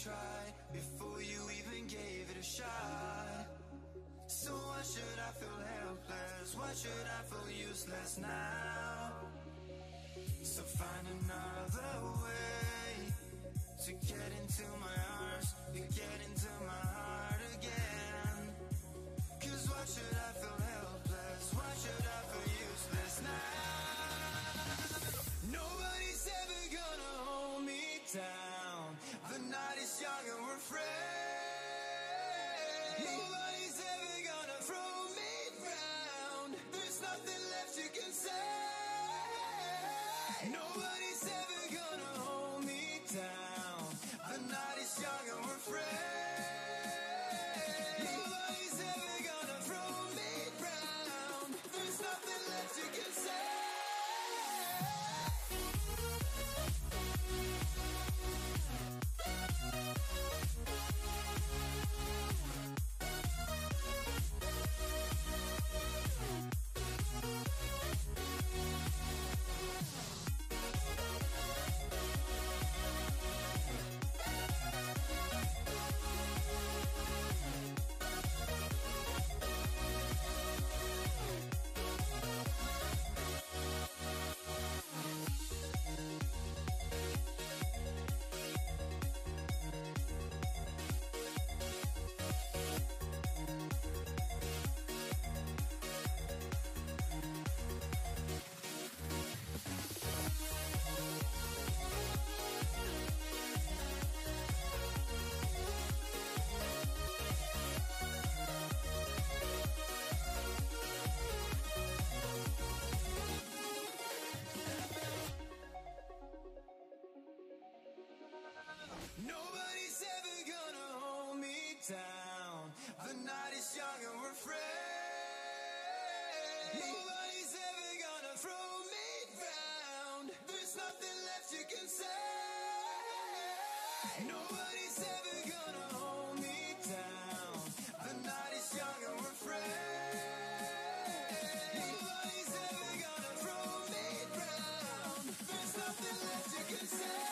tried before you even gave it a shot. So why should I feel helpless? Why should I feel useless now? So find another way to get into my arms, to get into my heart again. Cause why should I feel helpless? Why should I feel useless now? Nobody's ever gonna hold me down. The night is young and we're friends. Nobody's ever gonna throw me down. There's nothing left you can say. Nobody's ever gonna hold me down. The night is young and we're friends. Nobody's ever gonna throw me down. There's nothing left you can say. Nobody's ever gonna hold me down. The night is young and we're friends. Nobody's ever gonna throw me down. There's nothing left you can say. Nobody's ever gonna hold me down. The night is young and we're friends. Nobody's ever gonna throw me down. There's nothing left you can say.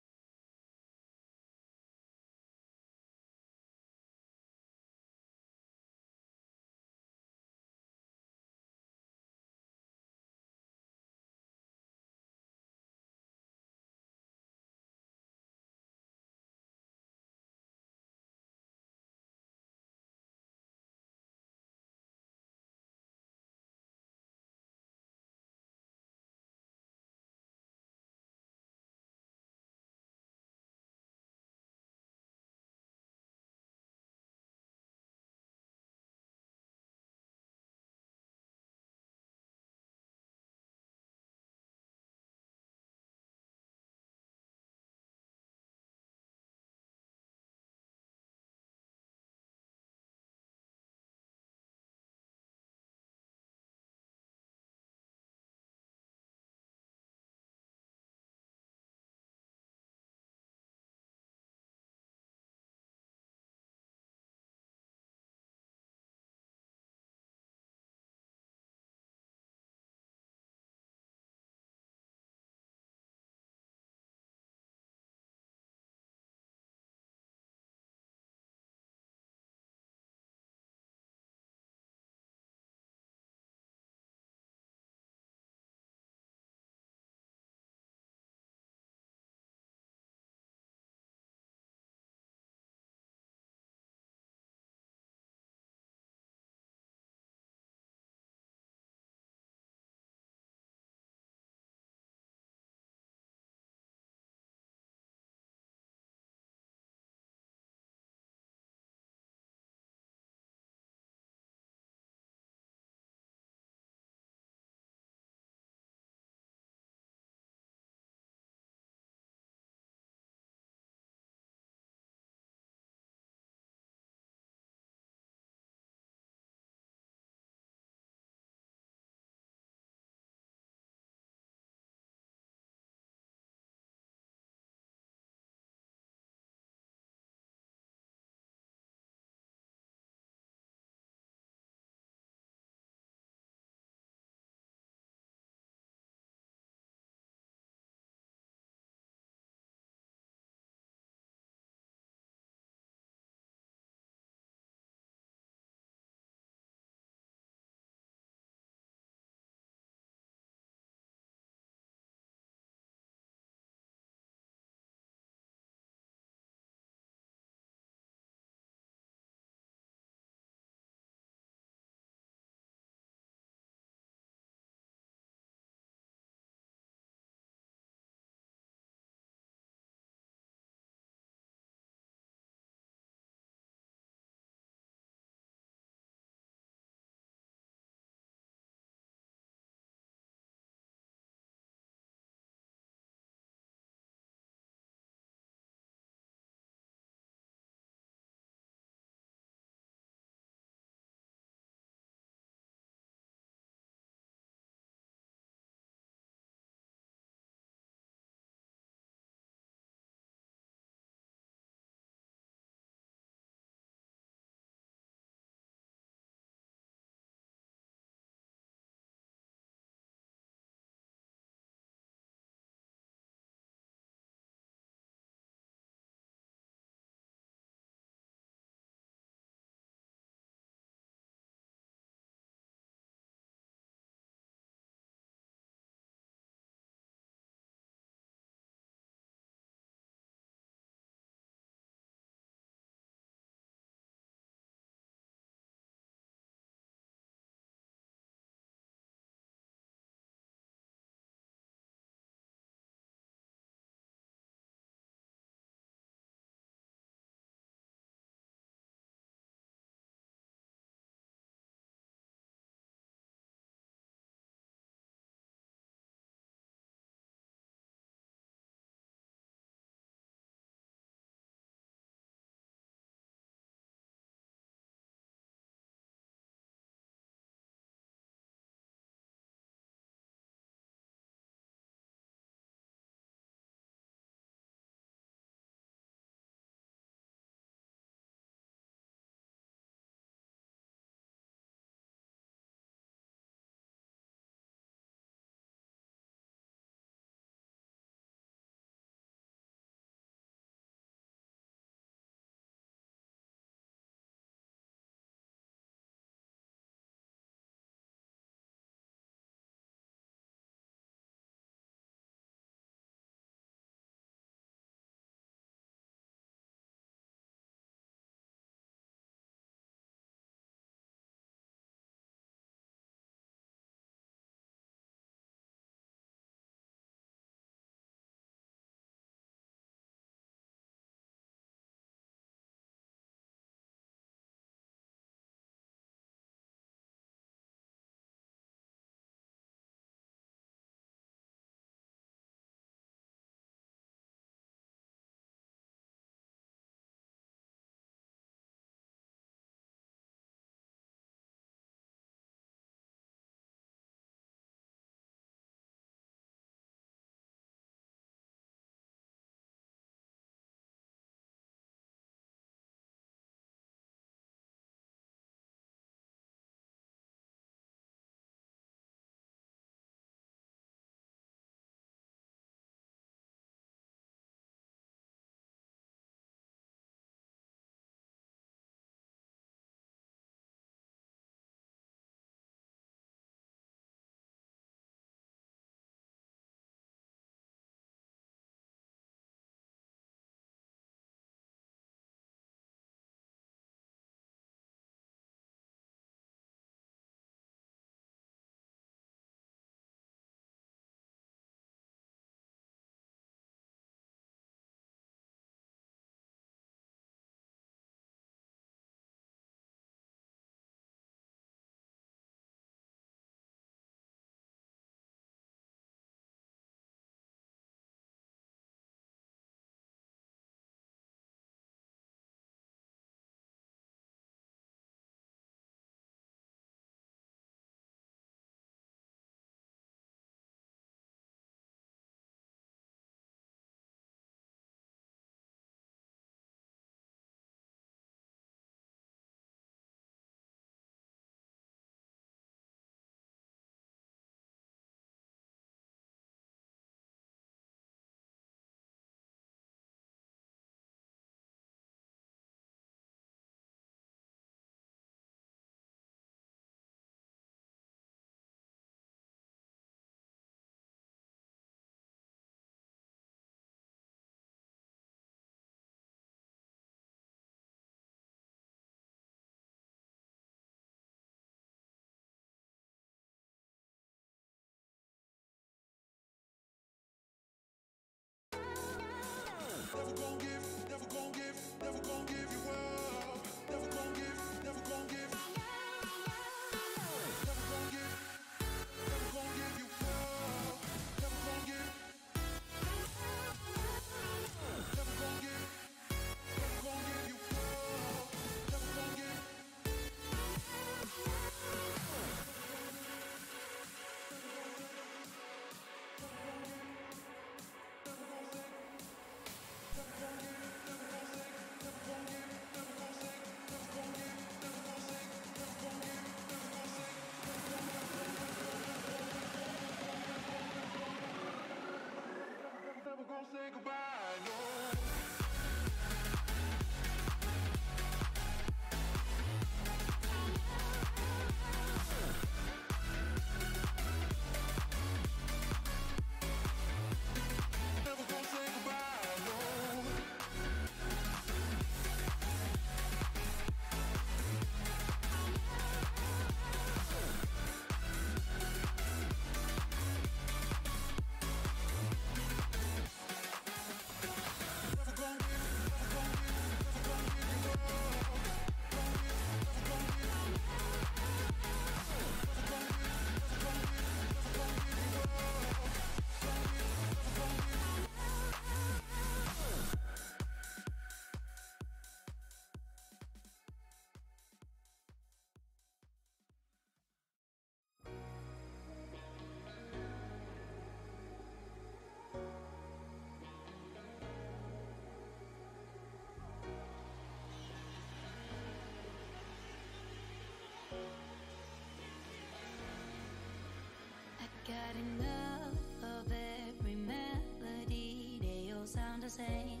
Got enough of every melody, they all sound the same.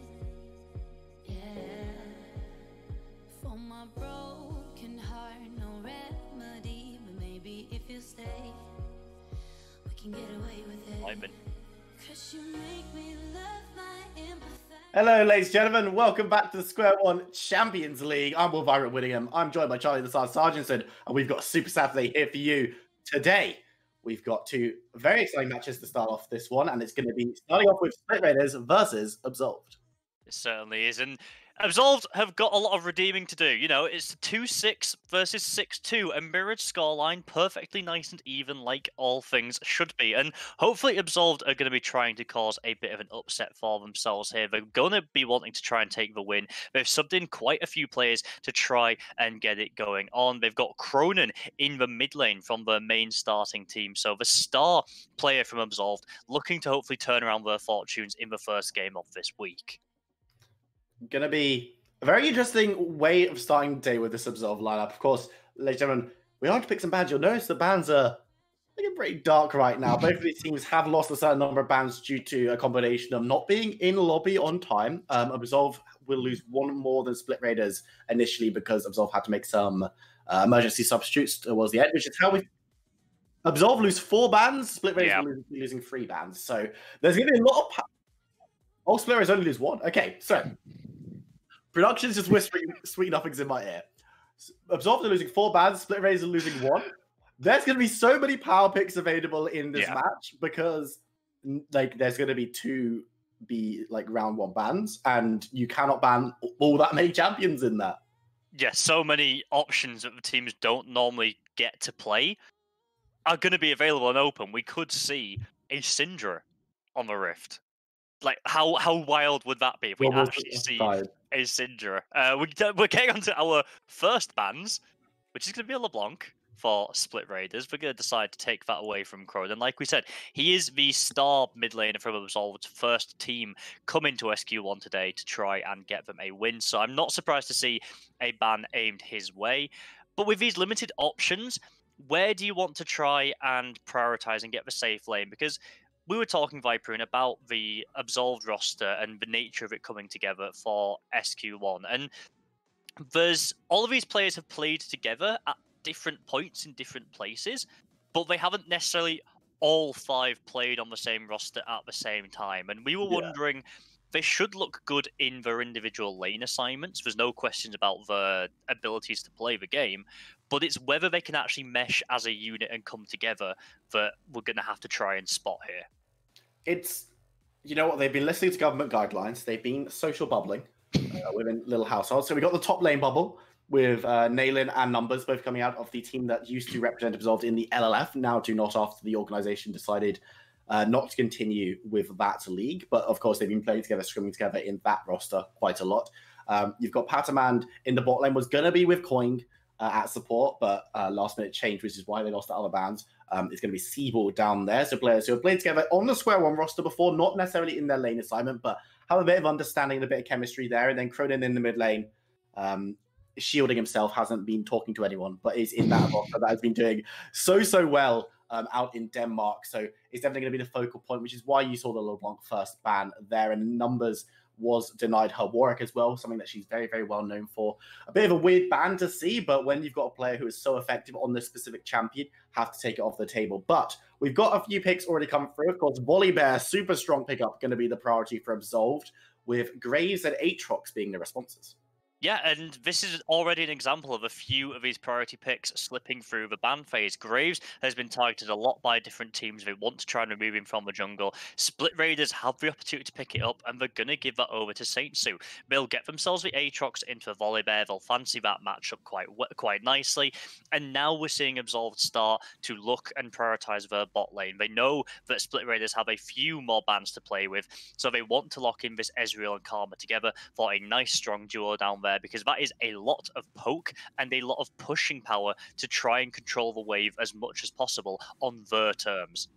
Yeah. For my broken heart, no remedy, but maybe if you stay, we can get away with it. 'Cause you make me love my empathy. Hello, ladies and gentlemen. Welcome back to the SQ1 Champions League. I'm Will Vibrant Whittingham. I'm joined by Charlie the Star Sargentson, and we've got a Super Saturday here for you today. We've got two very exciting matches to start off this one, and it's going to be starting off with Split Raiders versus Absolved. It certainly is, and Absolved have got a lot of redeeming to do. You know, it's 2-6 versus 6-2, a mirrored scoreline, perfectly nice and even, like all things should be. And hopefully Absolved are going to be trying to cause a bit of an upset for themselves here. They're going to be wanting to try and take the win. They've subbed in quite a few players to try and get it going on. They've got Cronin in the mid lane from the main starting team. So the star player from Absolved looking to hopefully turn around their fortunes in the first game of this week. Going to be a very interesting way of starting the day with this Absolved lineup. Of course, ladies and gentlemen, we are to pick some bans. You'll notice the bans are looking pretty dark right now. Both of these teams have lost a certain number of bans due to a combination of not being in lobby on time. Absolved will lose one more than Split Raiders initially because Absolved had to make some emergency substitutes towards the end, which is how we... Absolved lose 4 bans, Split Raiders will be losing 3 bans. So there's going to be a lot of... Oh, Split Raiders only lose 1. Okay, so... Production's just whispering sweet nothings in my ear. Absolved are losing 4 bans, Split Raiders are losing 1. There's going to be so many power picks available in this match because like there's going to be 2 round 1 bans, and you cannot ban all that many champions in that. Yeah, so many options that the teams don't normally get to play are going to be available and open. We could see a Syndra on the Rift. Like, how wild would that be if we actually see a Syndra? We're getting on to our first bans, which is going to be a LeBlanc for Split Raiders. We're going to decide to take that away from Cronin. Like we said, he is the star mid laner from Absolved's first team coming to SQ1 today to try and get them a win. So I'm not surprised to see a ban aimed his way. But with these limited options, where do you want to try and prioritize and get the safe lane? Because we were talking, Viperine, about the Absolved roster and the nature of it coming together for SQ1. And there's all of these players have played together at different points in different places, but they haven't necessarily all 5 played on the same roster at the same time. And we were wondering, they should look good in their individual lane assignments. There's no questions about their abilities to play the game, but it's whether they can actually mesh as a unit and come together that we're going to have to try and spot here. It's You know what? They've been listening to government guidelines. They've been social bubbling within little households. So we got the top lane bubble with Nailin and Numbers both coming out of the team that used to represent Absolved in the LLF, now do not after the organization decided not to continue with that league. But of course, they've been playing together, scrimming together in that roster quite a lot. You've got Patamand in the bot lane, was going to be with Coing at support, but last minute change, which is why they lost the other bands. It's going to be Seaball down there. So players who have played together on the Square One roster before, not necessarily in their lane assignment, but have a bit of understanding and a bit of chemistry there. And then Cronin in the mid lane, shielding himself, hasn't been talking to anyone, but is in that roster that has been doing so well out in Denmark. So it's definitely going to be the focal point, which is why you saw the LeBlanc first ban there. And Numbers was denied her Warwick as well, something that she's very, very well known for. A bit of a weird ban to see, but when you've got a player who is so effective on this specific champion, have to take it off the table. But we've got a few picks already come through. Of course, Volibear, super strong pickup, going to be the priority for Absolved, with Graves and Aatrox being the responses. Yeah, and this is already an example of a few of his priority picks slipping through the ban phase. Graves has been targeted a lot by different teams. They want to try and remove him from the jungle. Split Raiders have the opportunity to pick it up, and they're going to give that over to Saint Su. They'll get themselves the Aatrox into the Volibear. They'll fancy that matchup quite nicely. And now we're seeing Absolved start to look and prioritize their bot lane. They know that Split Raiders have a few more bans to play with, so they want to lock in this Ezreal and Karma together for a nice, strong duo down there, because that is a lot of poke and a lot of pushing power to try and control the wave as much as possible on their terms.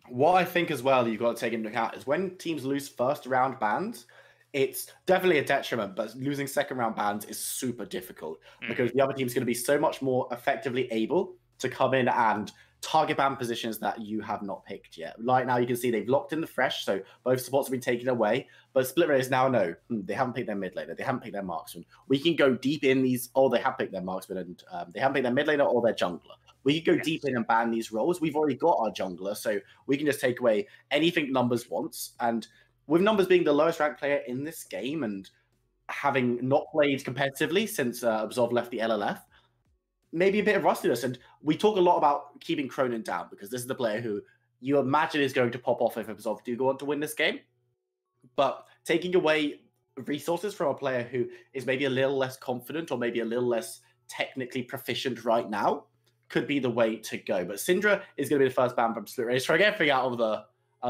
What I think as well you've got to take into account is when teams lose first round bans, it's definitely a detriment, but losing second round bans is super difficult because the other team's going to be so much more effectively able to come in and target ban positions that you have not picked yet. Right now, you can see they've locked in the Fresh, so both supports have been taken away, but Split Raiders now know they haven't picked their mid laner, they haven't picked their marksman. We can go deep in these, they have picked their marksman, and they haven't picked their mid laner or their jungler. We can go deep in and ban these roles. We've already got our jungler, so we can just take away anything Numbers wants. And with Numbers being the lowest ranked player in this game and having not played competitively since Absolve left the LLF, maybe a bit of rustiness. And we talk a lot about keeping Cronin down because this is the player who you imagine is going to pop off if Absolve do go on to win this game. But taking away resources from a player who is maybe a little less confident or maybe a little less technically proficient right now could be the way to go. But Syndra is going to be the first ban from Split Raiders. Try to get everything out of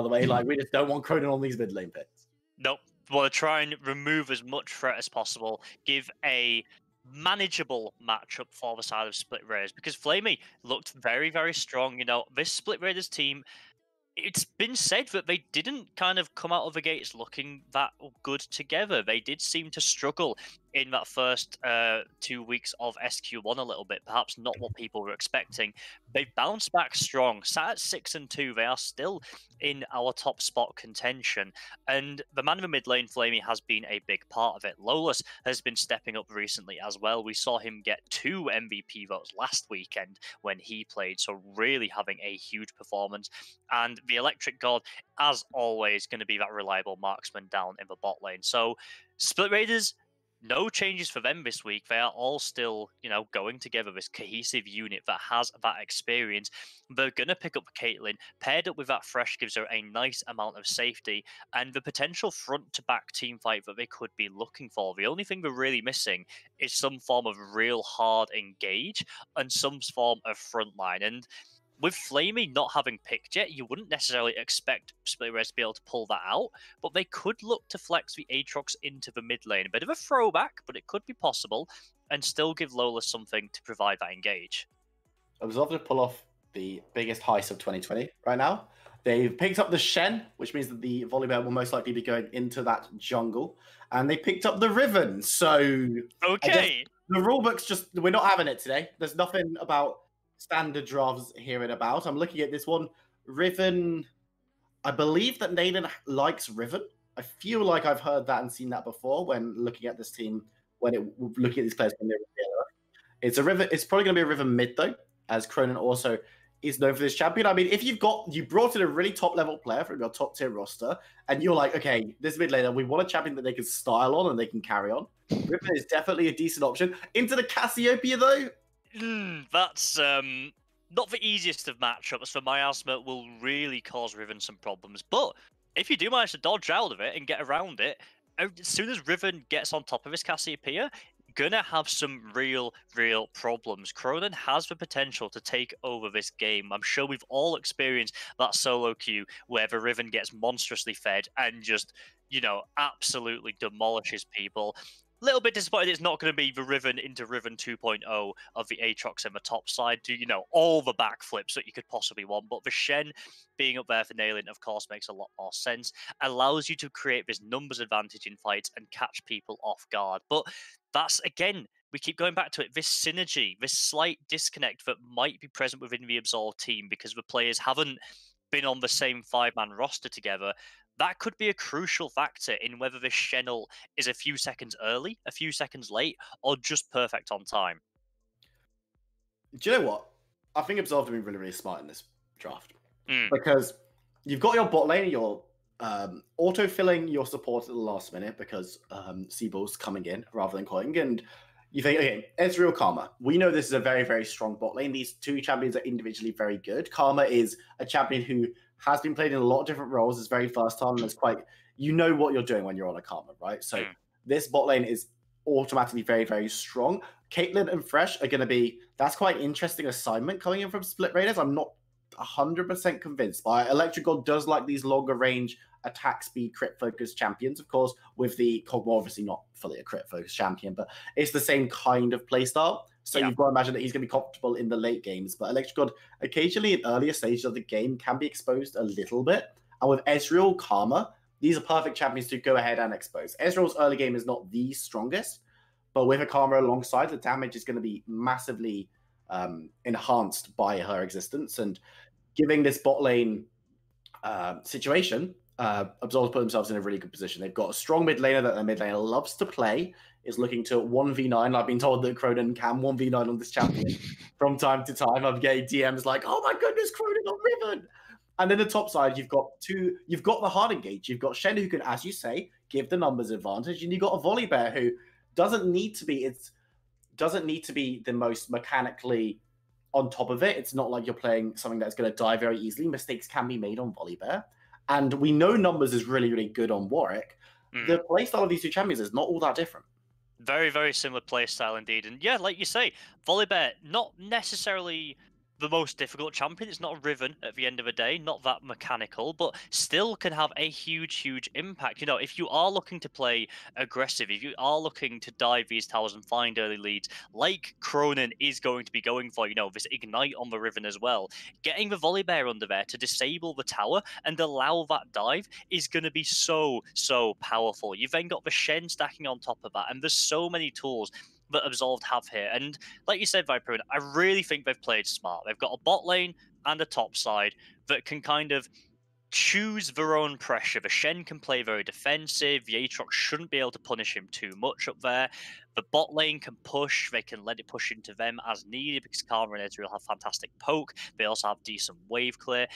the way. Like, we just don't want Cronin on these mid lane picks. Nope. We want to try and remove as much threat as possible. Give a manageable matchup for the side of Split Raiders, because Flamey looked very, very strong. You know, this Split Raiders team, it's been said that they didn't kind of come out of the gates looking that good together. They did seem to struggle in that first 2 weeks of SQ1 a little bit, perhaps not what people were expecting. They bounced back strong, sat at 6-2. They are still in our top spot contention. And the man in the mid lane, Flamey, has been a big part of it. Lolas has been stepping up recently as well. We saw him get 2 MVP votes last weekend when he played, so really having a huge performance. And the Electric God, as always, going to be that reliable marksman down in the bot lane. So Split Raiders, no changes for them this week. They are all still, you know, going together, this cohesive unit that has that experience. They're going to pick up Caitlyn. Paired up with that Fresh gives her a nice amount of safety and the potential front-to-back team fight that they could be looking for. The only thing they're really missing is some form of real hard engage and some form of frontline. And with Flamey not having picked yet, you wouldn't necessarily expect Split Raiders to be able to pull that out, but they could look to flex the Aatrox into the mid lane. A bit of a throwback, but it could be possible, and still give Lola something to provide that engage. Absolve to pull off the biggest heist of 2020 right now. They've picked up the Shen, which means that the Volibear will most likely be going into that jungle, and they picked up the Riven. So, okay, the rulebook's just, we're not having it today. There's nothing about standard drafts here and about. I'm looking at this one. Riven, I believe that Naden likes Riven. I feel like I've heard that and seen that before when looking at this team, looking at these players when they're it's a Riven. It's probably going to be a Riven mid though, as Cronin also is known for this champion. I mean, if you brought in a really top level player from your top tier roster, and you're like, okay, this mid laner, we want a champion that they can style on and they can carry on. Riven is definitely a decent option. Into the Cassiopeia though. That's not the easiest of matchups for Miasma. Will really cause Riven some problems, but if you do manage to dodge out of it and get around it, as soon as Riven gets on top of his Cassiopeia, gonna have some real problems. Cronin has the potential to take over this game. I'm sure we've all experienced that solo queue where the Riven gets monstrously fed and just, absolutely demolishes people. Little bit disappointed it's not going to be the Riven into Riven 2.0 of the Aatrox in the top side. Do all the backflips that you could possibly want, but the Shen being up there for nailing, of course, makes a lot more sense. Allows you to create this numbers advantage in fights and catch people off guard. But that's, again, we keep going back to it, this synergy, this slight disconnect that might be present within the Absolve team because the players haven't been on the same 5-man roster together. That could be a crucial factor in whether this Channel is a few seconds early, a few seconds late, or just perfect on time. Do you know what? I think Absolve have been really smart in this draft. Because you've got your bot lane, you're auto-filling your support at the last minute because Seaball's coming in rather than calling. And you think, okay, Ezreal, Karma. We know this is a very strong bot lane. These two champions are individually very good. Karma is a champion who has been played in a lot of different roles. It's very versatile and it's quite, what you're doing when you're on a Karma, right? So this bot lane is automatically very strong. Caitlyn and Fresh are going to be, that's quite an interesting assignment coming in from Split Raiders. I'm not 100% convinced, but Electric God does like these longer range attack speed crit focused champions, of course, with the Kog'Maw obviously not fully a crit focused champion, but it's the same kind of playstyle. So you've got to imagine that he's going to be comfortable in the late games, but Electric God occasionally in earlier stages of the game can be exposed a little bit. And with Ezreal, Karma, these are perfect champions to go ahead and expose. Ezreal's early game is not the strongest, but with a Karma alongside, the damage is going to be massively enhanced by her existence. And giving this bot lane situation, Absolve put themselves in a really good position. They've got a strong mid laner that their mid laner loves to play, is looking to 1v9. I've been told that Cronin can 1v9 on this champion from time to time. I'm getting DMs like, oh my goodness, Cronin on Riven. And then the top side, you've got the hard engage. You've got Shen who can, as you say, give the numbers advantage. And you've got a Volibear who doesn't need to be the most mechanically on top of it. It's not like you're playing something that's going to die very easily. Mistakes can be made on Volibear. And we know numbers is really good on Warwick. The playstyle of these two champions is not all that different. Very similar playstyle indeed. And yeah, like you say, Volibear, not necessarily the most difficult champion. It's not a Riven at the end of the day, not that mechanical, but still can have a huge impact. If you are looking to play aggressive, if you are looking to dive these towers and find early leads, like Cronin is going to be going for, this Ignite on the Riven as well, getting the Volibear under there to disable the tower and allow that dive is going to be so powerful. You've then got the Shen stacking on top of that, and there's so many tools that Absolve have here. And like you said, Viper, I really think they've played smart. They've got a bot lane and a top side that can kind of choose their own pressure. The Shen can play very defensive. The Aatrox shouldn't be able to punish him too much up there. The bot lane can push. They can let it push into them as needed because Karma and Ezreal have fantastic poke. They also have decent wave clear.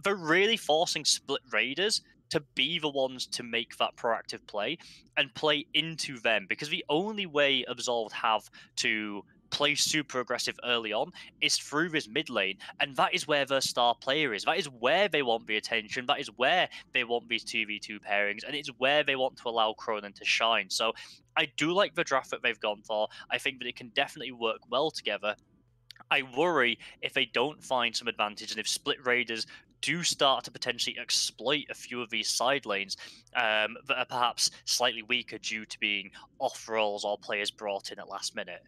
They're really forcing Split Raiders to be the ones to make that proactive play and play into them, because the only way Absolve have to play super aggressive early on is through this mid lane, and that is where their star player is. That is where they want the attention. That is where they want these 2v2 pairings, and it's where they want to allow Cronin to shine. So I do like the draft that they've gone for. I think that it can definitely work well together. I worry if they don't find some advantage and if Split Raiders do start to potentially exploit a few of these side lanes that are perhaps slightly weaker due to being off rolls or players brought in at last minute.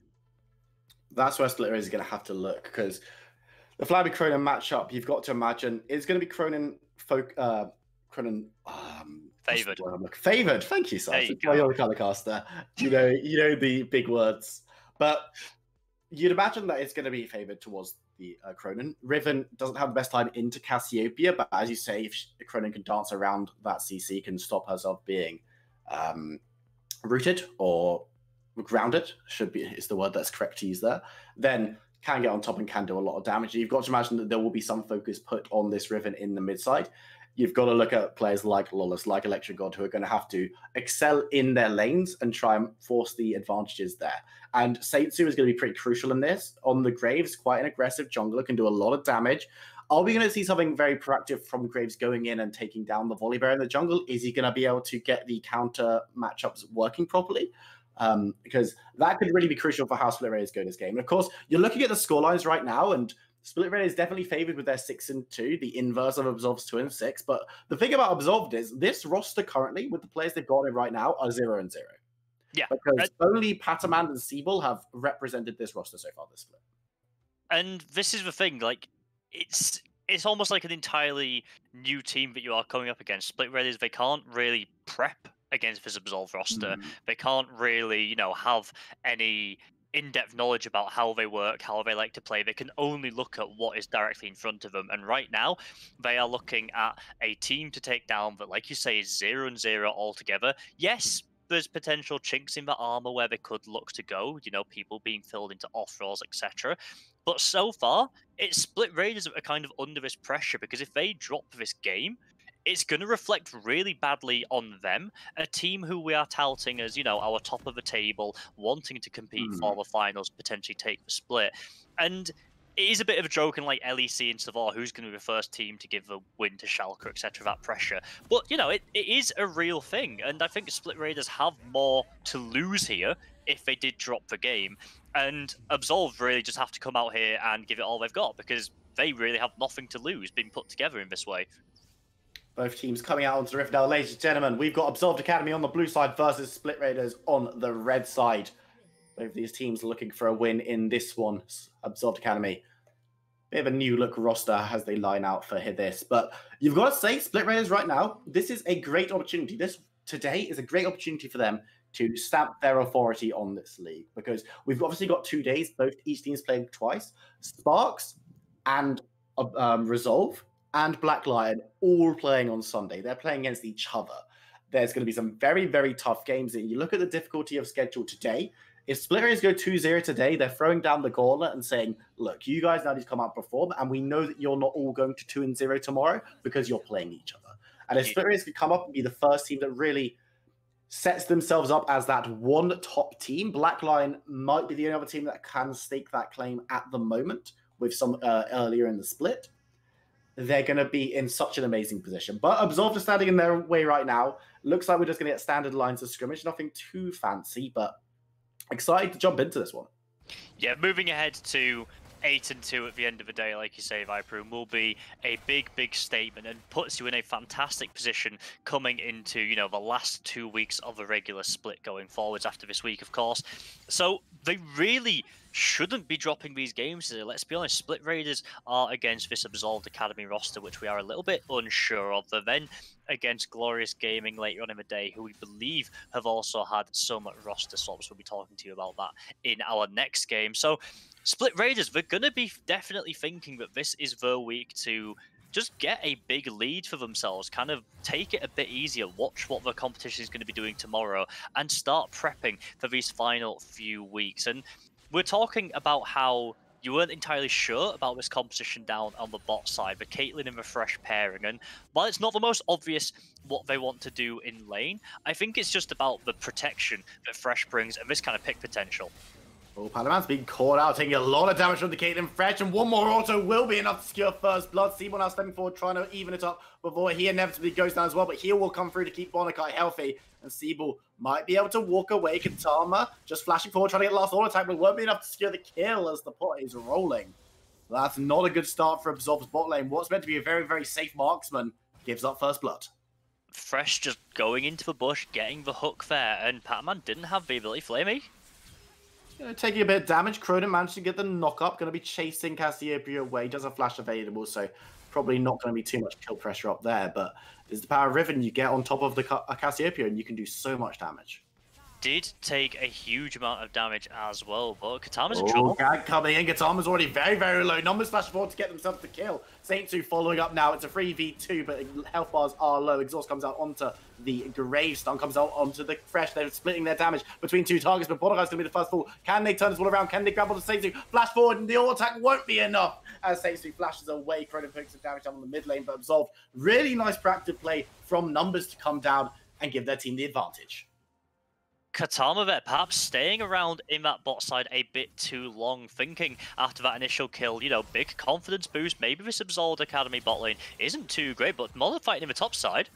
That's where Split Raiders is going to have to look, because the Flabby Cronin matchup, you've got to imagine, is going to be Cronin favored. Favored. Thank you, Sas. You're the color caster. You know the big words. But you'd imagine that it's going to be favored towards the Cronin. Riven doesn't have the best time into Cassiopeia, but as you say, if Cronin can dance around that CC, can stop herself being rooted or grounded, is the word that's correct to use there, then can get on top and can do a lot of damage. You've got to imagine that there will be some focus put on this Riven in the mid side. You've got to look at players like Lawless, like Electric God, who are going to have to excel in their lanes and try and force the advantages there. And Saitsu is going to be pretty crucial in this. On the Graves, quite an aggressive jungler, can do a lot of damage. Are we going to see something very proactive from Graves going in and taking down the Volibear in the jungle? Is he going to be able to get the counter matchups working properly? Because that could really be crucial for how Split Raiders go this game. And of course, you're looking at the scorelines right now, and Split Raiders is definitely favored with their 6-2, the inverse of Absolved's 2-6. But the thing about Absolved is this roster currently, with the players they've got in right now, are 0-0. Yeah. Because only Patamand and Siebel have represented this roster so far this split. And this is the thing, like, it's almost like an entirely new team that you are coming up against. Split Raiders, they can't really prep against this Absolved roster. They can't really, you know, have any in-depth knowledge about how they work, how they like to play. They can only look at what is directly in front of them. And right now, they are looking at a team to take down that, like you say, is 0-0 altogether. Yes, there's potential chinks in the armor where they could look to go, you know, people being filled into off-rolls, etc. But so far, it's Split Raiders that are kind of under this pressure, because if they drop this game, it's going to reflect really badly on them, a team who we are touting as, you know, our top of the table, wanting to compete for the finals, potentially take the split. And it is a bit of a joke in like LEC and Savar, who's going to be the first team to give the win to Schalke, etc., that pressure. But, you know, it is a real thing. And I think Split Raiders have more to lose here if they did drop the game. And Absolved really just have to come out here and give it all they've got, because they really have nothing to lose being put together in this way. Both teams coming out onto the Rift now, ladies and gentlemen. We've got Absolved Academy on the blue side versus Split Raiders on the red side. Both of these teams looking for a win in this one. Absolved Academy, bit of a new look roster as they line out for this. But you've got to say, Split Raiders right now, this is a great opportunity. Today is a great opportunity for them to stamp their authority on this league, because we've obviously got 2 days. Each team's playing twice. Sparks and Resolve and Black Lion all playing on Sunday. They're playing against each other. There's going to be some very, very tough games. And you look at the difficulty of schedule today. If Split Raiders go 2-0 today, they're throwing down the gauntlet and saying, look, you guys now need to come out and perform, and we know that you're not all going to 2-0 tomorrow because you're playing each other. And if Split Raiders could come up and be the first team that really sets themselves up as that one top team, Black Lion might be the only other team that can stake that claim at the moment with some earlier in the split. They're going to be in such an amazing position. But Absolved are standing in their way right now. Looks like we're just going to get standard lines of scrimmage. Nothing too fancy, but excited to jump into this one. Yeah, moving ahead to 8-2 at the end of the day, like you say, Viper, will be a big, big statement and puts you in a fantastic position coming into, you know, the last 2 weeks of the regular split going forwards after this week, of course. So they really shouldn't be dropping these games today. Let's be honest, Split Raiders are against this Absolved Academy roster, which we are a little bit unsure of. They're then against Glorious Gaming later on in the day, who we believe have also had some roster swaps. We'll be talking to you about that in our next game. So Split Raiders, they're going to be definitely thinking that this is their week to just get a big lead for themselves, kind of take it a bit easier, watch what the competition is going to be doing tomorrow, and start prepping for these final few weeks. And we're talking about how you weren't entirely sure about this composition down on the bot side, the Caitlyn and the Fresh pairing. And while it's not the most obvious what they want to do in lane, I think it's just about the protection that Fresh brings and this kind of pick potential. Oh, Padaman's being caught out, taking a lot of damage from the Caitlyn Fresh, and one more auto will be enough to secure first blood. Siebel now stepping forward, trying to even it up before he inevitably goes down as well, but heal will come through to keep Bonakai healthy, and Siebel might be able to walk away. Katama just flashing forward, trying to get last auto attack, but won't be enough to secure the kill as the pot is rolling. That's not a good start for Absolved's bot lane. What's meant to be a very, very safe marksman gives up first blood. Fresh just going into the bush, getting the hook there, and Pataman didn't have the ability Flamey. Taking a bit of damage. Cronin managed to get the knock up. Going to be chasing Cassiopeia away. Does have flash available, so probably not going to be too much kill pressure up there. But there's the power of Riven you get on top of the Cassiopeia, and you can do so much damage. Did take a huge amount of damage as well, but Katama's in trouble. Gag coming in. Katama's already very, very low. Numbers flash forward to get themselves the kill. Saint2 following up now. It's a 3v2, but health bars are low. Exhaust comes out onto the Grave. Stun comes out onto the Fresh. They're splitting their damage between two targets, but Bodogai's going to be the first fall. Can they turn this all around? Can they grab onto Saint2? Flash forward, and the auto attack won't be enough as Saint2 flashes away. Cronin picks some damage down on the mid lane, but Absolved. Really nice proactive play from Numbers to come down and give their team the advantage. Katama there, perhaps staying around in that bot side a bit too long, thinking after that initial kill, you know, big confidence boost, maybe this Absolved Academy bot lane isn't too great, but more than fighting in the top side.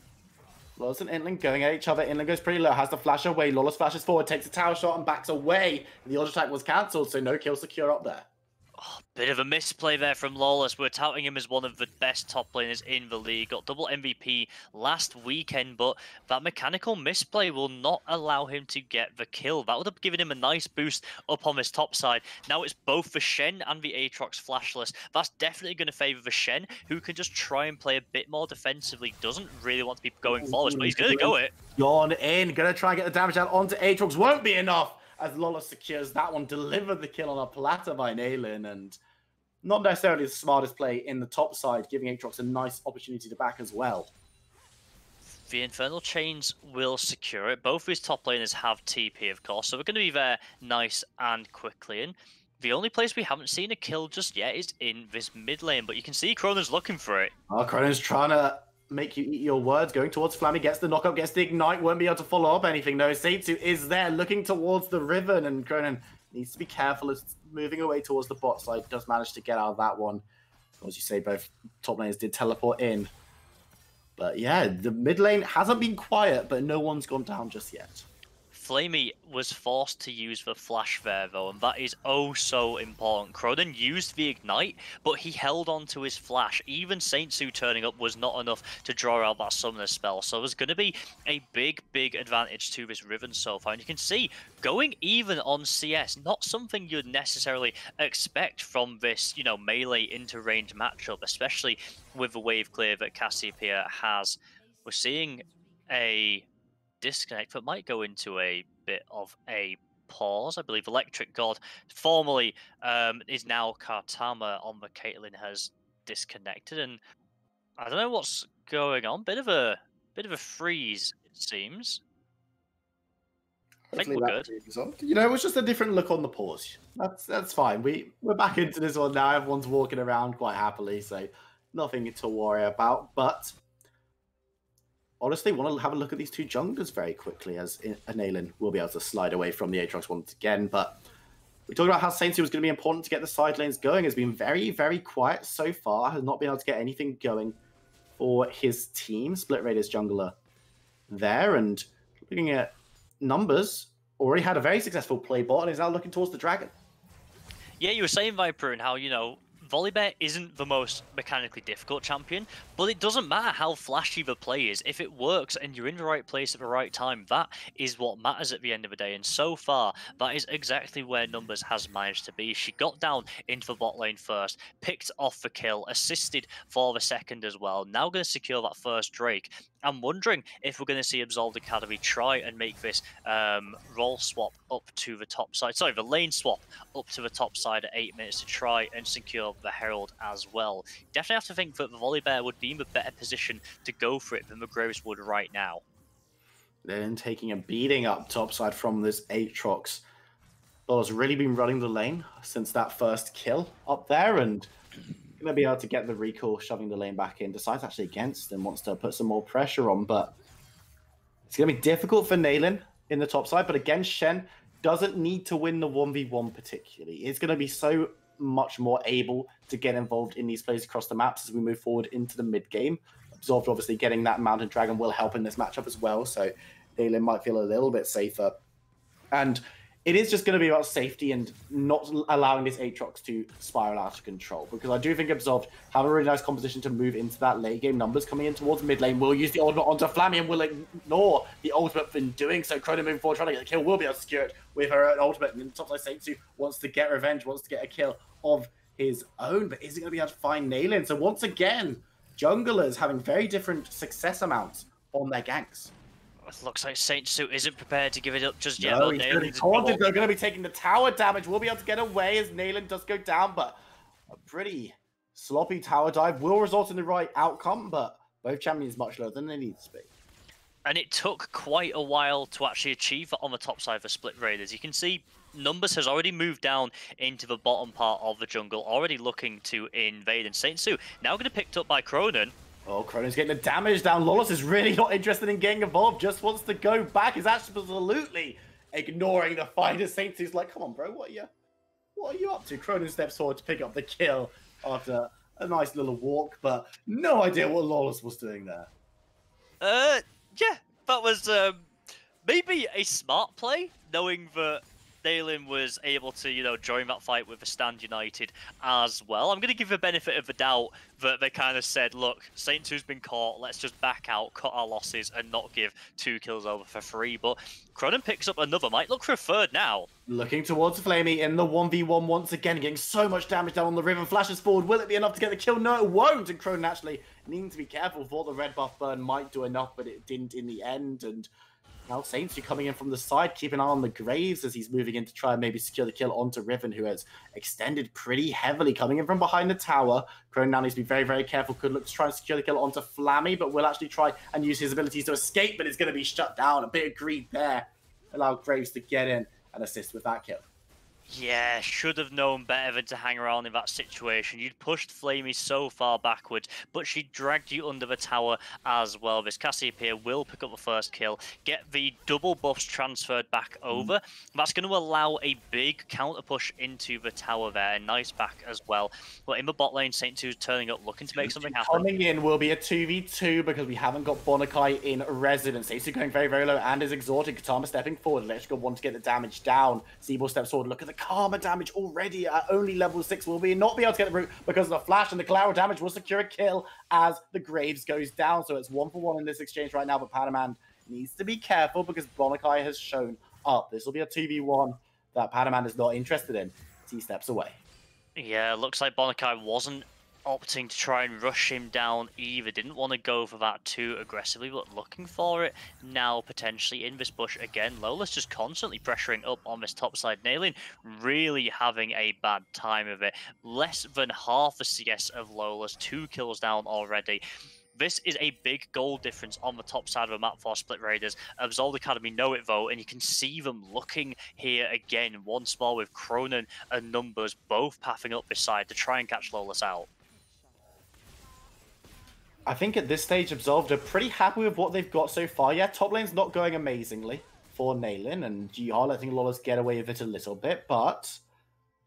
Lawless and Inling going at each other. Inling goes pretty low, has the flash away. Lawless flashes forward, takes a tower shot and backs away. The auto attack was cancelled, so no kill secure up there. Oh, bit of a misplay there from Lawless. We're touting him as one of the best top laners in the league. Got double MVP last weekend, but that mechanical misplay will not allow him to get the kill. That would have given him a nice boost up on his top side. Now it's both the Shen and the Aatrox flashless. That's definitely going to favour the Shen, who can just try and play a bit more defensively. Doesn't really want to be going flawless, but he's going to go it. Gone in, going to try and get the damage out onto Aatrox. Won't be enough, as Lawless secures that one, delivered the kill on a platter by Naylin, and not necessarily the smartest play in the top side, giving Aatrox a nice opportunity to back as well. The Infernal Chains will secure it. Both of his top laners have TP, of course, so we're going to be there nice and quickly. And the only place we haven't seen a kill just yet is in this mid lane, but you can see Kronen's looking for it. Oh, Kronen's trying to make you eat your words, going towards Flammy, gets the knockup, gets the ignite, won't be able to follow up anything. No, Seitu is there, looking towards the Riven, and Kronen needs to be careful as moving away towards the bot side. Does manage to get out of that one. As you say, both top laners did teleport in. But yeah, the mid lane hasn't been quiet, but no one's gone down just yet. Flamey was forced to use the flash there, though, and that is oh so important. Kronen used the ignite, but he held on to his flash. Even Saintsu turning up was not enough to draw out that summoner spell, so there's going to be a big advantage to this Riven so far. And you can see, going even on CS, not something you'd necessarily expect from this, you know, melee into range matchup, especially with the wave clear that Cassiopeia has. We're seeing a disconnect that might go into a bit of a pause. I believe Electric God, formerly is now Kartama on the Caitlyn, has disconnected, and I don't know what's going on. Bit of a freeze, it seems. I think we're good. You know, it was just a different look on the pause. That's fine. We're back into this one now. Everyone's walking around quite happily, so nothing to worry about. But honestly, want to have a look at these two junglers very quickly, as Naylin will be able to slide away from the Aatrox once again. But we talked about how Saintsu was going to be important to get the side lanes going. Has been very quiet so far. Has not been able to get anything going for his team. Split Raiders jungler there, and looking at numbers, already had a very successful play bot and is now looking towards the dragon. Yeah, you were saying, Viper, and how, you know, Volibear isn't the most mechanically difficult champion, but it doesn't matter how flashy the play is. If it works and you're in the right place at the right time, that is what matters at the end of the day. And so far, that is exactly where Numbers has managed to be. She got down into the bot lane first, picked off the kill, assisted for the second as well. Now going to secure that first Drake. I'm wondering if we're going to see Absolved Academy try and make this role swap up to the top side. Sorry, the lane swap up to the top side at 8 minutes to try and secure the Herald as well. Definitely have to think that the Volibear would be in a better position to go for it than the Graves would right now. Then taking a beating up topside from this Aatrox. Well, has really been running the lane since that first kill up there, and going to be able to get the recall, shoving the lane back in. Decides actually against and wants to put some more pressure on, but it's going to be difficult for Naylin in the top side. But again, Shen doesn't need to win the 1v1 particularly. It's going to be so much more able to get involved in these plays across the maps as we move forward into the mid game. Absolved obviously getting that Mountain Dragon will help in this matchup as well, so Naylin might feel a little bit safer. And it is just going to be about safety and not allowing this Aatrox to spiral out of control, because I do think Absolved have a really nice composition to move into that late game. Numbers coming in towards mid lane will use the ultimate onto Flammy and will ignore the ultimate in doing so. Kronen moving forward, trying to get the kill, will be able to secure it with her own ultimate. And then top side Saintsu wants to get revenge, wants to get a kill of his own, but is he going to be able to find Naylin? So once again, junglers having very different success amounts on their ganks. It looks like Saintsu isn't prepared to give it up just yet. No, he's going to be taunted. They're going to be taking the tower damage. We'll be able to get away as Naylin does go down, but a pretty sloppy tower dive will result in the right outcome, but both champions much lower than they need to be. And it took quite a while to actually achieve that on the top side for Split Raiders. You can see Numbers has already moved down into the bottom part of the jungle, already looking to invade, and Saintsu now going to be picked up by Kronen. Oh, Kronen's getting the damage down. Lawless is really not interested in getting involved, just wants to go back. Is absolutely ignoring the fight as Saint Su's like, come on, bro, what are you up to? Cronin steps forward to pick up the kill after a nice little walk, but no idea what Lawless was doing there. Yeah, that was maybe a smart play, knowing that Nalin was able to, join that fight with the Stand United as well. I'm going to give the benefit of the doubt that they kind of said, look, Saint Su's been caught, let's just back out, cut our losses, and not give 2 kills over for free. But Cronin picks up another, might look for a third now. Looking towards Flamey in the 1v1 once again, getting so much damage down on the Riven. Flashes forward, will it be enough to get the kill? No, it won't, and Cronin actually needing to be careful for the red buff burn might do enough, but it didn't in the end, and now Saint Su coming in from the side, keep an eye on the Graves as he's moving in to try and maybe secure the kill onto Riven, who has extended pretty heavily, coming in from behind the tower. Cronin now needs to be very, very careful. Could look to try and secure the kill onto Flammy, but will actually try and use his abilities to escape, but it's going to be shut down. A bit of greed there. Allow Graves to get in and assist with that kill. Yeah, should have known better than to hang around in that situation. You'd pushed Flamey so far backwards, but she dragged you under the tower as well. This Cassiopeia will pick up the first kill, get the double buffs transferred back over. That's going to allow a big counter push into the tower there. Nice back as well. But in the bot lane, Saint Su's turning up, looking to make something happen. Coming in will be a 2v2 because we haven't got Bonakai in residence. Saint Su going very, very low and is exhausted. Katama stepping forward. Electrical want to get the damage down. Seabull steps forward. Look at the Karma damage already at only level 6. Will we not be able to get the root because of the flash, and the collateral damage will secure a kill as the Graves goes down. So it's 1-for-1 in this exchange right now, but Panaman needs to be careful because Bonakai has shown up. This will be a 2v1 that Panaman is not interested in as he steps away. Yeah, looks like Bonakai wasn't opting to try and rush him down either. Didn't want to go for that too aggressively, but looking for it now potentially in this bush again. Lola's just constantly pressuring up on this top side. Nalin really having a bad time of it. Less than half the CS of Lola's, 2 kills down already. This is a big goal difference on the top side of the map for Split Raiders. Absolved Academy know it though, and you can see them looking here again once more with Cronin and Numbers both pathing up this side to try and catch Lola's out. I think at this stage, Absolved are pretty happy with what they've got so far. Yeah, top lane's not going amazingly for Nalin, and GR letting Lawless get away with it a little bit, but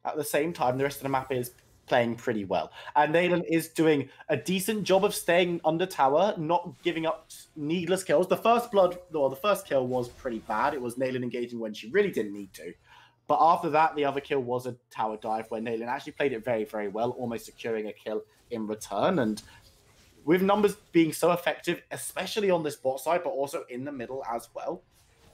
at the same time, the rest of the map is playing pretty well. And Nalin is doing a decent job of staying under tower, not giving up needless kills. The first kill was pretty bad. It was Nalin engaging when she really didn't need to. But after that, the other kill was a tower dive where Nalin actually played it very, very well, almost securing a kill in return. And with Numbers being so effective, especially on this bot side, but also in the middle as well,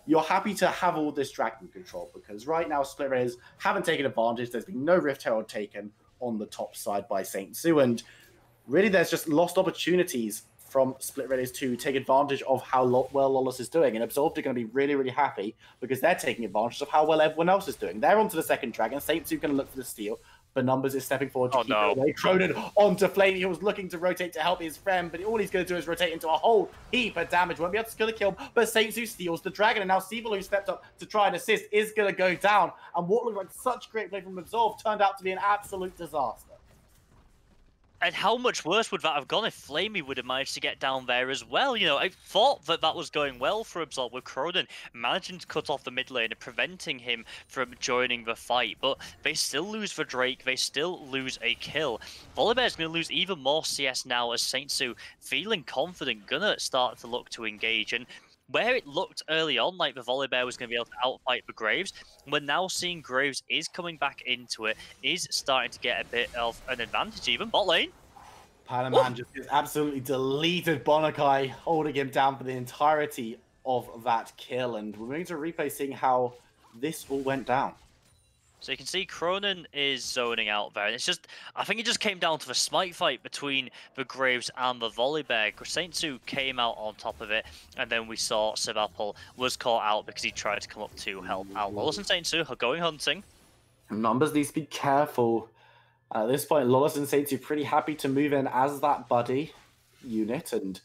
you're happy to have all this dragon control, because right now Split Raiders haven't taken advantage. There's been no Rift Herald taken on the top side by Saint Su, and really there's just lost opportunities from Split Raiders to take advantage of how well Lawless is doing, and Absolved are going to be really, really happy because they're taking advantage of how well everyone else is doing. They're onto the second dragon. Saint Su going to look for the steal, but Numbers is stepping forward to keep it away. Cronin onto Flame. He was looking to rotate to help his friend, but all he's going to do is rotate into a whole heap of damage. Won't be able to secure the kill, but Saint Su steals the dragon, and now Seabull, who stepped up to try and assist, is going to go down. And what looked like such great play from Absolved turned out to be an absolute disaster. And how much worse would that have gone if Flamey would have managed to get down there as well? You know, I thought that that was going well for Absolved with Cronin managing to cut off the mid lane and preventing him from joining the fight. But they still lose for Drake. They still lose a kill. Volibear's going to lose even more CS now as Saint Su, feeling confident, going to start to look to engage. And where it looked early on like the Volibear was going to be able to outfight the Graves, we're now seeing Graves is coming back into it, is starting to get a bit of an advantage even. Bot lane. Panaman just absolutely deleted Bonakai, holding him down for the entirety of that kill. And we're going to replay seeing how this all went down. So you can see Cronin is zoning out there. And it's just, I think it just came down to the smite fight between the Graves and the Volibear. Saint Su came out on top of it, and then we saw Sebapol was caught out because he tried to come up to help out. Lawless and Saint Su are going hunting. Numbers needs to be careful. At this point, Lawless and Saint Su pretty happy to move in as that buddy unit, and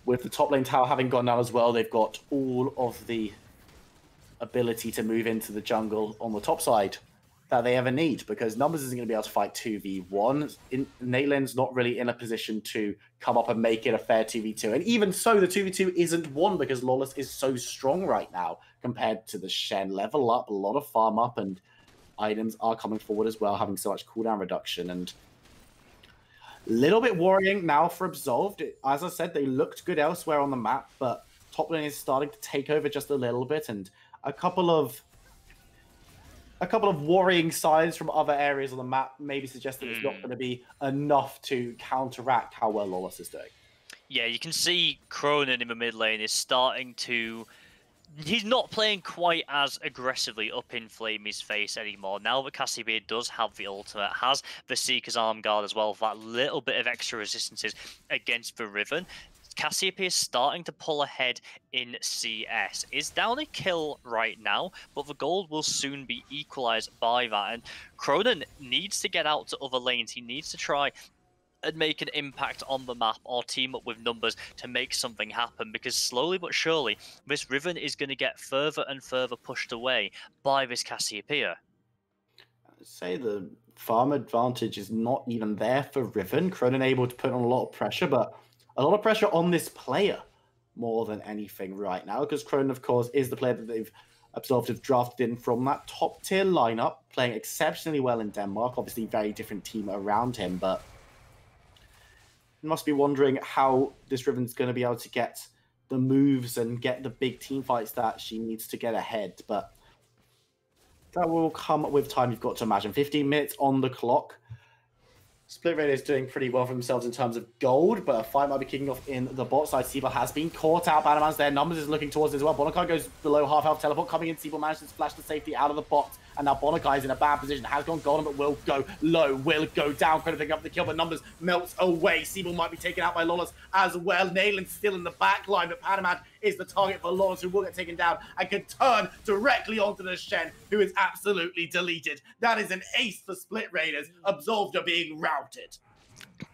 with the top lane tower having gone down as well, they've got all of the ability to move into the jungle on the top side that they ever need, because Numbers isn't going to be able to fight 2v1. Nateland's not really in a position to come up and make it a fair 2v2. And even so, the 2v2 isn't won because Lawless is so strong right now compared to the Shen. Level up, a lot of farm up, and items are coming forward as well, having so much cooldown reduction. And a little bit worrying now for Absolved. As I said, they looked good elsewhere on the map, but top lane is starting to take over just a little bit, and a couple of worrying signs from other areas on the map maybe suggest that it's not going to be enough to counteract how well Lawless is doing. Yeah, you can see Cronin in the mid lane is starting to... He's not playing quite as aggressively up in Flamey's face anymore. Now that Cassiopeia does have the ultimate, has the Seeker's Arm Guard as well, for that little bit of extra resistances against the Riven, Cassiopeia is starting to pull ahead in CS. Is down a kill right now, but the gold will soon be equalized by that. And Cronin needs to get out to other lanes. He needs to try and make an impact on the map or team up with Numbers to make something happen, because slowly but surely this Riven is going to get further and further pushed away by this Cassiopeia. I'd say the farm advantage is not even there for Riven. Cronin able to put on a lot of pressure, but a lot of pressure on this player more than anything right now, because Cronin, of course, is the player that they've Absolved have drafted in from that top tier lineup, playing exceptionally well in Denmark. Obviously, very different team around him, but you must be wondering how this Riven's going to be able to get the moves and get the big team fights that she needs to get ahead. But that will come with time, you've got to imagine. 15 minutes on the clock. Split Raid is doing pretty well for themselves in terms of gold, but a fight might be kicking off in the bot side. Siebel has been caught out. Banaman's there. Numbers is looking towards it as well. Bonakai goes below half health. Teleport coming in. Siebel manages to splash the safety out of the bot. And now Bonakai is in a bad position. Has gone golden, but will go low. Will go down. Couldn't pick up the kill, but Numbers melts away. Siebel might be taken out by Lawless as well. Nalen's still in the back line, but Panaman is the target for Lawless, who will get taken down and can turn directly onto the Shen, who is absolutely deleted. That is an ace for Split Raiders. Absolved are being routed.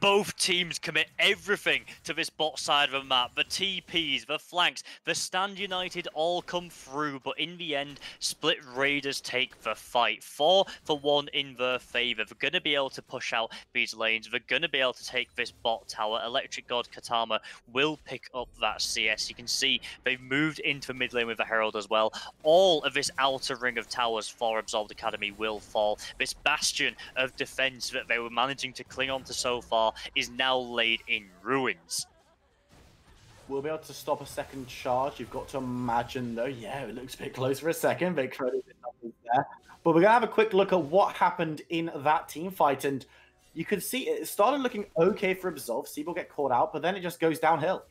Both teams commit everything to this bot side of the map. The TPs, the flanks, the Stand United all come through, but in the end, Split Raiders take the fight. 4-1 in their favour. They're going to be able to push out these lanes. They're going to be able to take this bot tower. Electric God Katama will pick up that CS. You can see they've moved into the mid lane with the Herald as well. All of this outer ring of towers for Absolved Academy will fall. This bastion of defence that they were managing to cling on to so far is now laid in ruins. We'll be able to stop a second charge. You've got to imagine, though. Yeah, it looks a bit close for a second. Big credit there. But we're going to have a quick look at what happened in that team fight. And you could see it started looking okay for Absolved. Siebel get caught out, but then it just goes downhill.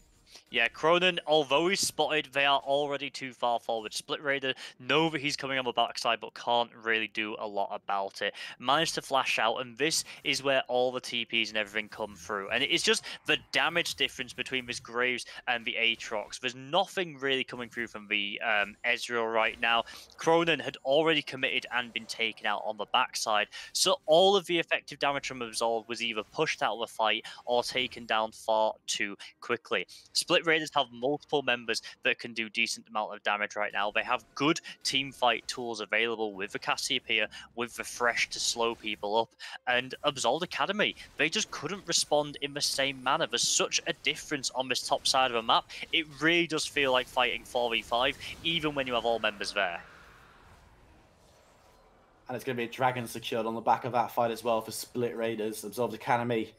Yeah, Cronin, although he's spotted, they are already too far forward. Split Raider know that he's coming on the backside, but can't really do a lot about it. Managed to flash out, and this is where all the TPs and everything come through. And it's just the damage difference between this Graves and the Aatrox. There's nothing really coming through from the Ezreal right now. Cronin had already committed and been taken out on the backside, so all of the effective damage from Absolved was either pushed out of the fight or taken down far too quickly. Split Raiders have multiple members that can do decent amount of damage right now. They have good team fight tools available with the Cassiopeia, with the Fresh to slow people up, and Absolved Academy, they just couldn't respond in the same manner. There's such a difference on this top side of the map. It really does feel like fighting 4v5, even when you have all members there. And it's going to be a Dragon secured on the back of that fight as well for Split Raiders. Absolved Academy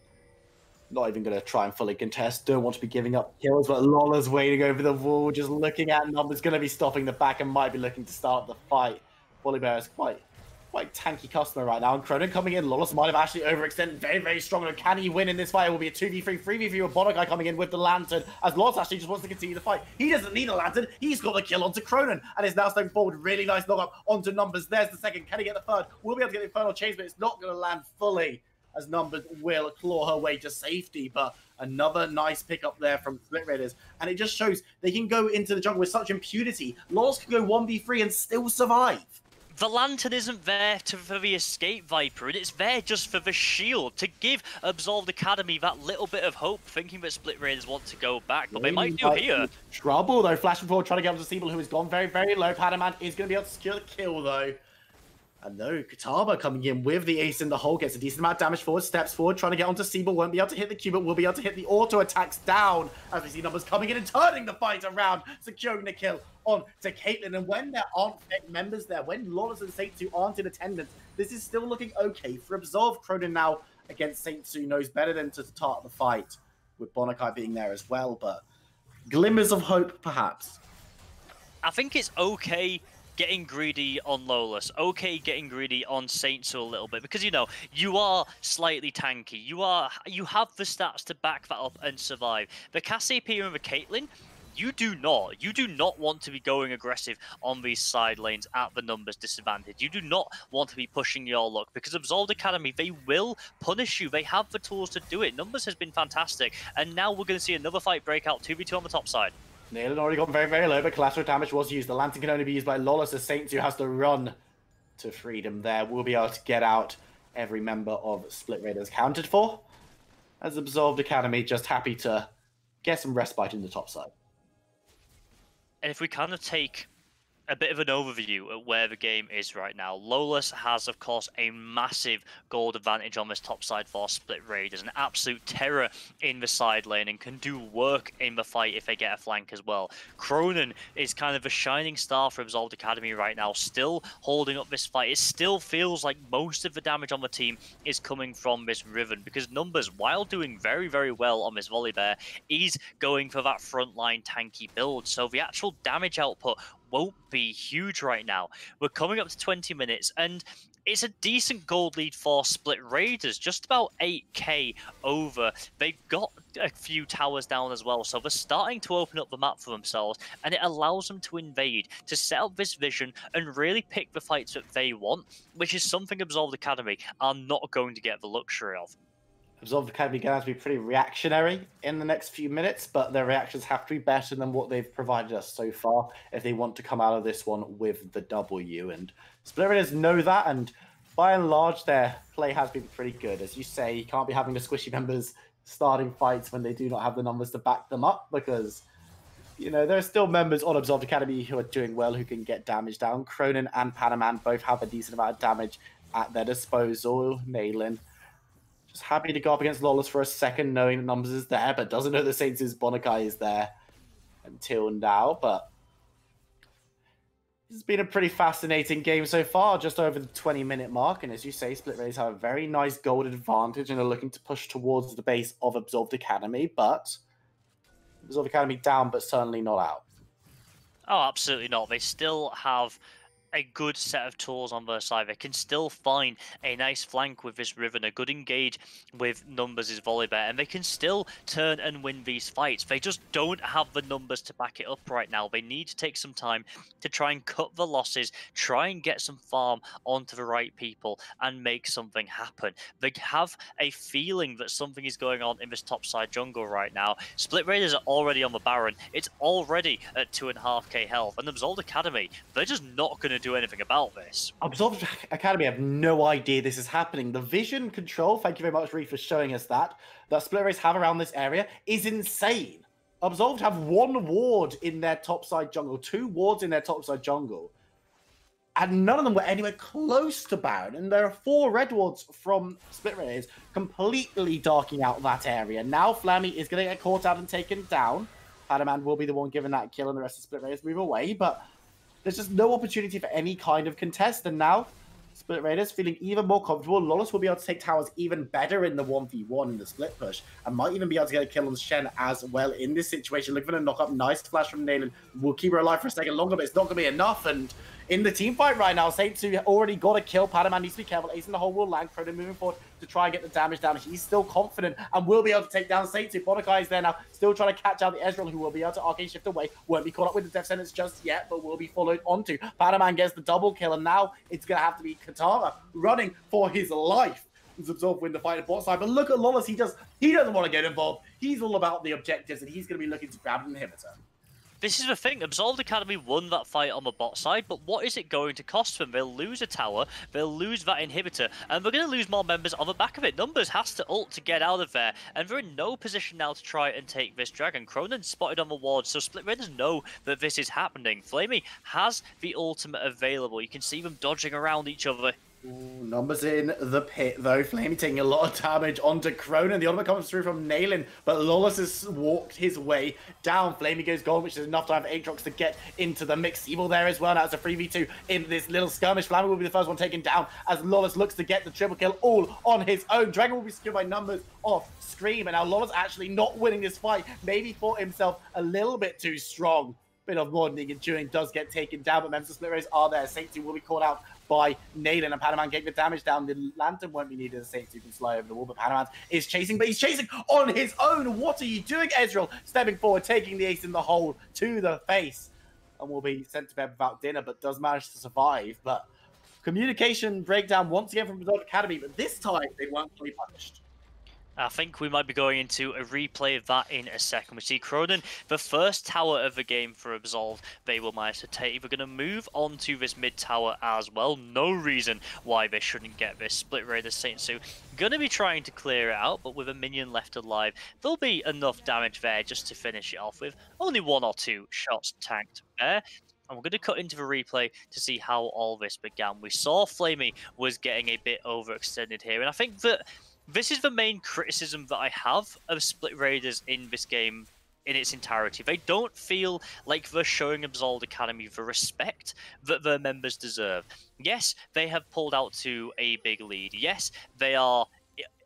not even going to try and fully contest. Don't want to be giving up kills, but Lola's waiting over the wall, just looking at Numbers, going to be stopping the back and might be looking to start the fight. Volibear is quite tanky customer right now. And Cronin coming in. Lawless might have actually overextended very, very strong. And can he win in this fight? It will be a 2v3, 3v3 with Bonakai coming in with the Lantern, as Lawless actually just wants to continue the fight. He doesn't need a Lantern. He's got the kill onto Cronin and is now stepping forward. Really nice knock up onto Numbers. There's the second. Can he get the third? We'll be able to get the Infernal Chains, but it's not going to land fully, as Numbers will claw her way to safety. But another nice pickup there from Split Raiders. And it just shows they can go into the jungle with such impunity. Lawless can go 1v3 and still survive. The Lantern isn't there for the Escape Viper, and it's there just for the shield, to give Absolved Academy that little bit of hope, thinking that Split Raiders want to go back, but they might do here. Trouble, though. Flashing forward, trying to get up to Siebel, who has gone very, very low. Padaman is going to be able to secure the kill, though. And no, Kataba coming in with the ace in the hole, gets a decent amount of damage forward, steps forward, trying to get onto Siebel, won't be able to hit the Q, but will be able to hit the auto attacks down, as we see numbers coming in and turning the fight around, securing the kill on to Caitlyn. And when there aren't members there, when Lawless and Saint-Su aren't in attendance, this is still looking okay for Absolve. Cronin now against Saint-Su knows better than to start the fight, with Bonakai being there as well, but glimmers of hope, perhaps. I think it's okay getting greedy on Lawless, okay getting greedy on Saint-Su a little bit, because, you know, you are slightly tanky. You have the stats to back that up and survive. The Cassiopeia and the Caitlyn, you do not want to be going aggressive on these side lanes at the numbers disadvantage. You do not want to be pushing your luck, because Absolved Academy, they will punish you. They have the tools to do it. Numbers has been fantastic, and now we're going to see another fight break out, 2v2 on the top side. Nayland already got very, very low, but collateral damage was used. The lantern can only be used by Lawless, as Saint-Su has to run to freedom there. We'll be able to get out every member of Split Raiders counted for, as Absolved Academy just happy to get some respite in the top side. And if we kind of take a bit of an overview at where the game is right now, Lawless has, of course, a massive gold advantage on this top side for Split Raiders, an absolute terror in the side lane, and can do work in the fight if they get a flank as well. Cronin is kind of a shining star for Absolved Academy right now, still holding up this fight. It still feels like most of the damage on the team is coming from this Riven, because Numbers, while doing very, very well on this Volibear, is going for that frontline tanky build, so the actual damage output won't be huge right now. We're coming up to 20 minutes, and it's a decent gold lead for Split Raiders, just about 8k over. They've got a few towers down as well, so they're starting to open up the map for themselves, and it allows them to invade, to set up this vision, and really pick the fights that they want, which is something Absolved Academy are not going to get the luxury of. Absolved Academy going to have to be pretty reactionary in the next few minutes, but their reactions have to be better than what they've provided us so far if they want to come out of this one with the W. And Split Raiders know that, and by and large, their play has been pretty good. As you say, you can't be having the squishy members starting fights when they do not have the numbers to back them up, because, you know, there are still members on Absolved Academy who are doing well, who can get damage down. Cronin and Panaman both have a decent amount of damage at their disposal. Nayland happy to go up against Lawless for a second, knowing that Numbers is there, but doesn't know that Saints' Bonakai is there until now. But this has been a pretty fascinating game so far, just over the 20-minute mark. And as you say, Split Raiders have a very nice gold advantage and are looking to push towards the base of Absolved Academy. But Absolved Academy down, but certainly not out. Oh, absolutely not. They still have a good set of tools on their side. They can still find a nice flank with this Riven, a good engage with Numbers' Volibear, and they can still turn and win these fights. They just don't have the numbers to back it up right now. They need to take some time to try and cut the losses, try and get some farm onto the right people, and make something happen. They have a feeling that something is going on in this top side jungle right now. Split Raiders are already on the Baron. It's already at 2.5k health, and Absolved Academy, they're just not going to do anything about this. Absolved Academy have no idea this is happening. The vision control, thank you very much, Reed, for showing us that Split Raiders have around this area is insane. Absolved have 1 ward in their topside jungle, 2 wards in their topside jungle, and none of them were anywhere close to Baron. And there are 4 red wards from Split Raiders completely darking out that area. Now Flammy is going to get caught out and taken down. Padaman will be the one given that kill, and the rest of Split Raiders move away, but there's just no opportunity for any kind of contest. And now Split Raiders feeling even more comfortable. Lawless will be able to take towers even better in the 1v1 in the split push, and might even be able to get a kill on Shen as well in this situation. Looking for a knock up. Nice flash from Nayland. We'll keep her alive for a second longer, but it's not going to be enough. And in the team fight right now, Saint-Su already got a kill. Padaman needs to be careful. Ace in the hole will land. Cronin moving forward to try and get the damage down. He's still confident and will be able to take down Saint-Su. Bonakai is there now, still trying to catch out the Ezreal, who will be able to arcane shift away. Won't be caught up with the death sentence just yet, but will be followed onto. Padaman gets the double kill, and now it's going to have to be Katara running for his life. Absolved win the fight at bot side, but look at Lawless. He doesn't want to get involved. He's all about the objectives, and he's going to be looking to grab an inhibitor. this is the thing. Absolved Academy won that fight on the bot side, but what is it going to cost them? They'll lose a tower, they'll lose that inhibitor, and they're going to lose more members on the back of it. Numbers has to ult to get out of there, and they're in no position now to try and take this dragon. Cronin spotted on the ward, so Split Raiders know that this is happening. Flamey has the ultimate available. You can see them dodging around each other. Ooh, Numbers in the pit, though. Flamey taking a lot of damage onto Cronin. The ultimate comes through from Nailin, but Lawless has walked his way down. Flamey goes gold, which is enough time for Aatrox to get into the mix. Evil there as well. Now it's a 3v2 in this little skirmish. Flamey will be the first one taken down as Lawless looks to get the triple kill all on his own. Dragon will be secured by Numbers off Scream, and now Lawless actually not winning this fight. Maybe thought himself a little bit too strong. Bit of warning and Julian does get taken down, but members of Split Raiders are there. Saint 2 will be called out by Nailin, and Panaman getting the damage down. The Lantern won't be needed as Saint 2 can fly over the wall, but Panaman is chasing, but he's chasing on his own. What are you doing, Ezreal? Stepping forward, taking the ace in the hole to the face, and will be sent to bed without dinner, but does manage to survive. But communication breakdown once again from Result Academy, but this time they weren't fully punished. I think we might be going into a replay of that in a second. We see Cronin, the first tower of the game for Absolved, they will manage to take. We're going to move on to this mid tower as well. No reason why they shouldn't get this. Split Raiders Saint Sue going to be trying to clear it out, but with a minion left alive, there'll be enough damage there just to finish it off with. Only 1 or 2 shots tanked there. And we're going to cut into the replay to see how all this began. We saw Flamey was getting a bit overextended here, and I think that this is the main criticism that I have of Split Raiders in this game in its entirety. They don't feel like they're showing Absolved Academy the respect that their members deserve. Yes, they have pulled out to a big lead. Yes, they are,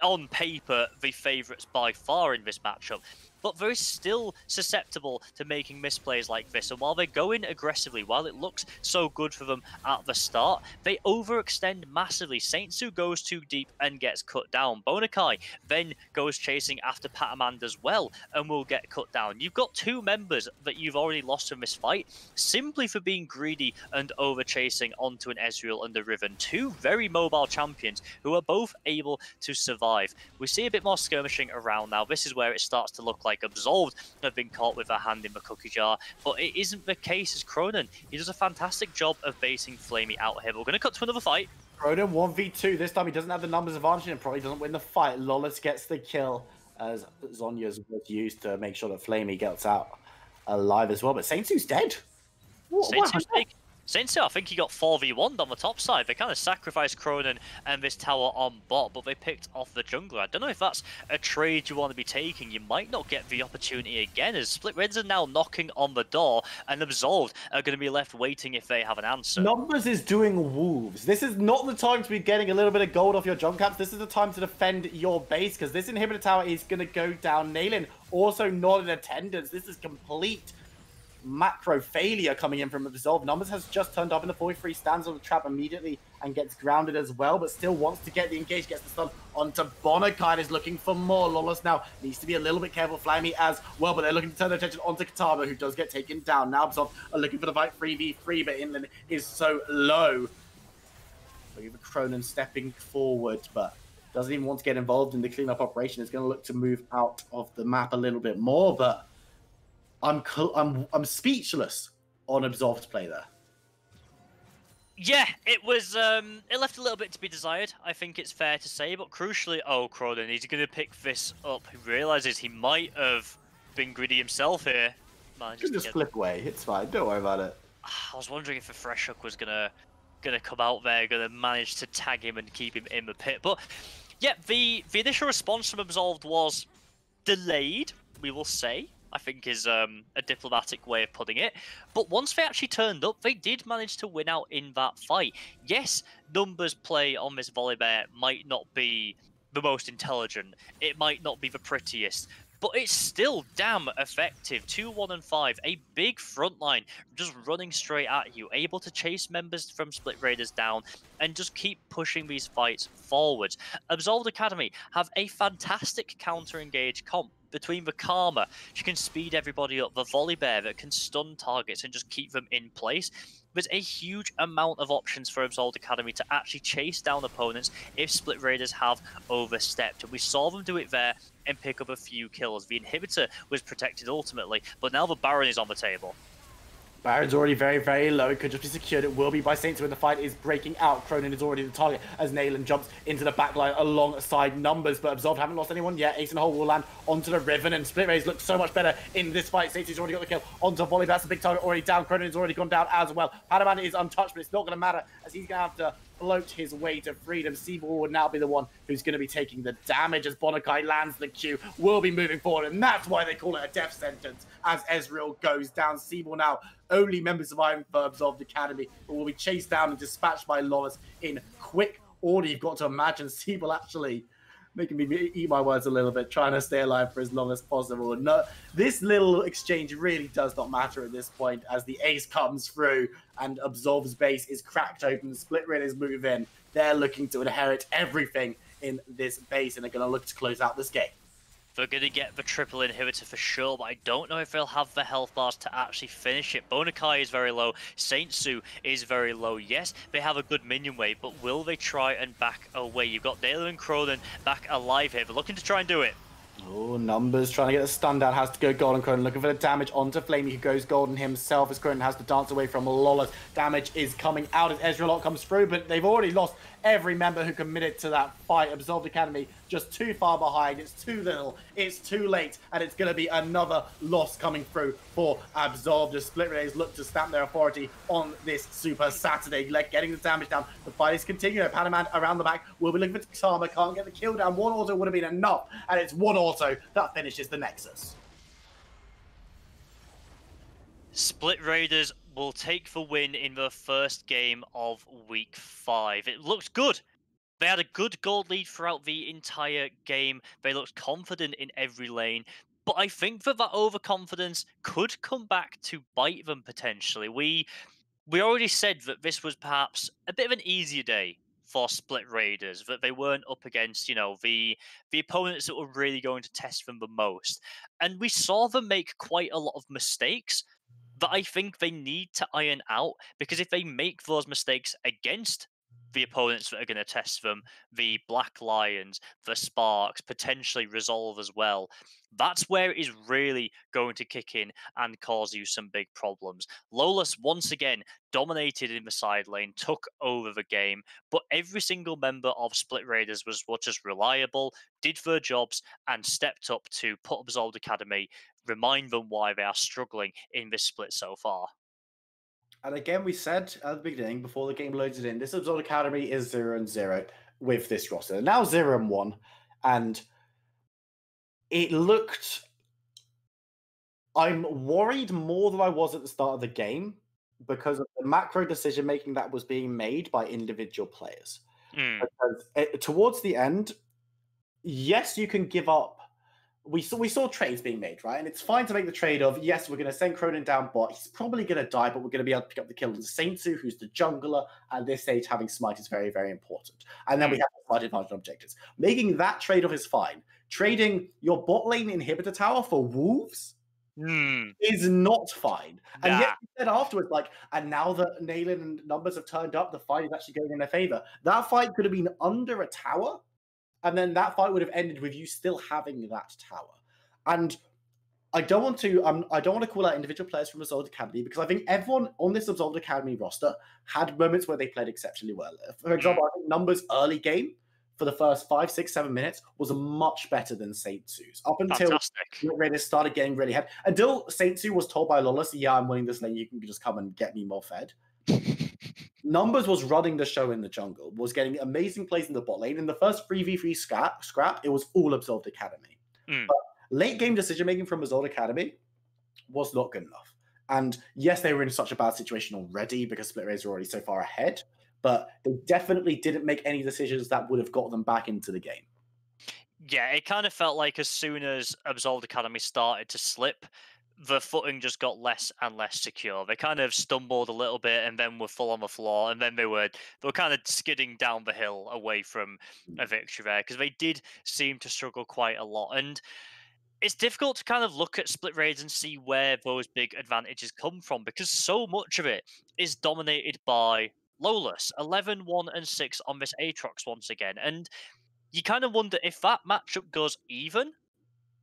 on paper, the favourites by far in this matchup. But they're still susceptible to making misplays like this. And while they go in aggressively, while it looks so good for them at the start, they overextend massively. Saint Sue goes too deep and gets cut down. Bonakai then goes chasing after Patamand as well and will get cut down. You've got 2 members that you've already lost from this fight simply for being greedy and over chasing onto an Ezreal and a Riven. 2 very mobile champions who are both able to survive. We see a bit more skirmishing around now. This is where it starts to look like Absolved have been caught with their hand in the cookie jar, but it isn't the case as Cronin. He does a fantastic job of basing Flamey out here. We're going to cut to another fight. Cronin 1v2. This time he doesn't have the numbers advantage and probably doesn't win the fight. Lawless gets the kill as Zonya's was used to make sure that Flamey gets out alive as well. But Saint Sue's dead. Saint Sue, I think he got 4v1'd on the top side. They kind of sacrificed Cronin and this tower on bot, but they picked off the jungler. I don't know if that's a trade you want to be taking. You might not get the opportunity again, as Split Raiders are now knocking on the door, and Absolved are going to be left waiting if they have an answer. Numbers is doing wolves. This is not the time to be getting a little bit of gold off your jump caps. This is the time to defend your base, because this inhibitor tower is going to go down. Nailin also not in attendance. This is complete macro failure coming in from Absolved. Numbers has just turned up in the 43, stands on the trap immediately and gets grounded as well, but still wants to get the engage, gets the stun onto Bonakai, is looking for more. Lawless now needs to be a little bit careful. Flamey as well, but they're looking to turn their attention onto Kataba, who does get taken down. Now Absolved are looking for the fight 3v3, but Inland is so low. So you have Cronin stepping forward, but doesn't even want to get involved in the cleanup operation. It's going to look to move out of the map a little bit more, but I'm speechless on Absolved's play there. Yeah, it was. It left a little bit to be desired. I think it's fair to say, but crucially, Cronin, he's going to pick this up. He realizes he might have been greedy himself here. Man, just flip away. It's fine. Don't worry about it. I was wondering if a fresh hook was gonna come out there, gonna manage to tag him and keep him in the pit. But yeah, the initial response from Absolved was delayed, we will say. I think is a diplomatic way of putting it. But once they actually turned up, they did manage to win out in that fight. Yes, Numbers play on this Volibear might not be the most intelligent. It might not be the prettiest. But it's still damn effective. 2, 1, and 5. A big front line just running straight at you. Able to chase members from Split Raiders down and just keep pushing these fights forwards. Absolved Academy have a fantastic counter-engage comp between the Karma, she can speed everybody up, the Volibear that can stun targets and just keep them in place. there's a huge amount of options for Absolved Academy to actually chase down opponents if Split Raiders have overstepped. And we saw them do it there and pick up a few kills. The inhibitor was protected ultimately, but now the Baron is on the table. Baron's already very, very low. It could just be secured. It will be by Saints when the fight is breaking out. Cronin is already the target as Nayland jumps into the backline alongside Numbers. But Absolved haven't lost anyone yet. Ace and Hole will land onto the Riven, and Split Rays look so much better in this fight. Saints has already got the kill onto Volley. That's a big target already down. Cronin has already gone down as well. Padaman is untouched, but it's not going to matter as he's going to have to float his way to freedom. Seaball would now be the one who's going to be taking the damage as Bonakai lands the Q. Will be moving forward, and that's why they call it a death sentence as Ezreal goes down. Seaball now only member surviving for Absolved Academy, but will be chased down and dispatched by Lawless in quick order. You've got to imagine Seaball actually making me eat my words a little bit, trying to stay alive for as long as possible. No, this little exchange really does not matter at this point as the ace comes through and Absolved's base is cracked open. Split Raiders move in. They're looking to inherit everything in this base and are going to look to close out this game. They're going to get the triple inhibitor for sure, but I don't know if they'll have the health bars to actually finish it. Bonakai is very low. Saint Su is very low. Yes, they have a good minion wave, but will they try and back away? You've got Naylor and Cronin back alive here. They're looking to try and do it. Oh, Numbers trying to get the stun down, has to go Golden. Cronin looking for the damage onto Flamey, who goes Golden himself as Cronin has to dance away from Lawless. Damage is coming out as Ezreal comes through, but they've already lost every member who committed to that fight. Absolved Academy just too far behind. It's too little, it's too late, and it's going to be another loss coming through for Absolved as Split Rays look to stamp their authority on this Super Saturday. Getting the damage down. The fight is continuing. Panaman around the back will be looking for Tsama. Can't get the kill down. One auto would have been enough, and it's one auto that finishes the Nexus. Split Raiders will take the win in the first game of Week 5. It looks good. They had a good gold lead throughout the entire game. They looked confident in every lane. But I think that overconfidence could come back to bite them potentially. We already said that this was perhaps a bit of an easier day for Split Raiders, that they weren't up against, the opponents that were really going to test them the most. And we saw them make quite a lot of mistakes that I think they need to iron out, because if they make those mistakes against the opponents that are going to test them, the Black Lions, the Sparks, potentially Resolve as well, that's where it is really going to kick in and cause you some big problems. Lawless, once again, dominated in the side lane, took over the game, but every single member of Split Raiders was just reliable, did their jobs, and stepped up to put Absolved Academy, remind them why they are struggling in this split so far. And again, we said at the beginning, before the game loaded in, this Absolved Academy is 0-0 with this roster. Now 0-1, and it looked... I'm worried more than I was at the start of the game because of the macro decision-making that was being made by individual players. Because towards the end, yes, you can give up. We saw trades being made, right? And it's fine to make the trade of, yes, we're going to send Cronin down bot. He's probably going to die, but we're going to be able to pick up the kill on Saintsu, who's the jungler. At this stage, having Smite is very, very important. And then we have Smite advantage objectives. Making that trade-off is fine. Trading your bot lane inhibitor tower for Wolves is not fine. And yet you said afterwards, and now that Nayland and Numbers have turned up, the fight is actually going in their favor. That fight could have been under a tower, and then that fight would have ended with you still having that tower. And I don't want to call out individual players from Absolved Academy because I think everyone on this Absolved Academy roster had moments where they played exceptionally well. For example, I think Numbers' early game for the first 5, 6, 7 minutes was much better than Saint Su's. Up until Raiders started getting really heavy. Until Saint Su was told by Lawless, yeah, I'm winning this lane, you can just come and get me more fed. Numbers was running the show in the jungle, was getting amazing plays in the bot lane. In the first 3v3 scrap, it was all Absolved Academy. But late game decision making from Absolved Academy was not good enough. And yes, they were in such a bad situation already because Split Rays were already so far ahead, but they definitely didn't make any decisions that would have got them back into the game. Yeah, it kind of felt like as soon as Absolved Academy started to slip, the footing just got less and less secure. They kind of stumbled a little bit and then were full on the floor, and then they were kind of skidding down the hill away from a victory there because they did seem to struggle quite a lot. And it's difficult to kind of look at split raids and see where those big advantages come from, because so much of it is dominated by Lawless. 11, 1, and 6 on this Aatrox once again. And you kind of wonder if that matchup goes even,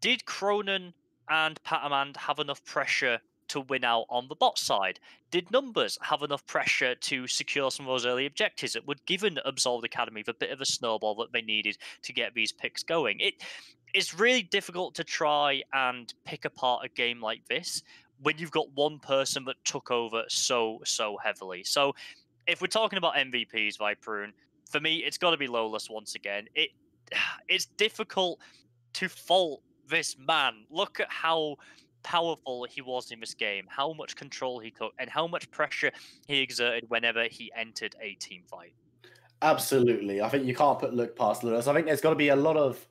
did Cronin and Patamand have enough pressure to win out on the bot side? Did Numbers have enough pressure to secure some of those early objectives that would give an Absolved Academy the bit of a snowball that they needed to get these picks going? It's really difficult to try and pick apart a game like this when you've got one person that took over so heavily. So if we're talking about MVPs, Viprune, for me, it's got to be Lawless once again. It's difficult to fault this man. Look at how powerful he was in this game, how much control he took, and how much pressure he exerted whenever he entered a team fight. Absolutely. I think you can't put look past Lewis. I think there's got to be a lot of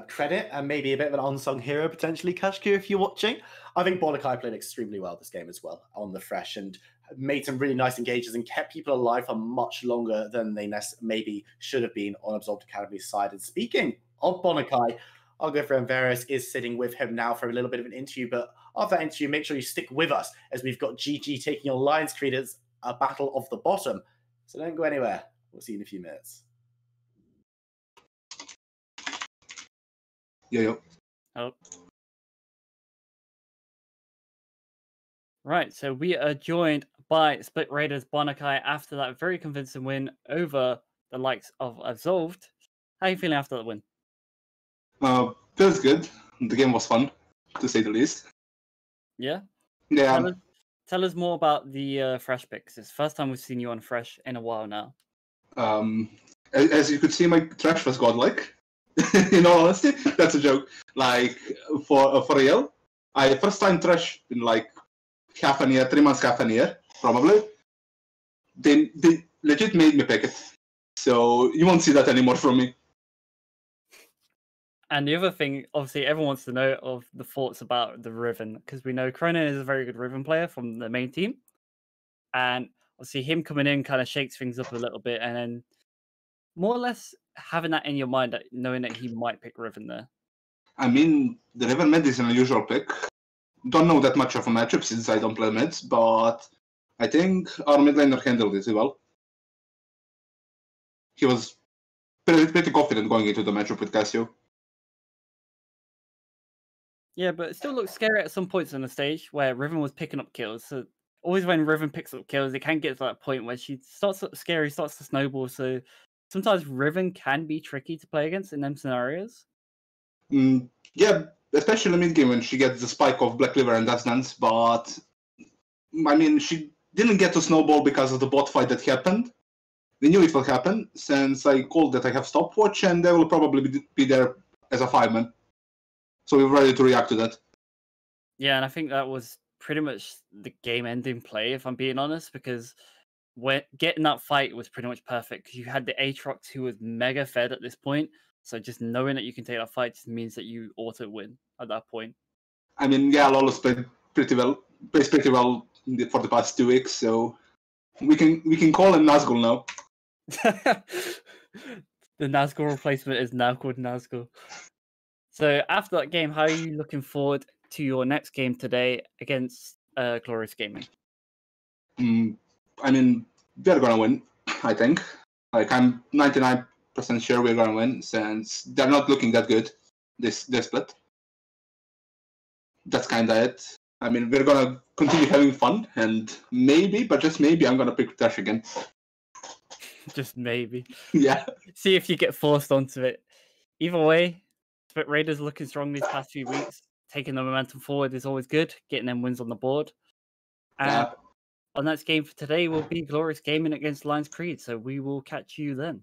credit and maybe a bit of an unsung hero potentially, Kashku, if you're watching. I think Bornakai played extremely well this game as well on the fresh and made some really nice engages and kept people alive for much longer than they maybe should have been on Absolved Academy's side. And speaking of Bornakai, our good friend Varus is sitting with him now for a little bit of an interview, but after that interview, make sure you stick with us as we've got GG taking on Lions Creators, a battle of the bottom. So don't go anywhere. We'll see you in a few minutes. Yeah. Oh. Right, so we are joined by Split Raiders Bornakai after that very convincing win over the likes of Absolved. How are you feeling after that win? Feels good. The game was fun, to say the least. Yeah? Yeah. Tell us more about the Fresh picks. It's the first time we've seen you on Fresh in a while now. As you could see, my trash was godlike. In all honesty, that's a joke. Like, for real, I first time trash in like half a year, 3 months, half a year, probably. They legit made me pick it. So you won't see that anymore from me. And the other thing, obviously, everyone wants to know of the thoughts about the Riven, because we know Cronin is a very good Riven player from the main team. And obviously him coming in kind of shakes things up a little bit, and then more or less having that in your mind, knowing that he might pick Riven there. I mean, the Riven mid is an unusual pick. Don't know that much of a matchup since I don't play mids, but I think our mid laner handled it well. He was pretty confident going into the matchup with Cassio. Yeah, but it still looks scary at some points on the stage where Riven was picking up kills. So always when Riven picks up kills, it can get to that point where she starts scary, starts to snowball. So sometimes Riven can be tricky to play against in them scenarios. Yeah, especially mid game when she gets the spike of Black Cleaver and Death Dance. But I mean, she didn't get to snowball because of the bot fight that happened. We knew it will happen since I called that I have stopwatch and they will probably be there as a 5-man. So we're ready to react to that. Yeah, and I think that was pretty much the game-ending play, if I'm being honest, because getting that fight was pretty much perfect. Because you had the Aatrox who was mega fed at this point, so just knowing that you can take that fight just means that you auto-win at that point. I mean, yeah, Lawless plays pretty well for the past 2 weeks, so we can call him Nazgul now. The Nazgul replacement is now called Nazgul. So after that game, how are you looking forward to your next game today against Glorious Gaming? I mean, they're gonna win, I think. Like, I'm 99% sure we're gonna win since they're not looking that good this split. That's kinda it. I mean, we're gonna continue having fun, and maybe, but just maybe, I'm gonna pick Trash again. Just maybe. Yeah. See if you get forced onto it. Either way, Split Raiders looking strong these past few weeks. Taking the momentum forward is always good. Getting them wins on the board. And our next game for today will be Glorious Gaming against Lions Creed. So we will catch you then.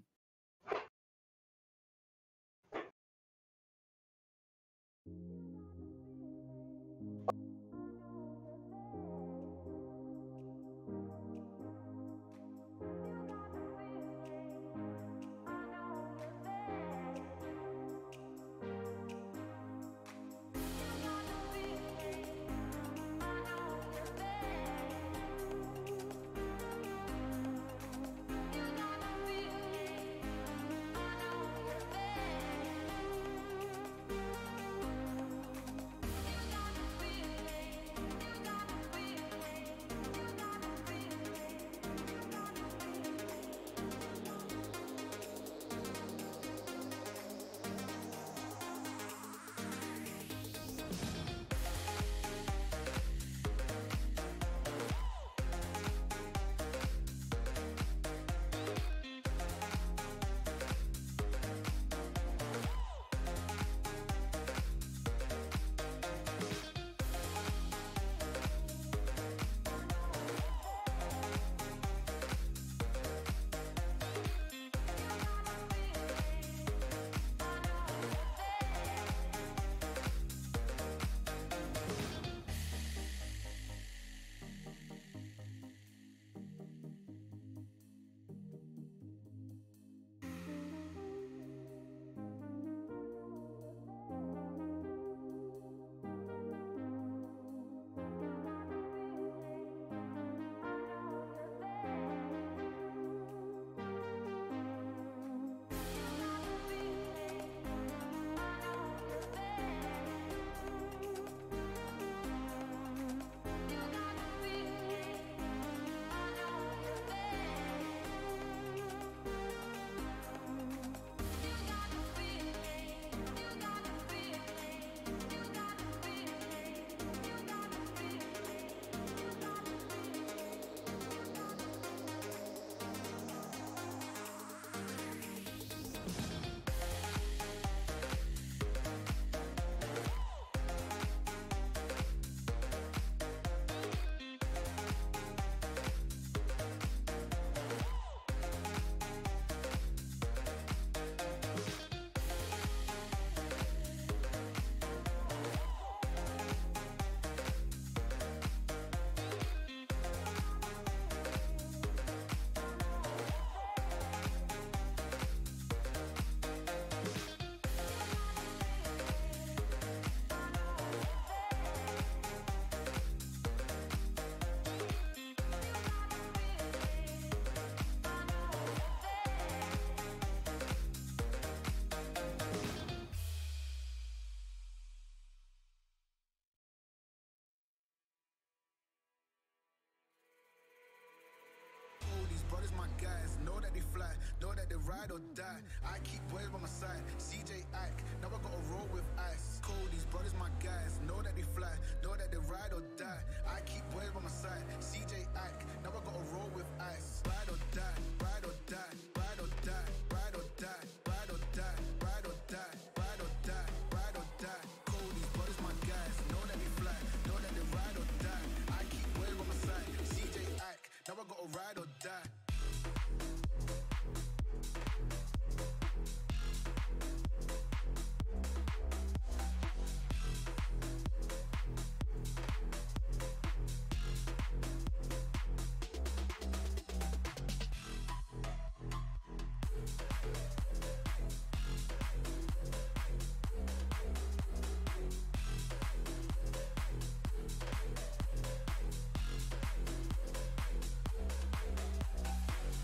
my guys, know that they fly, know that they ride or die. I keep boys by my side, CJ Ike, now I gotta roll with ice. Cody's brothers, my guys, know that they fly, know that they ride or die. I keep boys by my side, CJ Ike, now I gotta roll with ice. Ride or die, ride or die, ride or die, ride or die, ride or die, ride or die, ride or die, ride or die. Cody's brothers, my guys, know that they fly, know that they ride or die. I keep boys by my side, CJ Ike, now I gotta ride or die.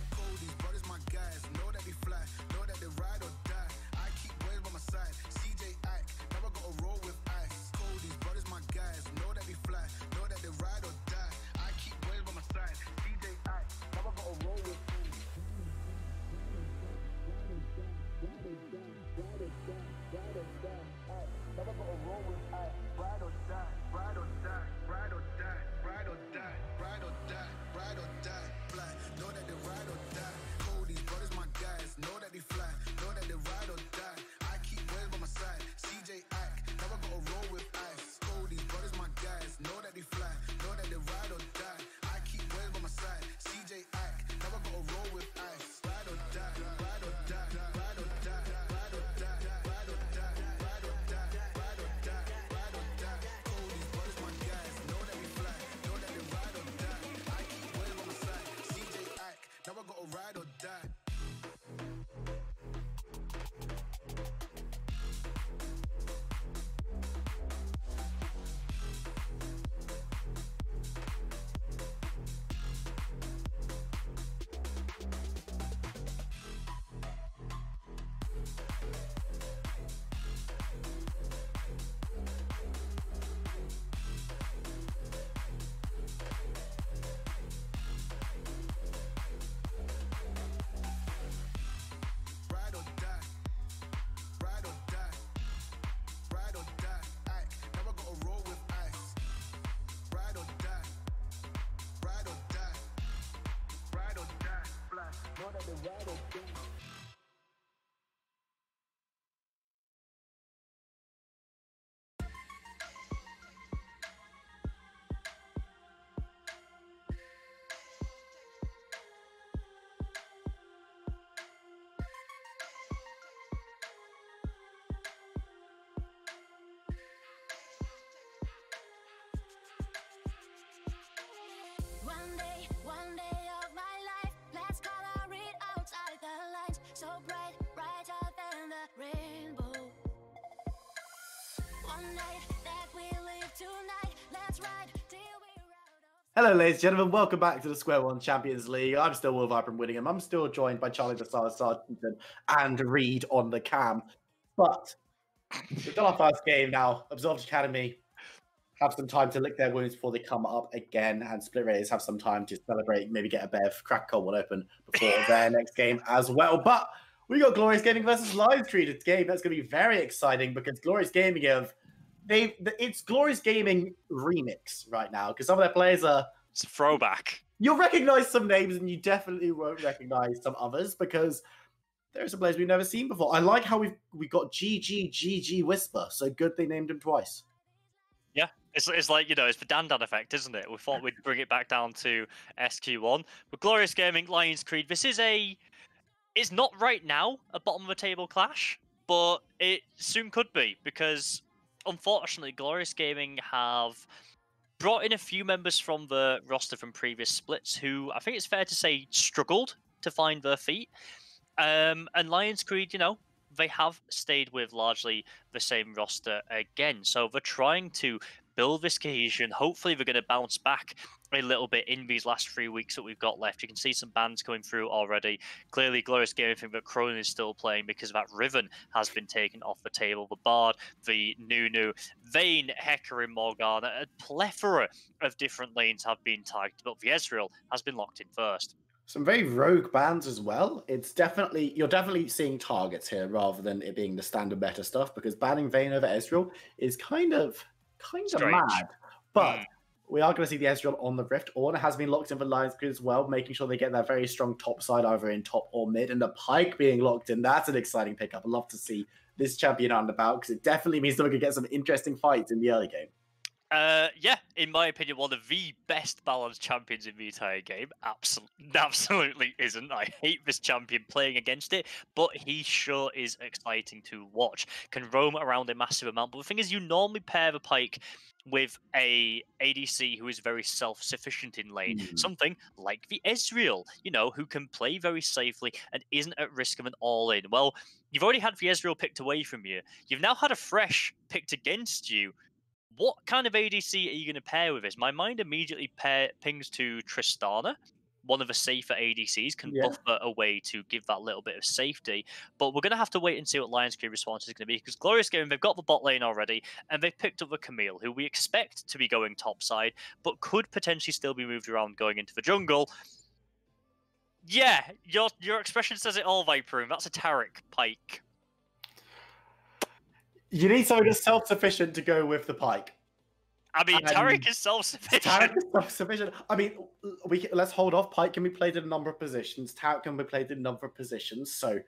Cody's brothers, my guys, know that they fly, know that they ride or die. I keep boys by my side, CJ Ike, now I gotta roll with ice. Cody's brothers, my guys, know that they fly, know that they ride or die. I keep boys by my side, CJ Ike, now I gotta roll with ice. Now I gotta roll with ice. Ride or die, ride or die, ride or die, ride or die, ride or die, ride or die. Fly, know that they ride or die. Cody's brothers, my guys, know that they fly, know that they ride or die. I keep boys by my side, CJ Ike, now I gotta roll with ice. Cody's brothers, my guys, know that they fly, know that they ride or die. I keep boys by my side, CJ Ike, now I gotta roll with ice. Ride or die, ride or die, ride or die, ride or die, ride or die, ride or die, ride or die, ride or die. Cody's brothers, my guys, know that we fly, know that they ride or die. I keep boys by my side, CJ Ike, now I gotta ride or die. Ride or die, ride or die, ride or die. Ike, now I gotta roll with ice. Ride or die, ride or die, ride or die. Fly, know that they ride or die. One day of my life, let's color it outside the lines. So bright, brighter than the rainbow. One night that we live tonight, let's ride till we're out of. Hello, ladies and gentlemen. Welcome back to the Square One Champions League. I'm still Will Viper and Whittingham. I'm still joined by Charlie the Star Sargent and Reed on the cam. But we've done our first game now. Absolved Academy have some time to lick their wounds before they come up again, and Split Raiders have some time to celebrate, maybe get a bev, crack a cold one open before their next game as well. But we got Glorious Gaming versus Live Treated game. That's going to be very exciting because Glorious Gaming it's Glorious Gaming remix right now because some of their players are. It's a throwback. You'll recognize some names and you definitely won't recognize some others because there are some players we've never seen before. I like how we got GG Whisper. So good they named him twice. Yeah, it's like, it's the Dan effect, isn't it? We thought we'd bring it back down to SQ1. But Glorious Gaming, Lions Creed, it's not right now a bottom of the table clash, but it soon could be because, unfortunately, Glorious Gaming have brought in a few members from the roster from previous splits who, I think it's fair to say, struggled to find their feet. And Lions Creed, they have stayed with largely the same roster again. So they're trying to build this cohesion. Hopefully they're going to bounce back a little bit in these last 3 weeks that we've got left. You can see some bans coming through already. Clearly, Glorious Gaming think that Cronin is still playing because that Riven has been taken off the table. The Bard, the Nunu, Vayne, Hecker, and Morgana. A plethora of different lanes have been tagged, but the Ezreal has been locked in first. Some very rogue bans as well. You're definitely seeing targets here rather than it being the standard meta stuff, because banning Vayne over Ezreal is kind of Strange. mad. But we are going to see the Ezreal on the Rift. Ornn has been locked in for Lions Creed as well, making sure they get that very strong top side either in top or mid. And the Pyke being locked in, that's an exciting pickup. I'd love to see this champion out and about, because it definitely means that we could get some interesting fights in the early game. Yeah, in my opinion, one of the best balanced champions in the entire game. Absolutely isn't. I hate this champion playing against it, but he sure is exciting to watch. Can roam around a massive amount. But the thing is, you normally pair the Pyke with a ADC who is very self-sufficient in lane. Something like the Ezreal, who can play very safely and isn't at risk of an all-in. Well, you've already had the Ezreal picked away from you. You've now had a fresh picked against you. What kind of ADC are you going to pair with this? My mind immediately pings to Tristana, one of the safer ADCs, can buffer away to give that little bit of safety. But we're going to have to wait and see what Lions Creed response is going to be, because Glorious Gaming, they've got the bot lane already, and they've picked up the Camille, who we expect to be going topside, but could potentially still be moved around going into the jungle. Yeah, your expression says it all, Viperoom. That's a Taric Pyke. You need someone that's self-sufficient to go with the Pyke. I mean, Taric is self-sufficient. Taric is self-sufficient. I mean, let's hold off. Pyke can be played in a number of positions. Taric can be played in a number of positions. So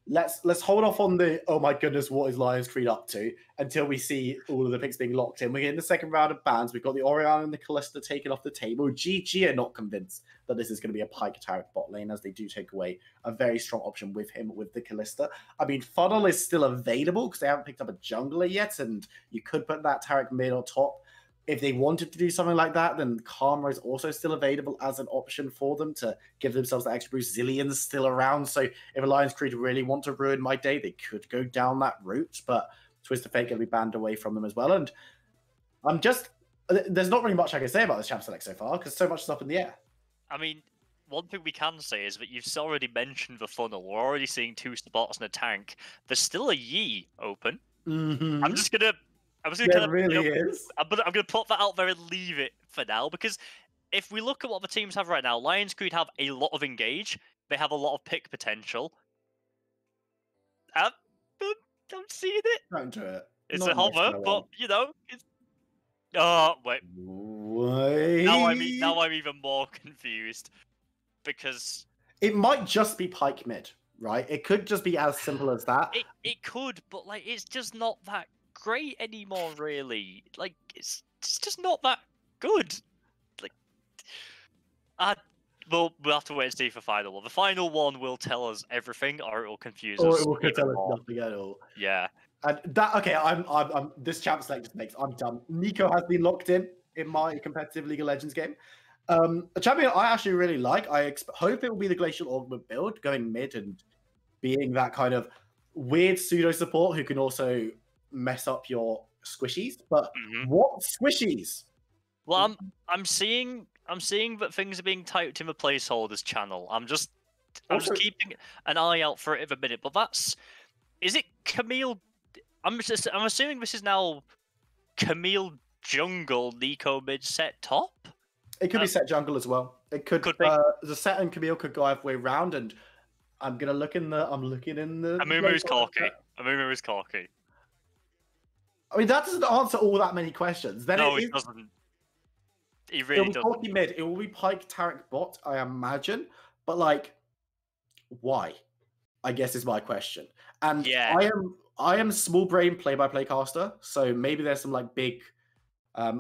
let's hold off on the, oh my goodness, what is Lions Creed up to, until we see all of the picks being locked in. We're in the second round of bans. We've got the Orianna and the Kalista taken off the table. GG are not convinced that this is going to be a Pyke Taric bot lane, as they do take away a very strong option with him, with the Kalista. I mean, Funnel is still available because they haven't picked up a jungler yet, and you could put that Taric mid or top. If they wanted to do something like that, then Karma is also still available as an option for them to give themselves that extra boost. Zillion's still around, so if Alliance Creed really want to ruin my day, they could go down that route, but Twist of Fate going to be banned away from them as well. And there's not really much I can say about this champ select so far, because so much is up in the air. I mean, one thing we can say is that you've already mentioned the funnel. We're already seeing 2 supports and a tank. There's still a Yi open. Mm-hmm. I'm just gonna put that out there and leave it for now, because if we look at what the teams have right now, Lions Creed have a lot of engage. They have a lot of pick potential. I'm seeing it. Don't do it. It's a hover, but it's... Oh wait. Now I'm even more confused, because it might just be Pyke mid, right? It could just be as simple as that. It could, but it's just not that great anymore, really. It's just not that good. We'll have to wait and see for final one. The final one will tell us everything, or it will confuse us. Or it will tell us nothing at all. Yeah. And that, okay, I'm this champ select just makes, I'm done. Nico has been locked in my competitive League of Legends game. A champion I actually really like. I hope it will be the Glacial Augment build, going mid and being that kind of weird pseudo support who can also mess up your squishies. But what squishies? Well, I'm seeing that things are being typed in the placeholders channel. I'm just keeping an eye out for it at the minute. But is it Camille? I'm assuming this is now Camille jungle, Nico mid, set top. It could be set jungle as well. It could be. The set and Camille could go either way round, and I'm looking in the. Amumu's corky. Amumu's corky. I mean, that doesn't answer all that many questions. Then it doesn't. It really doesn't. Corky mid. It will be Pyke Taric bot, I imagine. But why? I guess is my question. And yeah. I am small brain play-by-play caster, so maybe there's some big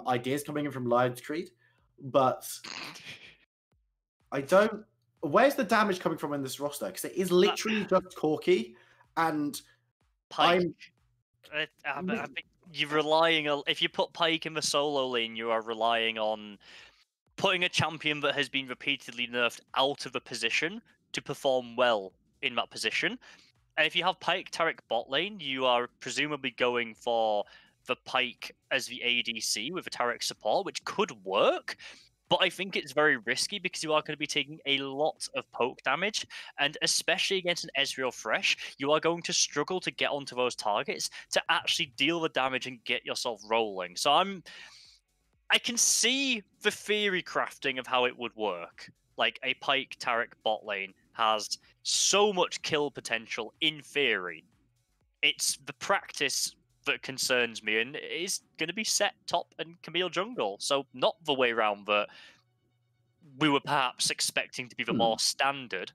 ideas coming in from Lions Creed, but I don't. Where's the damage coming from in this roster? Because it is literally just Corky and Pyke. I think you're relying on, if you put Pyke in the solo lane, you are relying on putting a champion that has been repeatedly nerfed out of a position to perform well in that position. And if you have Pyke Taric bot lane, you are presumably going for the Pyke as the ADC with a Taric support, which could work. But I think it's very risky because you are going to be taking a lot of poke damage. And especially against an Ezreal Fresh, you are going to struggle to get onto those targets to actually deal the damage and get yourself rolling. So I can see the theory crafting of how it would work. Like a Pyke Taric bot lane has so much kill potential in theory. It's the practice that concerns me, and it is going to be set top and Camille jungle. So not the way around that we were perhaps expecting to be the more standard.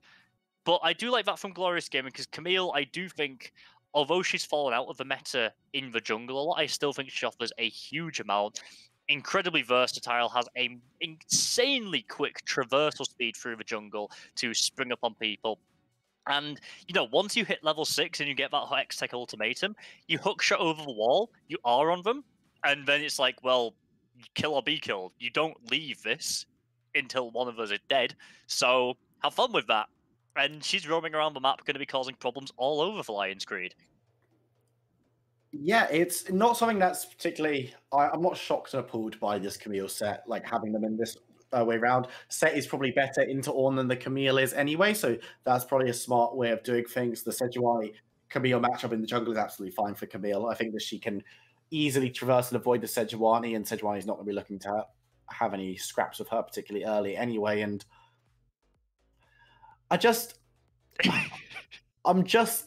But I do like that from Glorious Gaming, because Camille, I do think, although she's fallen out of the meta in the jungle a lot, I still think she offers a huge amount. Incredibly versatile, has a insanely quick traversal speed through the jungle to spring up on people. And, once you hit level 6 and you get that X-Tech ultimatum, you hook shot over the wall, you are on them, and then it's like, well, kill or be killed. You don't leave this until one of us is dead, so have fun with that. And she's roaming around the map, going to be causing problems all over for Lion's Creed. Yeah, it's not something that's particularly... I'm not shocked or appalled by this Camille set, like having them in this way around. Set is probably better into Ornn than the Camille is anyway, so that's probably a smart way of doing things. The Sejuani Camille matchup in the jungle is absolutely fine for Camille. I think that she can easily traverse and avoid the Sejuani, and Sejuani is not going to be looking to have any scraps with her particularly early anyway, and I'm just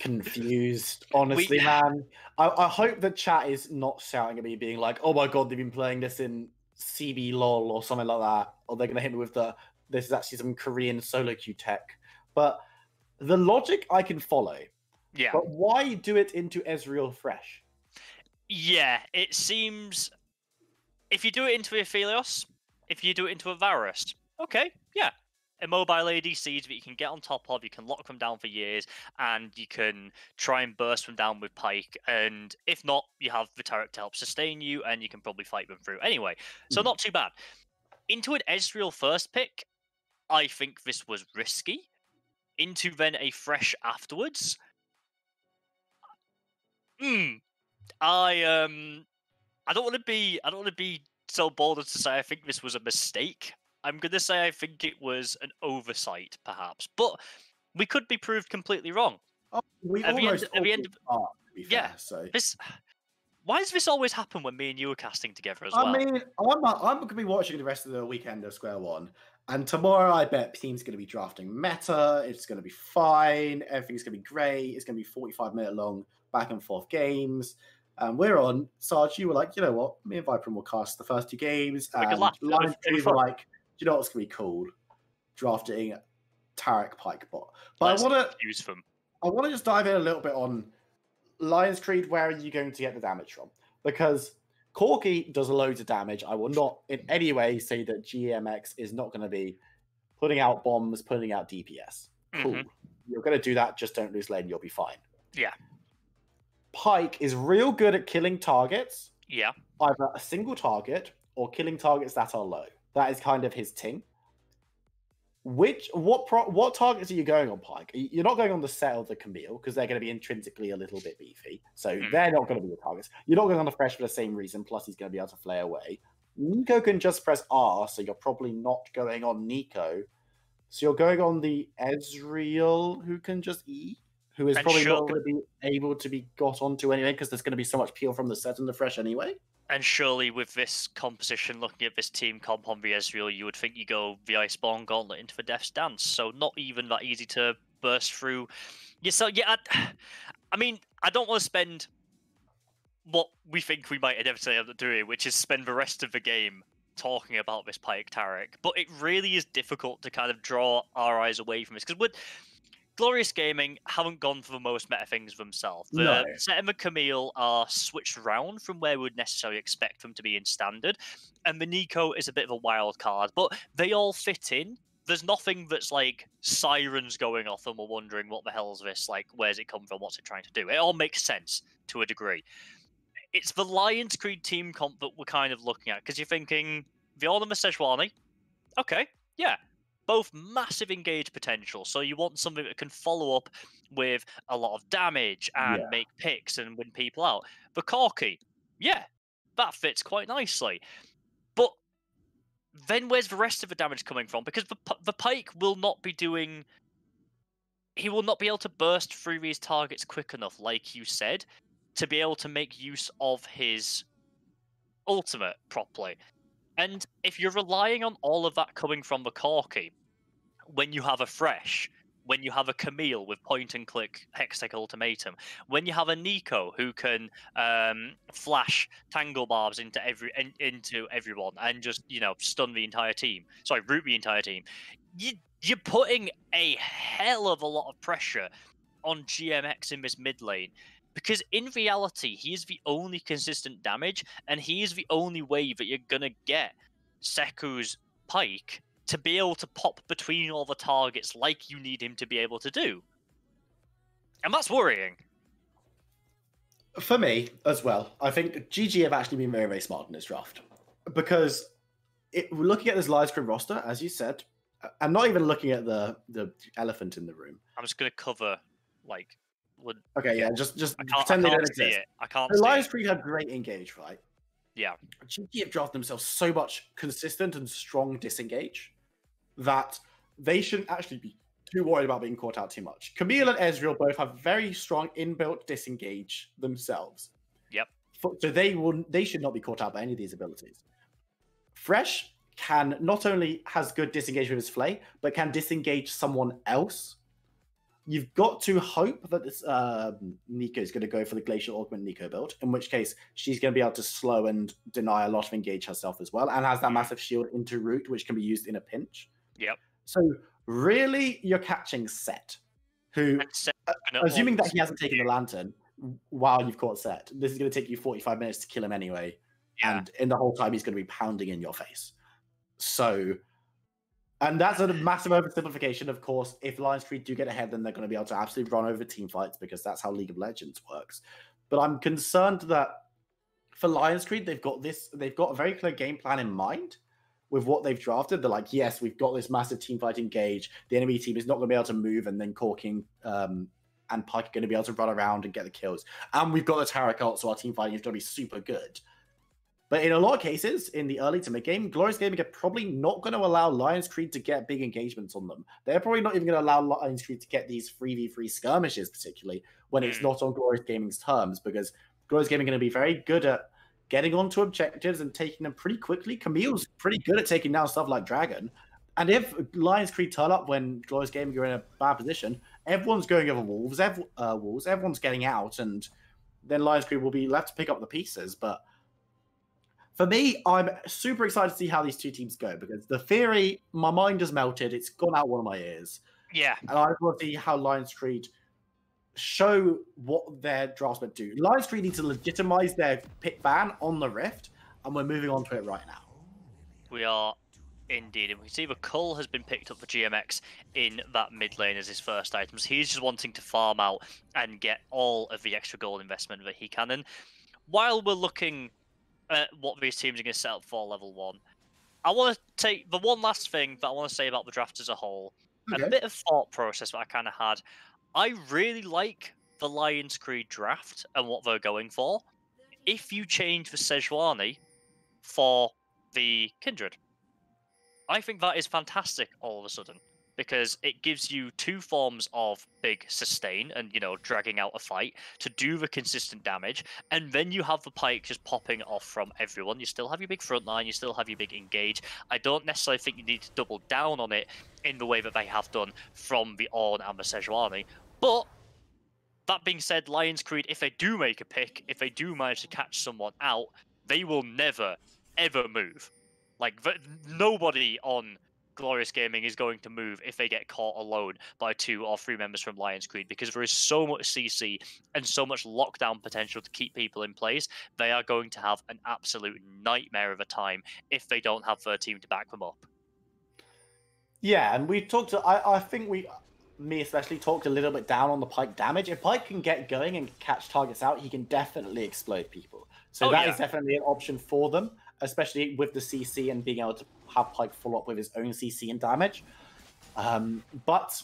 confused, honestly, man. I hope the chat is not shouting at me, being like, "Oh my god, they've been playing this in CB LOL or something like that," or they're gonna hit me with this is actually some Korean solo queue tech. But the logic I can follow. Yeah. But why do it into Ezreal Fresh? Yeah, it seems if you do it into Aphelios, if you do it into a Varus, okay, yeah. Immobile ADCs that you can get on top of, you can lock them down for years, and you can try and burst them down with Pyke, and if not, you have the Taric to help sustain you, and you can probably fight them through. Anyway, so not too bad. Into an Ezreal first pick, I think this was risky. Into then a Fresh afterwards. I don't want to be so bold as to say I think this was a mistake. I'm going to say I think it was an oversight, perhaps. But we could be proved completely wrong. Oh, we at almost the end of to be fair, yeah. so. Why does this always happen when me and you are casting together as well? I mean, I'm going to be watching the rest of the weekend of Square One, and tomorrow I bet team's going to be drafting meta. It's going to be fine. Everything's going to be great. It's going to be 45-minute long back and forth games. We're on. Sarge, you were like, you know what? Me and Viper will cast the first 2 games. And Lions were like, you know what's going to be cool? Drafting Taric Pyke bot. But I want to just dive in a little bit on Lion's Creed. Where are you going to get the damage from? Because Corki does loads of damage. I will not in any way say that GMX is not going to be putting out bombs, putting out DPS. Cool. You're going to do that. Just don't lose lane. You'll be fine. Yeah. Pyke is real good at killing targets. Yeah. Either a single target or killing targets that are low. That is kind of his thing. What targets are you going on, Pyke? You're not going on the set of the Camille, because they're going to be intrinsically a little bit beefy. So they're not going to be your targets. You're not going on the Fresh for the same reason, plus he's going to be able to flare away. Nico can just press R, so you're probably not going on Nico. So you're going on the Ezreal, who can just E, who is probably not going to be able to be got onto anyway, because there's going to be so much peel from the set and the Fresh anyway. And surely with this composition, looking at this team comp on the Ezreal, you would think you go the Iceborne Gauntlet into the Death's Dance. So not even that easy to burst through. Yeah, so yeah, I mean, I don't want to spend what we think we might inevitably end up doing, which is spend the rest of the game talking about this Pyke Taric. But it really is difficult to kind of draw our eyes away from this, because Glorious Gaming haven't gone for the most meta things themselves. The Set and the Camille are switched around from where we would necessarily expect them to be in standard. And the Nico is a bit of a wild card, but they all fit in. There's nothing that's like sirens going off and we're wondering what the hell is this? Like, where's it come from? What's it trying to do? It all makes sense to a degree. It's the Lion's Creed team comp that we're kind of looking at, because you're thinking, Viola and Sejuani, okay, yeah. Both massive engage potential, so you want something that can follow up with a lot of damage and make picks and win people out. The Corki, yeah, that fits quite nicely. But then where's the rest of the damage coming from? Because the Pyke will not be doing... He will not be able to burst through these targets quick enough, like you said, to be able to make use of his ultimate properly. And if you're relying on all of that coming from the Corki, when you have a Fresh, when you have a Camille with point and click Hextech Ultimatum, when you have a Nico who can flash Tangle Barbs into everyone and just stun the entire team, root the entire team, you're putting a hell of a lot of pressure on GMX in this mid lane. Because in reality, he is the only consistent damage, and he is the only way that you're going to get Seku's Pyke to be able to pop between all the targets like you need him to be able to do. And that's worrying. For me, as well, I think GG have actually been very, very smart in this draft. Because looking at this live screen roster, as you said, and not even looking at the elephant in the room. I'm just going to cover, Okay, yeah, just pretend they don't exist. I can't the see Lions it. Creed have great engage, right? Yeah. GG have drafted themselves so much consistent and strong disengage that they shouldn't actually be too worried about being caught out too much. Camille and Ezreal both have very strong inbuilt disengage themselves. Yep. So they should not be caught out by any of these abilities. Fresh can not only has good disengage with his Flay, but can disengage someone else. You've got to hope that this Nico is going to go for the Glacial Augment Nico build, in which case she's going to be able to slow and deny a lot of engage herself as well, and has that massive shield into root, which can be used in a pinch. Yep. So really, you're catching Set, who, assuming that he hasn't taken the Lantern while you've caught Set, this is going to take you 45 minutes to kill him anyway, and in the whole time he's going to be pounding in your face. So... And that's a massive oversimplification, of course. If Lions Creed do get ahead, then they're going to be able to absolutely run over team fights because that's how League of Legends works. But I'm concerned that for Lions Creed, they've got a very clear game plan in mind with what they've drafted. They're like, yes, we've got this massive team fight engage. The enemy team is not going to be able to move, and then Corking and Pyke are going to be able to run around and get the kills. And we've got the Taric ult, so our team fighting is going to be super good. But in a lot of cases, in the early to mid-game, Glorious Gaming are probably not going to allow Lions Creed to get big engagements on them. They're probably not even going to allow Lions Creed to get these 3v3 skirmishes, particularly, when it's not on Glorious Gaming's terms, because Glorious Gaming are going to be very good at getting onto objectives and taking them pretty quickly. Camille's pretty good at taking down stuff like Dragon. And if Lions Creed turn up when Glorious Gaming are in a bad position, everyone's going over walls, everyone's getting out, and then Lions Creed will be left to pick up the pieces. But for me, I'm super excited to see how these two teams go, because the theory, my mind has melted. It's gone out one of my ears. Yeah. And I want to see how Lions Creed show what their draftsmen do. Lions Creed need to legitimize their pick ban on the Rift, and we're moving on to it right now. We are indeed. And we see the Cull has been picked up for GMX in that mid lane as his first items. He's just wanting to farm out and get all of the extra gold investment that he can. And while we're looking what these teams are going to set up for level 1, I want to take the one last thing that I want to say about the draft as a whole. Okay. A bit of thought process that I kind of had. I really like the Lions Creed draft and what they're going for. If you change the Sejuani for the Kindred, I think that is fantastic all of a sudden, because it gives you two forms of big sustain and, dragging out a fight to do the consistent damage, and then you have the Pyke just popping off from everyone. You still have your big front line, you still have your big engage. I don't necessarily think you need to double down on it in the way that they have done from the Ornn and the Sejuani. But that being said, Lions Creed, if they do make a pick, if they do manage to catch someone out, they will never, ever move. Nobody on Glorious Gaming is going to move if they get caught alone by 2 or 3 members from Lions Creed, because there is so much CC and so much lockdown potential to keep people in place. They are going to have an absolute nightmare of a time if they don't have their team to back them up. Yeah, and we talked to, I think me especially, talked a little bit down on the Pyke damage. If Pyke can get going and catch targets out, he can definitely explode people. So that is definitely an option for them, especially with the CC and being able to have Pyke follow up with his own CC and damage. But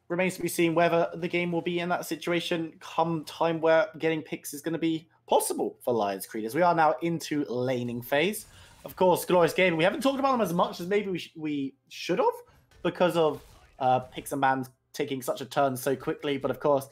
remains to be seen whether the game will be in that situation come time where getting picks is going to be possible for Lions Creed, as we are now into laning phase. Of course, Glorious Gaming, we haven't talked about them as much as maybe we should have, because of picks and bans taking such a turn so quickly. But of course,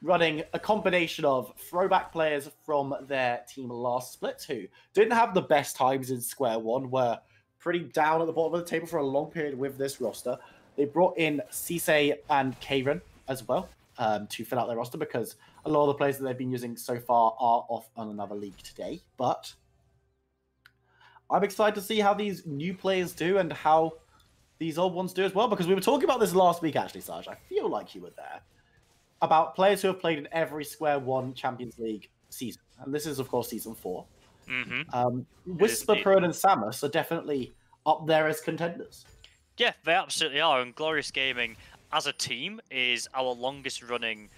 running a combination of throwback players from their team last split who didn't have the best times in Square One, were pretty down at the bottom of the table for a long period with this roster. They brought in Cisse and Karen as well to fill out their roster because a lot of the players that they've been using so far are off on another league today. But I'm excited to see how these new players do and how these old ones do as well, because we were talking about this last week, actually, Sarge. I feel like you were there. About players who have played in every Square One Champions League season. And this is, of course, Season 4. Whisper, Pruin, and Samus are definitely up there as contenders. Yeah, they absolutely are. And Glorious Gaming, as a team, is our longest-running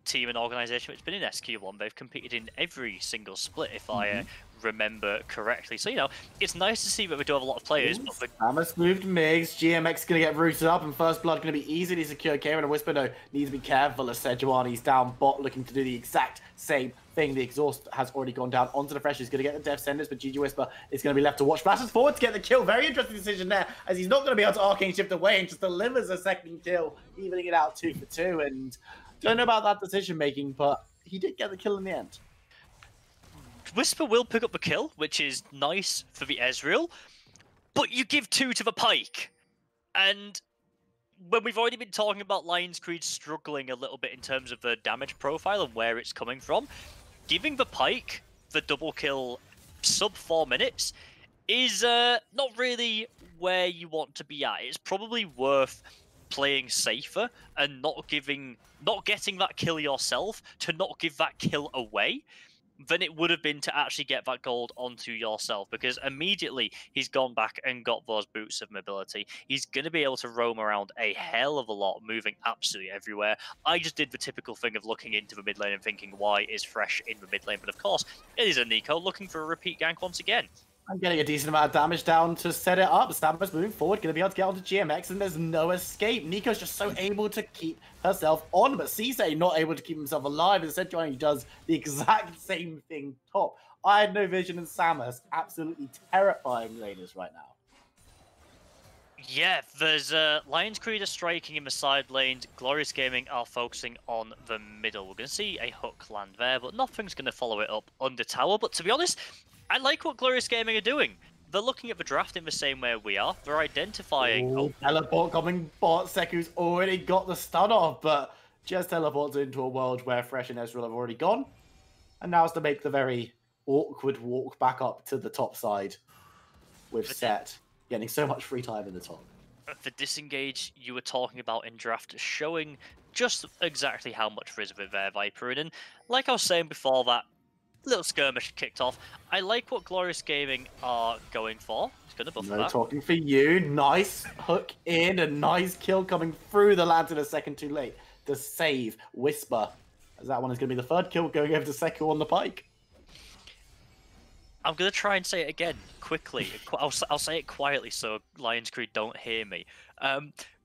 team and organisation. It's been in SQ1. They've competed in every single split, if I remember correctly. So, you know, it's nice to see that we do have a lot of players. Ooh, but Samus moved Migs. GMX going to get rooted up, and First Blood going to be easily secured. Karen and Whisper, no, needs to be careful as Sejuani's down bot, looking to do the exact same thing. The exhaust has already gone down onto the Fresh. He's going to get the Death Senders, but GG Whisper is going to be left to watch. Flashes forward to get the kill. Very interesting decision there, as he's not going to be able to Arcane Shift away and just delivers a second kill, evening it out 2 for 2. And don't know about that decision making, but he did get the kill in the end. Whisper will pick up the kill, which is nice for the Ezreal, but you give 2 to the Pike. And when we've already been talking about Lion's Creed struggling a little bit in terms of the damage profile and where it's coming from, giving the Pike the double kill sub 4 minutes is not really where you want to be at. It's probably worth playing safer and not getting that kill yourself to not give that kill away than it would have been to actually get that gold onto yourself, because immediately he's gone back and got those boots of mobility. He's going to be able to roam around a hell of a lot, moving absolutely everywhere. I just did the typical thing of looking into the mid lane and thinking, why is Fresh in the mid lane? But of course, it is a Nico looking for a repeat gank once again. I'm getting a decent amount of damage down to set it up. Samus moving forward, going to be able to get onto GMX, and there's no escape. Nico's just so able to keep herself on, but Cisse not able to keep himself alive. Instead, Johnny does the exact same thing top. I had no vision, and Samus absolutely terrifying laners right now. Yeah, there's Lion's Creed are striking in the side lanes. Glorious Gaming are focusing on the middle. We're going to see a hook land there, but nothing's going to follow it up under tower. But to be honest, I like what Glorious Gaming are doing. They're looking at the draft in the same way we are. They're identifying... Ooh, teleport coming bot. Seku's already got the stun off, but just teleports into a world where Fresh and Ezreal have already gone. And now it's to make the very awkward walk back up to the top side with Set getting so much free time in the top. The disengage you were talking about in draft showing just exactly how much there is of it there, Viper. And like I was saying before, that little skirmish kicked off. I like what Glorious Gaming are going for. It's going to buff that. Talking for you. Nice hook in, a nice kill coming through the Lantern a second too late to save Whisper. As that one is going to be the third kill going over to Seku on the Pike. I'm going to try and say it again quickly. I'll say it quietly so Lion's Creed don't hear me.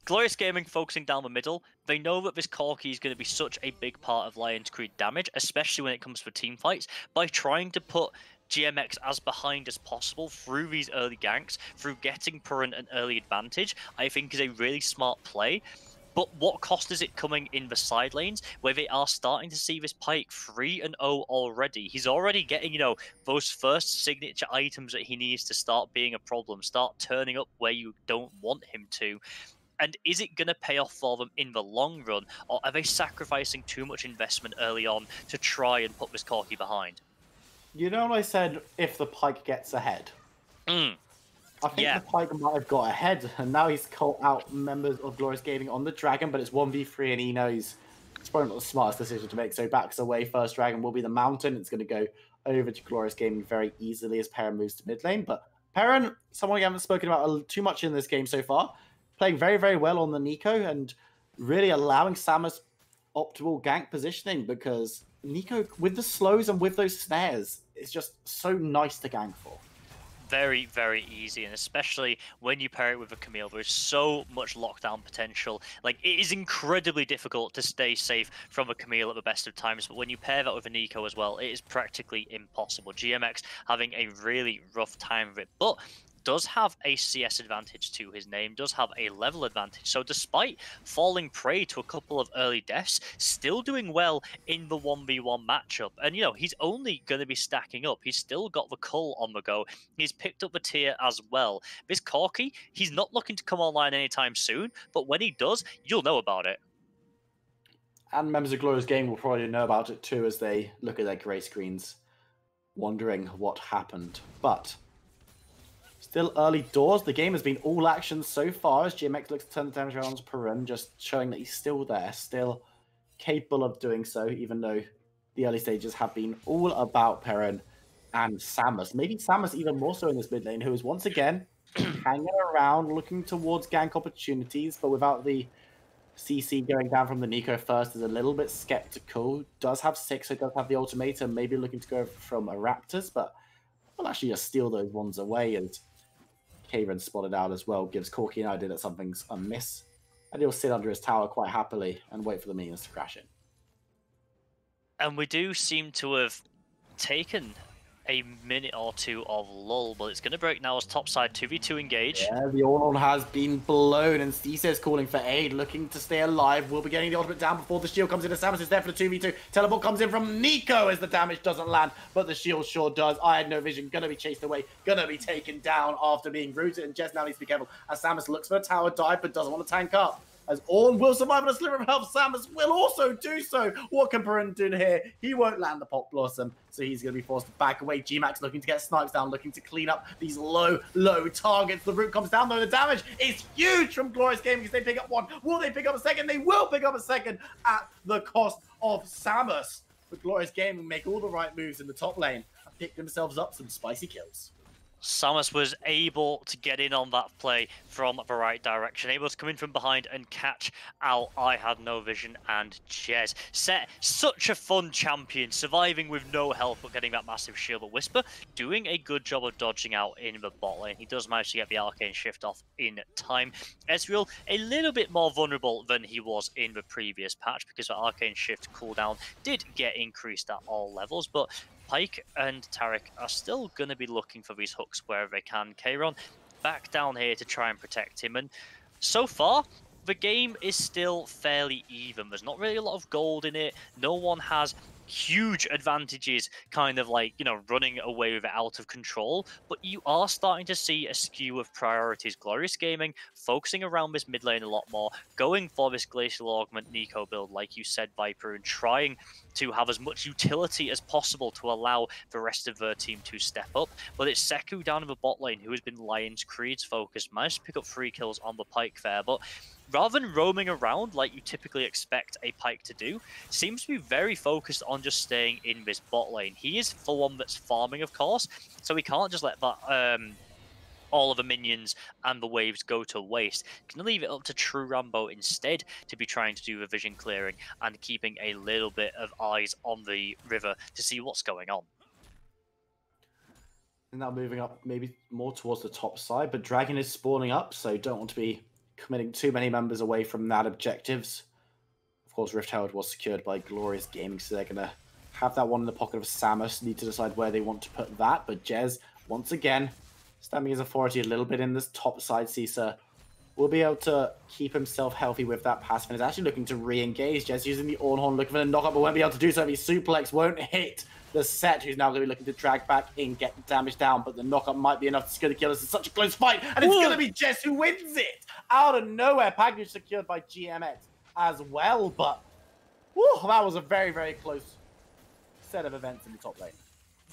Glorious Gaming focusing down the middle. They know that this Corki is going to be such a big part of Lion's Creed damage, especially when it comes to team fights. By trying to put GMX as behind as possible through these early ganks, through getting Purrin an early advantage, I think is a really smart play. But what cost is it coming in the side lanes, where they are starting to see this Pike 3-0 already? He's already getting, you know, those first signature items that he needs to start being a problem, start turning up where you don't want him to. And is it going to pay off for them in the long run, or are they sacrificing too much investment early on to try and put this Corki behind? You know what I said, if the Pike gets ahead? I think the Pike might have got ahead, and now he's caught out members of Glorious Gaming on the Dragon, but it's 1v3, and he knows it's probably not the smartest decision to make, so backs away. First Dragon will be the Mountain. It's going to go over to Glorious Gaming very easily as Perrin moves to mid lane, but Perrin, someone we haven't spoken about too much in this game so far, playing very, very well on the Nico, and really allowing Samus optimal gank positioning, because Nico, with the slows and with those snares, is just so nice to gank for. Very, very easy, and especially when you pair it with a Camille, there's so much lockdown potential. Like, it is incredibly difficult to stay safe from a Camille at the best of times, but when you pair that with an Eco as well, it is practically impossible. GMX having a really rough time of it, but does have a CS advantage to his name, does have a level advantage. So despite falling prey to a couple of early deaths, still doing well in the 1v1 matchup. And, you know, he's only going to be stacking up. He's still got the Cull on the go. He's picked up the tier as well. This Corki, he's not looking to come online anytime soon, but when he does, you'll know about it. And members of Glorious Game will probably know about it too as they look at their grey screens, wondering what happened. But still early doors. The game has been all action so far as GMX looks to turn the damage around on Perrin, just showing that he's still there, still capable of doing so, even though the early stages have been all about Perrin and Samus. Maybe Samus even more so in this mid lane, who is once again hanging around, looking towards gank opportunities, but without the CC going down from the Nico first is a little bit skeptical. Does have 6, so does have the ultimatum, maybe looking to go from a Raptors, but will actually just steal those ones away, and Kayron spotted out as well, gives Corki an idea that something's amiss, and he'll sit under his tower quite happily and wait for the minions to crash in. And we do seem to have taken a minute or two of lull, but it's going to break now as topside 2v2 engage. Yeah, the Ornn has been blown, and Cisa is calling for aid, looking to stay alive. We'll be getting the ultimate down before the shield comes in. Samus is there for the 2v2. Teleport comes in from Nico as the damage doesn't land, but the shield sure does. I had no vision, gonna be chased away, gonna be taken down after being rooted, and Jess now needs to be careful as Samus looks for a tower dive, but doesn't want to tank up. As Ornn will survive on a sliver of health, Samus will also do so. What can Perrin do here? He won't land the Pot Blossom, so he's going to be forced to back away. G-Max looking to get snipes down, looking to clean up these low targets. The root comes down, though. The damage is huge from Glorious Gaming because they pick up one. Will they pick up a second? They will pick up a second at the cost of Samus. But Glorious Gaming make all the right moves in the top lane and pick themselves up some spicy kills. Samus was able to get in on that play from the right direction, able to come in from behind and catch out I Had No Vision and Jez. Set such a fun champion, surviving with no health but getting that massive shield. But Whisper doing a good job of dodging out in the bot lane. He does manage to get the arcane shift off in time. Ezreal a little bit more vulnerable than he was in the previous patch because the arcane shift cooldown did get increased at all levels, but Pyke and Taric are still going to be looking for these hooks wherever they can. Kayron back down here to try and protect him. And so far, the game is still fairly even. There's not really a lot of gold in it. No one has huge advantages kind of like, you know, running away with it out of control, but you are starting to see a skew of priorities. Glorious Gaming focusing around this mid lane a lot more, going for this Glacial Augment Nico build, like you said, Viper, and trying to have as much utility as possible to allow the rest of their team to step up. But it's Seku down in the bot lane who has been Lion's Creed's focus, managed to pick up 3 kills on the Pyke there, but rather than roaming around like you typically expect a Pyke to do, seems to be very focused on just staying in this bot lane. He is the one that's farming, of course, so he can't just let that all of the minions and the waves go to waste. Can leave it up to True Rambo instead to be trying to do the vision clearing and keeping a little bit of eyes on the river to see what's going on. And now moving up maybe more towards the top side, but Dragon is spawning up, so don't want to be committing too many members away from that objectives. Of course, Rift Herald was secured by Glorious Gaming, so they're going to have that one in the pocket of Samus. Need to decide where they want to put that, but Jez, once again, standing his authority a little bit in this top side. Caesar will be able to keep himself healthy with that passive, and is actually looking to re-engage. Jez using the Ornn looking for the knockup, but won't be able to do so. His suplex won't hit the Set, who's now going to be looking to drag back in, get the damage down, but the knockup might be enough to kill us. It's such a close fight, and it's going to be Jess who wins it out of nowhere. Package secured by GMX as well, but that was a very, very close set of events in the top lane.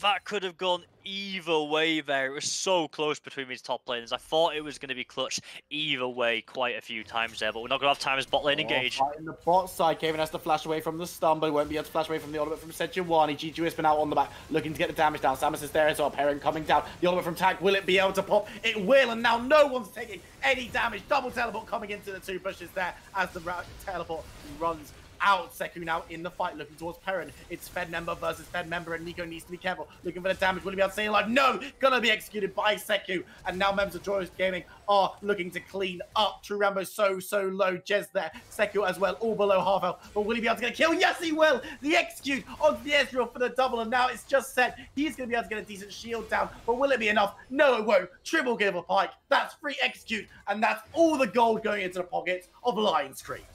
That could have gone either way there. It was so close between these top laners. I thought it was going to be clutched either way quite a few times there, but we're not going to have time as bot lane engage. In the bot side, Kevin has to flash away from the stun, but he won't be able to flash away from the ultimate from SQ1. GG Wispen out on the back, looking to get the damage down. Samus is there as well. Perrin coming down. The ultimate from Tag, will it be able to pop? It will, and now no one's taking any damage. Double teleport coming into the 2 pushes there as the teleport runs out. Seku now in the fight, looking towards Perrin. It's Fed member versus Fed member, and Nico needs to be careful. Looking for the damage. Will he be able to stay alive? No! Gonna be executed by Seku. And now members of Joyous Gaming are looking to clean up. True Rambo so low. Jez there. Seku as well, all below half health. But will he be able to get a kill? Yes, he will! The execute onto the Ezreal for the double, and now it's just set. He's gonna be able to get a decent shield down, but will it be enough? No, it won't. Triple give a Pike. That's free execute, and that's all the gold going into the pockets of Lion's Creed.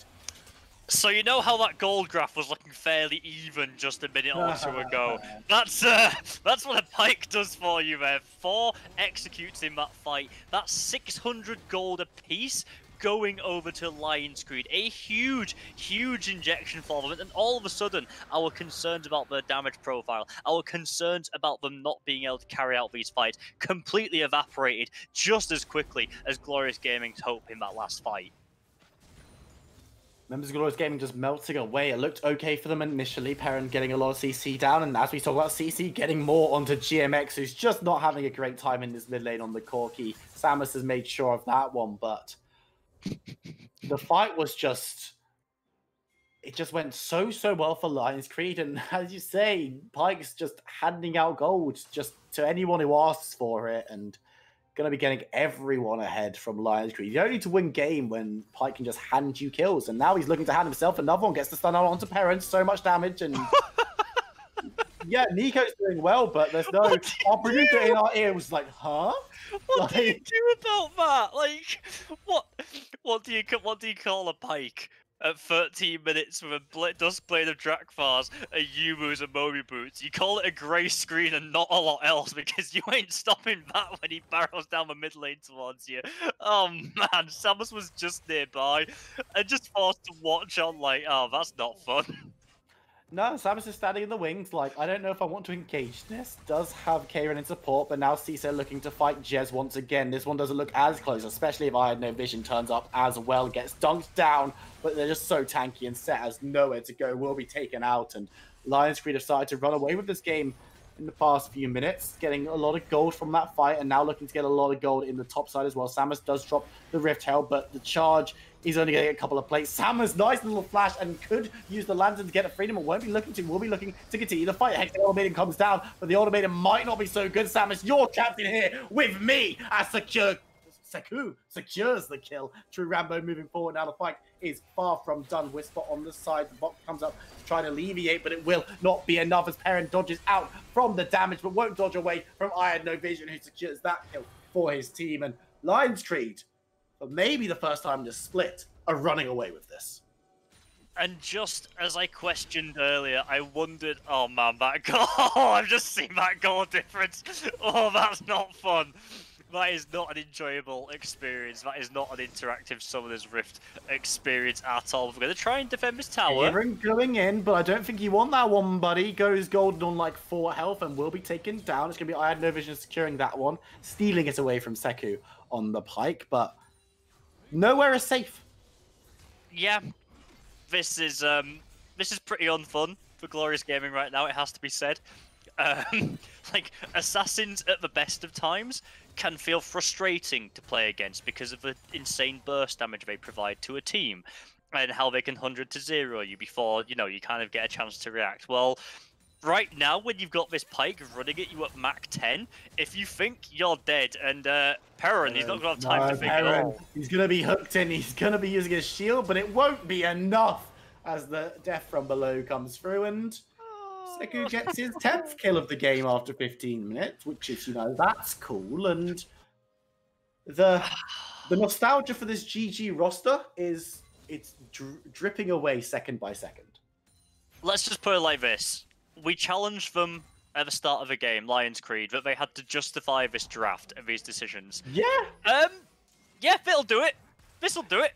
So you know how that gold graph was looking fairly even just a minute or two ago? That's what a Pike does for you there. 4 executes in that fight. That's 600 gold apiece going over to Lion's Creed. A huge injection for them. And all of a sudden, our concerns about their damage profile, our concerns about them not being able to carry out these fights completely evaporated just as quickly as Glorious Gaming's hope in that last fight. Members of Glorious Gaming just melting away. It looked okay for them initially. Perrin getting a lot of CC down, and as we talk about CC getting more onto GMX, who's just not having a great time in this mid lane on the Corki. Samus has made sure of that one, but the fight was just... It just went so well for Lion's Creed, and as you say, Pike's just handing out gold just to anyone who asks for it, and going to be getting everyone ahead from Lion's Creed. You don't need to win game when Pike can just hand you kills, and now he's looking to hand himself another one, gets the stun out onto Perrin, so much damage, and yeah, Nico's doing well, but there's no... Our producer in our ear was like, huh? What do you do about that? Like, what do you call a Pike at 13 minutes with a Dusk Blade of Drakthars, a Yumu's and Moby Boots? You call it a grey screen and not a lot else, because you ain't stopping that when he barrels down the mid lane towards you. Oh man, Samus was just nearby and just forced to watch on like, oh, that's not fun. No, Samus is standing in the wings, like, I don't know if I want to engage this. Does have Karin in support, but now Cisa looking to fight Jez once again. This one doesn't look as close, especially if I Had No Vision turns up as well. Gets dunked down, but they're just so tanky, and Set has nowhere to go, will be taken out, and Lion's Creed have started to run away with this game in the past few minutes, getting a lot of gold from that fight, and now looking to get a lot of gold in the top side as well. Samus does drop the Rift Herald, but the charge... He's only getting a couple of plates. Samus, nice little flash, and could use the lantern to get a freedom, and won't be looking to. Will be looking to continue the fight. Hex Ultimatum comes down, but the Ultimatum might not be so good. Samus, you're captain here with me as Seku secures the kill. True Rambo moving forward. Now the fight is far from done. Whisper on the side. The box comes up to try to alleviate, but it will not be enough as Perrin dodges out from the damage, but won't dodge away from I Had No Vision, who secures that kill for his team. And Lion's Creed, but maybe the first time in the split, are running away with this. And just as I questioned earlier, I wondered, oh man, that goal, I've just seen that goal difference. Oh, that's not fun. That is not an enjoyable experience. That is not an interactive Summoner's Rift experience at all. We're going to try and defend this tower. Aaron going in, but I don't think you want that one, buddy. Goes golden on like 4 health and will be taken down. It's going to be I Had No Vision securing that one, stealing it away from Seku on the Pike, but nowhere is safe. Yeah, this is pretty unfun for Glorious Gaming right now, it has to be said. Like, assassins at the best of times can feel frustrating to play against because of the insane burst damage they provide to a team and how they can 100 to 0 you before, you know, you kind of get a chance to react. Well, right now, when you've got this Pike running at you at Mach 10, if you think you're dead, and Perrin, he's not going to have time to figure it out. He's going to be hooked in, he's going to be using his shield, but it won't be enough as the death from below comes through, and Seku gets his 10th kill of the game after 15 minutes, which is, you know, that's cool, and the nostalgia for this GG roster is, it's dripping away second by second. Let's just put it like this. We challenged them at the start of the game, Lion's Creed, that they had to justify this draft and these decisions. Yeah. Yeah, this'll do it. This'll do it.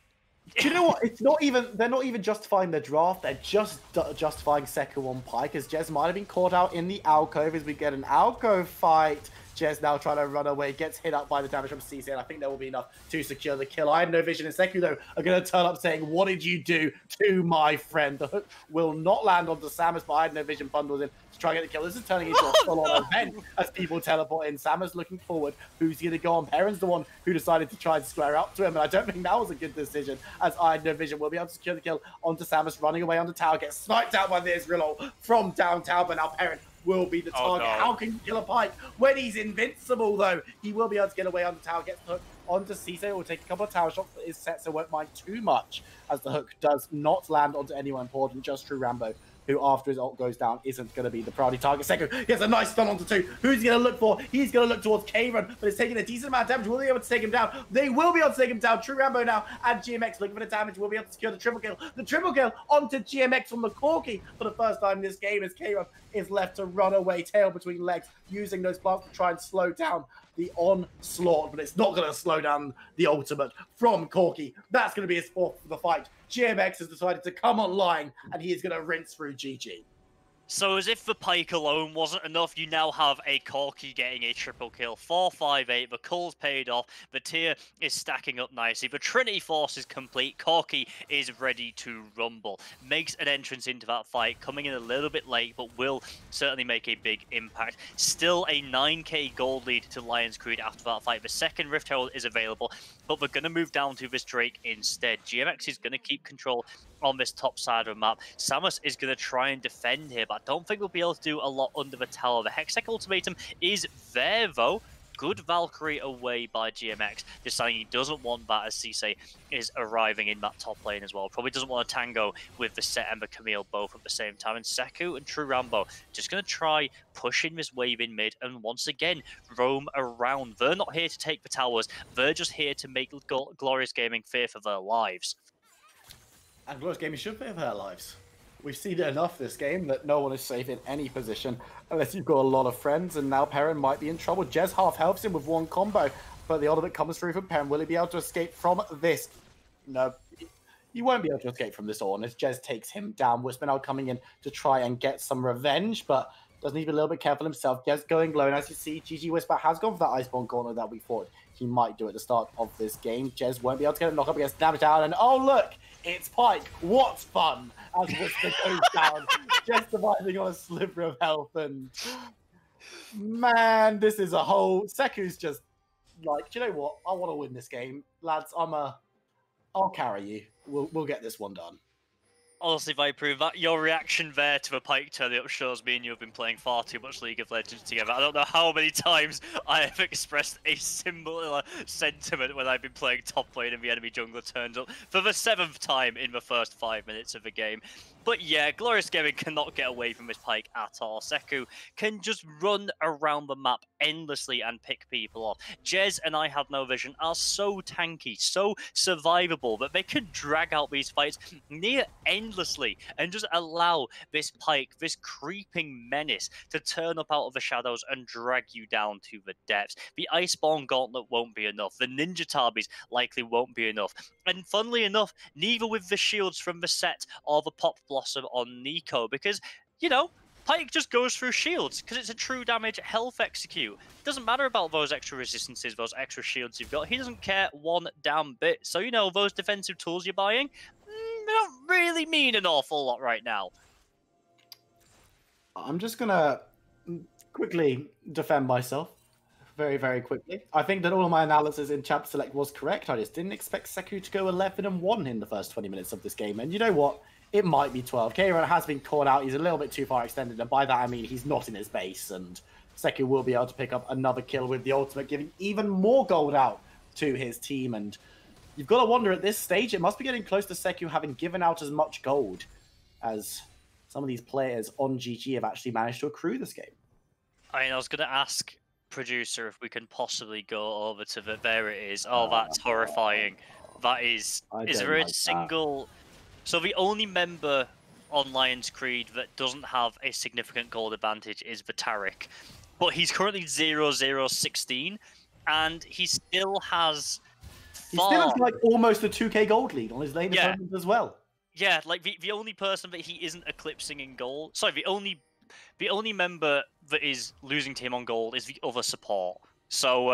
Do you know what? It's not even. They're not even justifying the draft. They're just justifying Seku on Pike, as Jez might have been caught out in the alcove as we get an alcove fight. Jez now trying to run away, gets hit up by the damage from CC, and I think there will be enough to secure the kill. I had no vision, and SQ though are going to turn up saying, "What did you do to my friend?" The hook will not land onto Samus, but I had no vision bundles in to try and get the kill. This is turning into a full-on event as people teleport in. Samus looking forward. Who's going to go on? Perrin's the one who decided to try and square up to him, and I don't think that was a good decision, as I had no vision will be able to secure the kill onto Samus, running away onto tower, gets sniped out by the Israel from downtown, but now Perrin will be the target. No. How can you kill a Pike when he's invincible, though? He will be able to get away on the tower, gets the hook onto Cisse, will take a couple of tower shots, but is set, so won't mind too much, as the hook does not land onto anyone important, just True Rambo, who after his ult goes down isn't going to be the priority target. Seku gets a nice stun onto 2. Who's he going to look for? He's going to look towards K-Run, but it's taking a decent amount of damage. Will they be able to take him down? They will be able to take him down. True Rambo now and GMX looking for the damage. Will be able to secure the triple kill. The triple kill onto GMX from the Corki for the first time in this game, as K-Run is left to run away, tail between legs, using those plants to try and slow down the onslaught, but it's not going to slow down the ultimate from Corki. That's going to be his fourth for the fight. GMX has decided to come online, and he is going to rinse through GG. So as if the Pike alone wasn't enough, you now have a Corki getting a triple kill. 4-5-8, the cull's paid off, the tier is stacking up nicely, the Trinity Force is complete, Corki is ready to rumble. Makes an entrance into that fight, coming in a little bit late, but will certainly make a big impact. Still a 9k gold lead to Lion's Creed after that fight. The second Rift Herald is available, but they're going to move down to this Drake instead. GMX is going to keep control on this top side of the map. Samus is going to try and defend here, but I don't think we'll be able to do a lot under the tower. The Hextech Ultimatum is there, though. Good Valkyrie away by GMX, deciding he doesn't want that as Cisse is arriving in that top lane as well. Probably doesn't want to tango with the Set and the Camille both at the same time. And Seku and True Rambo just going to try pushing this wave in mid and once again roam around. They're not here to take the towers. They're just here to make Glorious Gaming fear for their lives. And Glorious Gaming should fear for their lives. We've seen it enough this game that no one is safe in any position unless you've got a lot of friends, and now Perrin might be in trouble. Jez half helps him with one combo, but the ultimate comes through from Perrin. Will he be able to escape from this? No, he won't be able to escape from this all, as Jez takes him down. Whisper coming in to try and get some revenge, but does need to be a little bit careful himself. Jez going low, and as you see, GG Whisper has gone for that Iceborne Gauntlet that we thought he might do at the start of this game. Jez won't be able to get a knock up against Damage Down, and oh look, it's Pike. What fun! As Whisper goes down, just surviving on a sliver of health, and man, this is a whole... Seku's just like, do you know what? I want to win this game. Lads, I'll carry you. We'll get this one done. Honestly, Viper, that your reaction there to the Pike turning up shows me and you have been playing far too much League of Legends together. I don't know how many times I have expressed a similar sentiment when I've been playing top lane and the enemy jungler turns up for the 7th time in the first 5 minutes of the game. But yeah, Glorious Gaming cannot get away from this Pike at all. Seku can just run around the map endlessly and pick people off. Jez and I Have No Vision are so tanky, so survivable that they can drag out these fights near endlessly and just allow this Pike, this creeping menace, to turn up out of the shadows and drag you down to the depths. The Iceborne Gauntlet won't be enough. The Ninja Tabis likely won't be enough. And funnily enough, neither with the shields from the Set or the Pop Blossom on Nico, because, you know, Pike just goes through shields because it's a true damage health execute. Doesn't matter about those extra resistances, those extra shields you've got. He doesn't care one damn bit. So, you know, those defensive tools you're buying, they don't really mean an awful lot right now. I'm just going to quickly defend myself. Very, very quickly. I think that all of my analysis in Champ Select was correct. I just didn't expect Seku to go 11-1 in the first 20 minutes of this game. And you know what? It might be 12. K-Run has been caught out. He's a little bit too far extended. And by that, I mean he's not in his base. And Seku will be able to pick up another kill with the ultimate, giving even more gold out to his team. And you've got to wonder at this stage, it must be getting close to Seku having given out as much gold as some of these players on GG have actually managed to accrue this game. I mean, I was going to ask producer if we can possibly go over to the... There it is. Oh, that's horrifying. That is... Is there a single... So the only member on Lion's Creed that doesn't have a significant gold advantage is the Taric. But he's currently 0-0-16, and he still has... He still has like almost a 2k gold lead on his lane opponent as well. Yeah, like the only person that he isn't eclipsing in gold... Sorry, the only the only member that is losing team on gold is the other support. So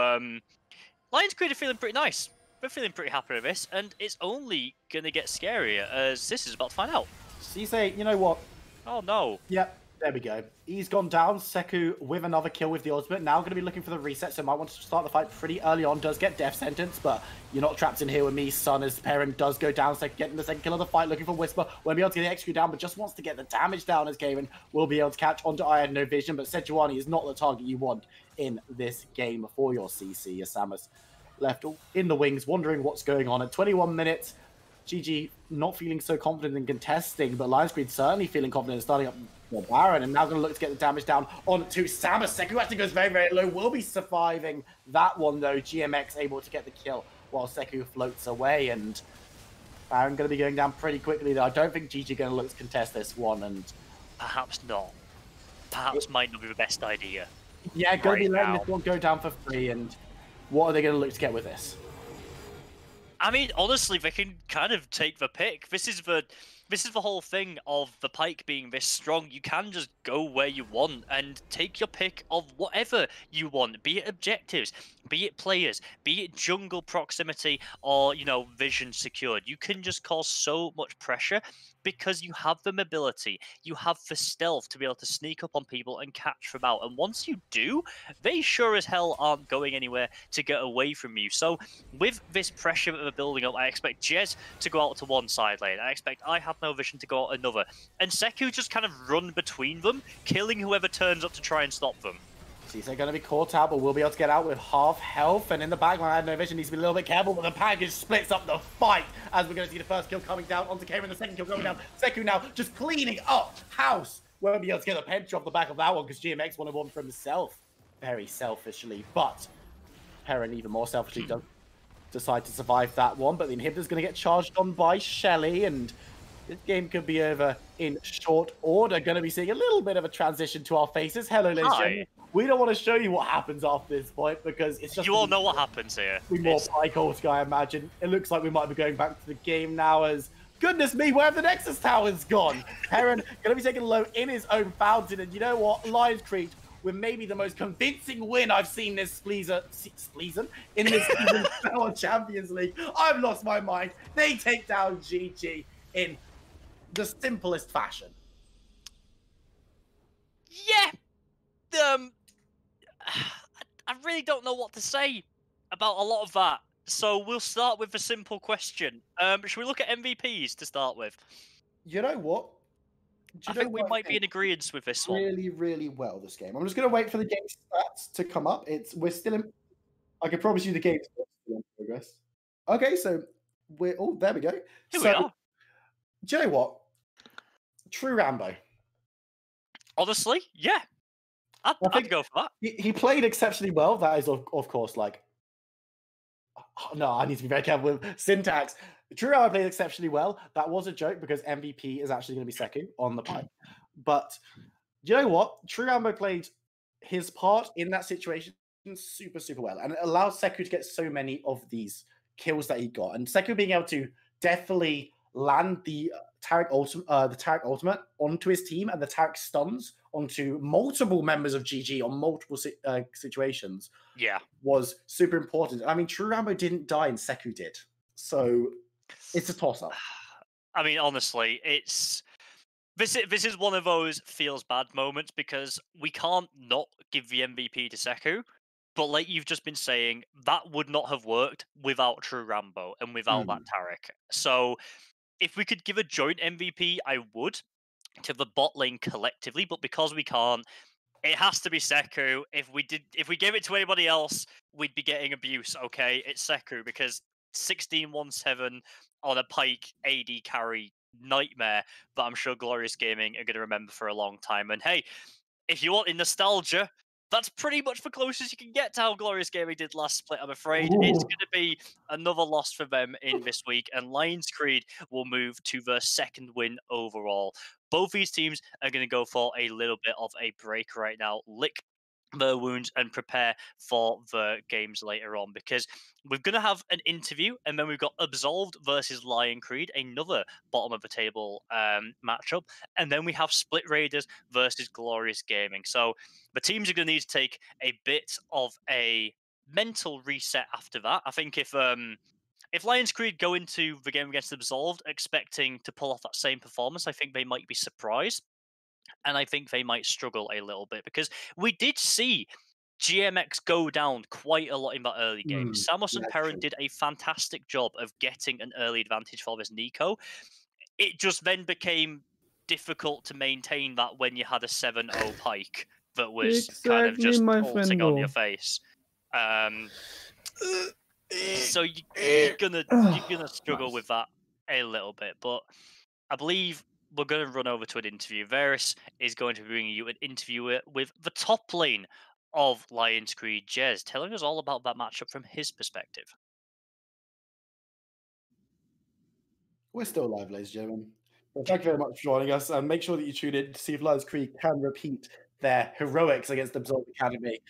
Lions Creed are feeling pretty nice. They're feeling pretty happy with this, and it's only gonna get scarier as this is about to find out. Cisse, you know what? Oh no. Yep, there we go. He's gone down. Seku with another kill with the ultimate. Now going to be looking for the reset, so might want to start the fight pretty early on. Does get death sentence, but you're not trapped in here with me, son, as Perrin does go down. Seku getting the second kill of the fight, looking for Whisper. Won't be able to get the execute down, but just wants to get the damage down as Gavin will be able to catch onto I Had No Vision, but SQ1 is not the target you want in this game for your CC. Samus left in the wings, wondering what's going on at 21 minutes. GG not feeling so confident in contesting, but Lions Creed certainly feeling confident in starting up the Baron, and now going to look to get the damage down onto Samus. Seku actually goes very, very low, will be surviving that one though. GMX able to get the kill while Seku floats away, and Baron going to be going down pretty quickly though. I don't think GG going to look to contest this one, and perhaps not. Perhaps might not be the best idea. Yeah, going to be letting this one go down for free, and what are they going to look to get with this? I mean, honestly, they can kind of take the pick. This is the whole thing of the Pyke being this strong. You can just go where you want and take your pick of whatever you want, be it objectives, be it players, be it jungle proximity, or, you know, vision secured. You can just cause so much pressure because you have the mobility, you have the stealth to be able to sneak up on people and catch them out. And once you do, they sure as hell aren't going anywhere to get away from you. So with this pressure that they're building up, I expect Jez to go out to one side lane. I expect I Have No Vision to go out another. And Seku just kind of run between them, killing whoever turns up to try and stop them. Cisse going to be caught out, but will be able to get out with half health. And in the backline, I Had No Vision needs to be a little bit careful, but the package splits up the fight as we're going to see the first kill coming down onto Kamen, the second kill coming down. Seku now just cleaning up house. Won't be able to get a pinch off the back of that one because GMX wanted one for himself very selfishly, but Perrin even more selfishly does decide to survive that one. But the inhibitor's going to get charged on by Shelly, and this game could be over in short order. Going to be seeing a little bit of a transition to our faces. Hello, ladies and gentlemen. We don't want to show you what happens after this point because it's just... You all know what happens here. More Pyke ult, I imagine. It looks like we might be going back to the game now as... Goodness me, where have the Nexus Towers gone? Perrin going to be taken low in his own fountain. And you know what? Lions Creed, with maybe the most convincing win I've seen this season in this season of Champions League. I've lost my mind. They take down GG in the simplest fashion. Yeah. I really don't know what to say about a lot of that. So we'll start with a simple question. Should we look at MVPs to start with? You know what? I think we might be in agreement with this one. Really, really well this game. I'm just going to wait for the game stats to come up. We're still in... I can promise you the game's still in progress. Okay, so we're... Oh, there we go. Here we are. Do you know what? True Rambo. Honestly, yeah. I'd go for that. He played exceptionally well. That is, of course, like... Oh, no, I need to be very careful with syntax. True Rambo played exceptionally well. That was a joke because MVP is actually going to be second on the pipe. But you know what? True Rambo played his part in that situation super, super well. And it allowed Seku to get so many of these kills that he got. And Seku being able to definitely land the Taric ultimate onto his team and the Taric stuns onto multiple members of GG on multiple situations. Yeah, was super important. I mean, True Rambo didn't die and Seku did. So it's a toss-up. I mean, honestly, this is one of those feels bad moments because we can't not give the MVP to Seku. But like you've just been saying, that would not have worked without True Rambo and without that Taric. So if we could give a joint MVP, I would, to the bot lane collectively. But because we can't, it has to be Seku. If we gave it to anybody else, we'd be getting abuse. Okay, it's Seku because 16-1-7 on a Pyke AD carry nightmare that I'm sure Glorious Gaming are going to remember for a long time. And hey, if you want in nostalgia, that's pretty much the closest you can get to how Glorious Gaming did last split, I'm afraid. Ooh. It's going to be another loss for them in this week, and Lions Creed will move to their second win overall. Both these teams are going to go for a little bit of a break right now. Lick their wounds and prepare for the games later on, because we're going to have an interview, and then we've got Absolved versus Lion Creed, another bottom of the table matchup, and then we have Split Raiders versus Glorious Gaming. So the teams are going to need to take a bit of a mental reset after that. I think if Lions Creed go into the game against Absolved expecting to pull off that same performance, I think they might be surprised. And I think they might struggle a little bit, because we did see GMX go down quite a lot in that early game. Samos and that's Perrin true. did a fantastic job of getting an early advantage for this Nico. It just then became difficult to maintain that when you had a 7-0 Pike that was kind of Exactly, just my ulting friend. on your face. So you're gonna struggle with that a little bit, but I believe we're going to run over to an interview. Varus is going to bring you an interview with the top lane of Lions Creed, Jez, telling us all about that matchup from his perspective. We're still live, ladies and gentlemen. Well, thank you very much for joining us. And make sure that you tune in to see if Lions Creed can repeat their heroics against Absolved Academy.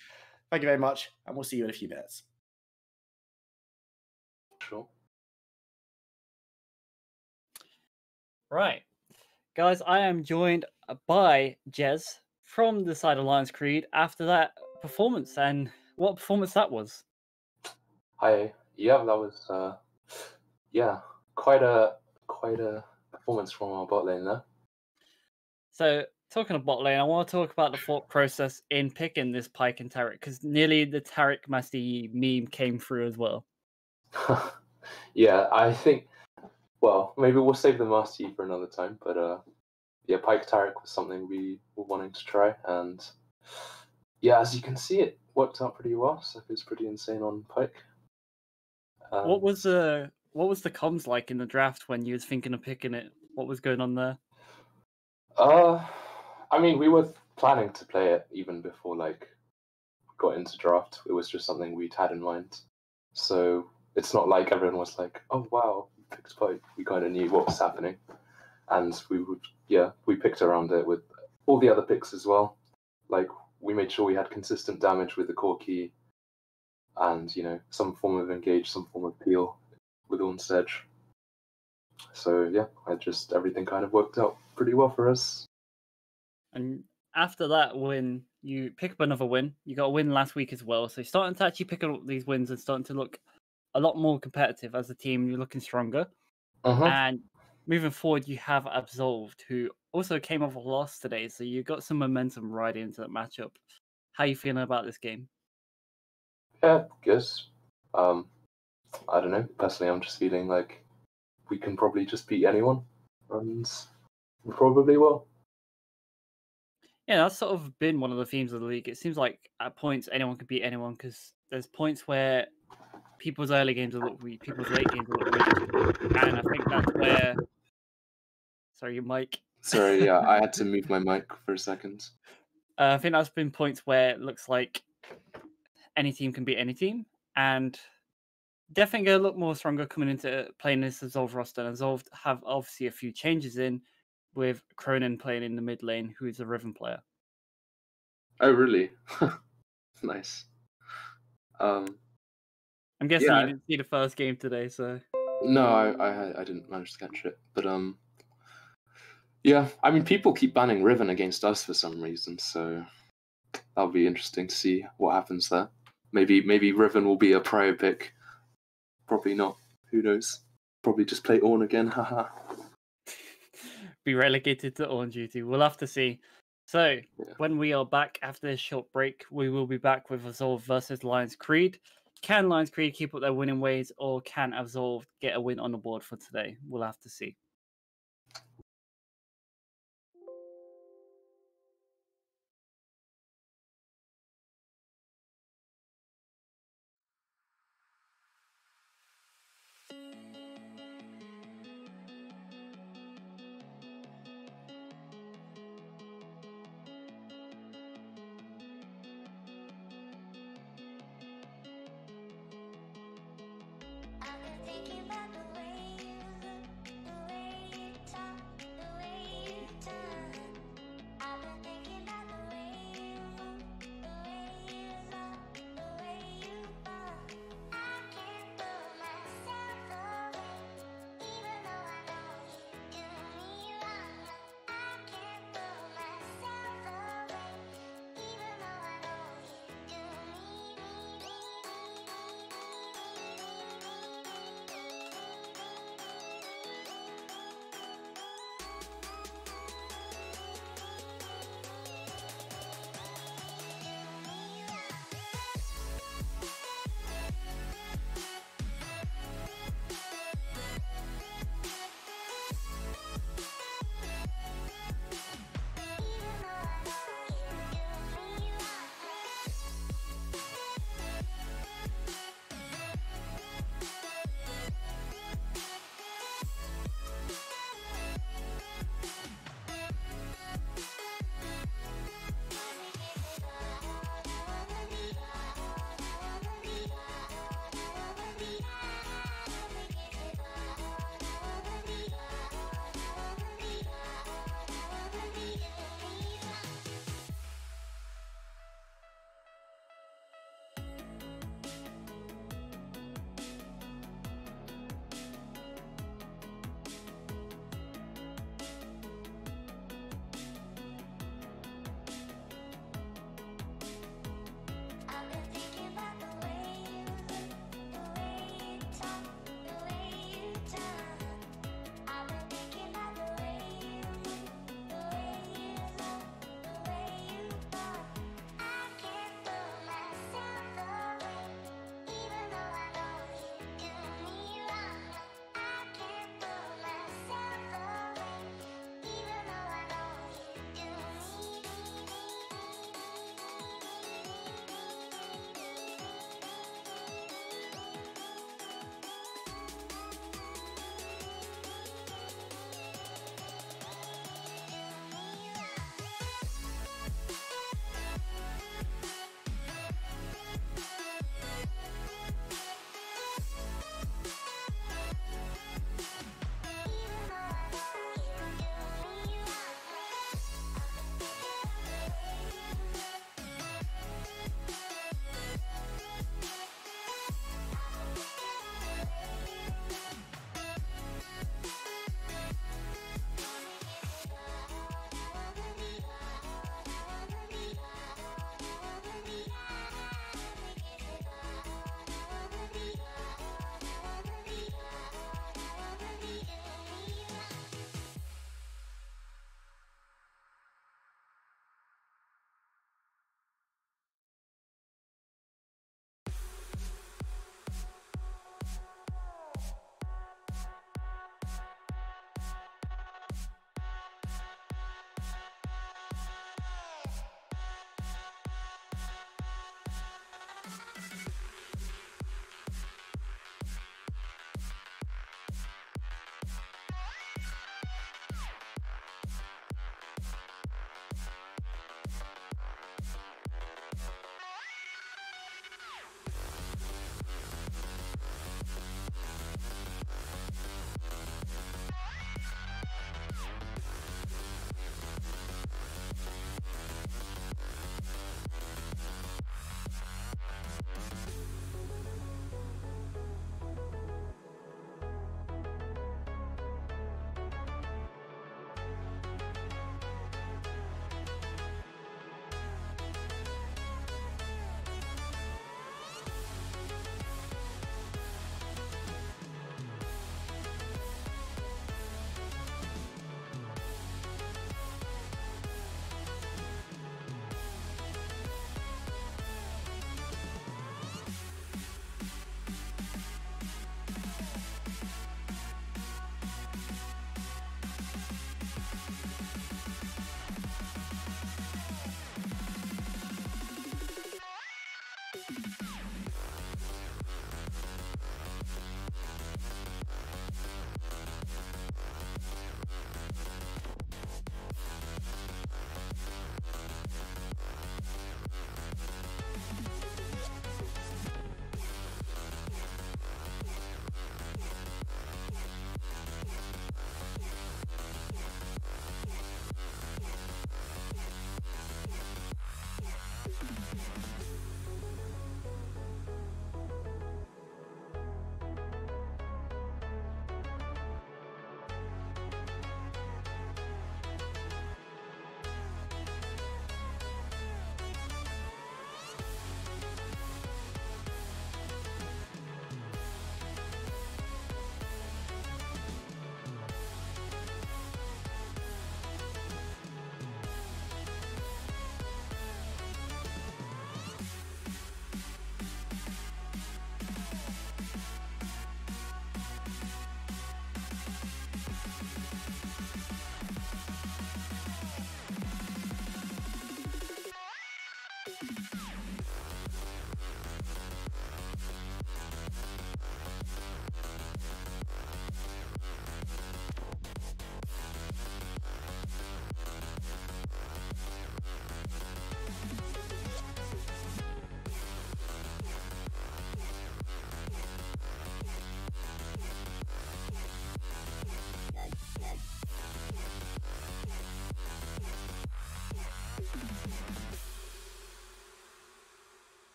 Thank you very much, and we'll see you in a few minutes. Sure. Right. Guys, I am joined by Jez from the side of Lions Creed after that performance, and what performance that was. Hi. Yeah, that was quite a performance from our bot lane there. So, talking of bot lane, I want to talk about the thought process in picking this Pyke and Taric, because nearly the Taric Master Yi meme came through as well. Yeah, I think. Well, maybe we'll save the Master Yi for another time, but yeah, Pyke Taric was something we were wanting to try, and yeah, as you can see, it worked out pretty well. So it was pretty insane on Pyke. What was the comms like in the draft when you was thinking of picking it? What was going on there? I mean, we were planning to play it even before like got into draft. It was just something we'd had in mind. So it's not like everyone was like, "Oh wow, picked Pyke." We kind of knew what was happening, and we picked around it with all the other picks as well. Like we made sure we had consistent damage with the core key, and some form of engage, some form of peel with Orn's Edge. So yeah, everything kind of worked out pretty well for us. And after that win, you pick up another win. You got a win last week as well. So you're starting to actually pick up these wins and starting to look a lot more competitive as a team. You're looking stronger. And moving forward, you have Absolved, who also came off a loss today. So you got some momentum right into that matchup. How are you feeling about this game? Yeah, good. I don't know. Personally, I'm just feeling like we can probably just beat anyone, and we probably will. Yeah, that's sort of been one of the themes of the league. It seems like at points anyone can beat anyone, because there's points where people's early games will look weak, people's late games will look weak, and I think that's where. Sorry, your mic. Sorry, yeah, I had to move my mic for a second. I think that's been points where it looks like any team can beat any team, and definitely going to look more stronger coming into playing this Absolved roster. And Absolved have obviously a few changes in, with Cronin playing in the mid lane, who is a Riven player. Oh, really? Nice. I'm guessing you didn't see the first game today, so. No, I didn't manage to catch it, but yeah. I mean, people keep banning Riven against us for some reason, so that'll be interesting to see what happens there. Maybe Riven will be a prior pick. Probably not. Who knows? Probably just play Ornn again. Haha. Be relegated to Ornn duty. We'll have to see. So, when we are back after this short break, we will be back with Absolved versus Lions Creed. Can Lions Creed keep up their winning ways, or can Absolved get a win on the board for today? We'll have to see.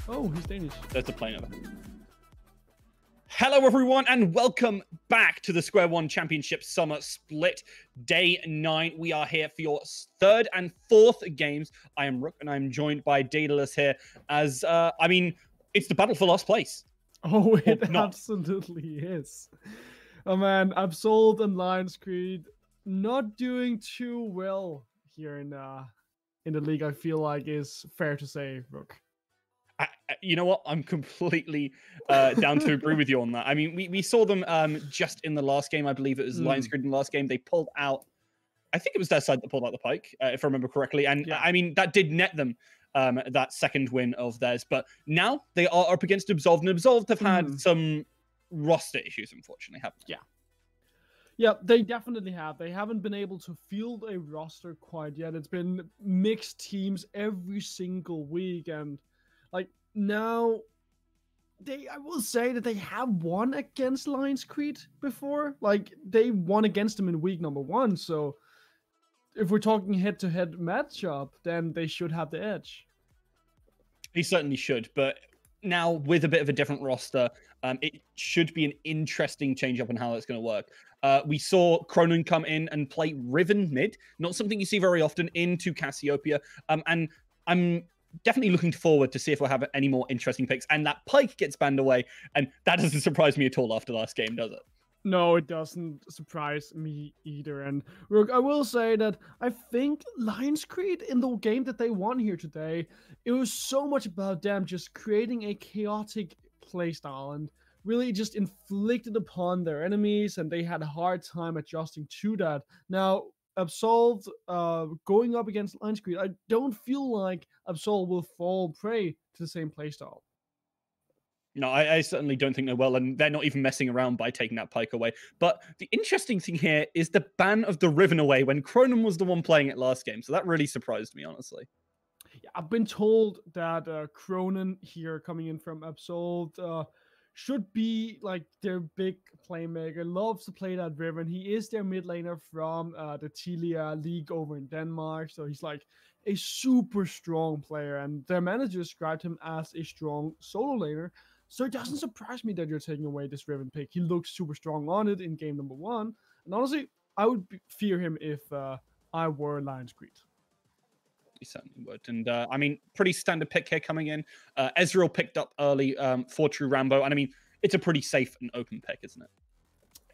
Oh, he's Danish. There's the plane over. Hello, everyone, and welcome back to the Square One Championship Summer Split, Day 9. We are here for your third and fourth games. I am Rook, and I'm joined by Daedalus here as, it's the battle for last place. Oh, it absolutely is. Oh, man, Absolved and Lionscreed not doing too well here in the league, I feel like is fair to say, Rook. You know what? I'm completely down to agree with you on that. I mean, we saw them just in the last game. I believe it was Lionscreed in the last game. They pulled out, I think it was their side that pulled out the pike, if I remember correctly. And yeah. I mean, that did net them that second win of theirs. But now they are up against Absolved, and Absolved have had some roster issues, unfortunately, haven't they? Yeah. Yeah, they definitely have. They haven't been able to field a roster quite yet. It's been mixed teams every single week, and like now, I will say that they have won against Lionscreed before. Like they won against them in week number 1. So if we're talking head-to-head matchup, then they should have the edge. They certainly should, but now with a bit of a different roster, it should be an interesting change-up on how that's going to work. We saw Cronin come in and play Riven mid, not something you see very often, into Cassiopeia, and I'm definitely looking forward to see if we'll have any more interesting picks. And that Pike gets banned away, and that doesn't surprise me at all after last game, does it? No, it doesn't surprise me either. And Rook, I will say that I think Lionscreed in the game that they won here today, it was so much about them just creating a chaotic playstyle and really just inflicted upon their enemies, and they had a hard time adjusting to that. Now, Absolved going up against Lionscreed, I don't feel like Absolved will fall prey to the same playstyle. No, I certainly don't think they will, and they're not even messing around by taking that Pike away. But the interesting thing here is the ban of the Riven away when Cronin was the one playing it last game, so that really surprised me, honestly. Yeah, I've been told that Cronin here coming in from Absolved should be like their big playmaker, loves to play that Riven. He is their mid laner from the Telia League over in Denmark, so he's like a super strong player, and their manager described him as a strong solo laner. So it doesn't surprise me that you're taking away this Riven pick. He looks super strong on it in game number 1, and honestly, I would fear him if I were Lionscreed. He certainly would. And I mean, pretty standard pick here coming in. Ezreal picked up early for True Rambo. And I mean, it's a pretty safe and open pick, isn't it?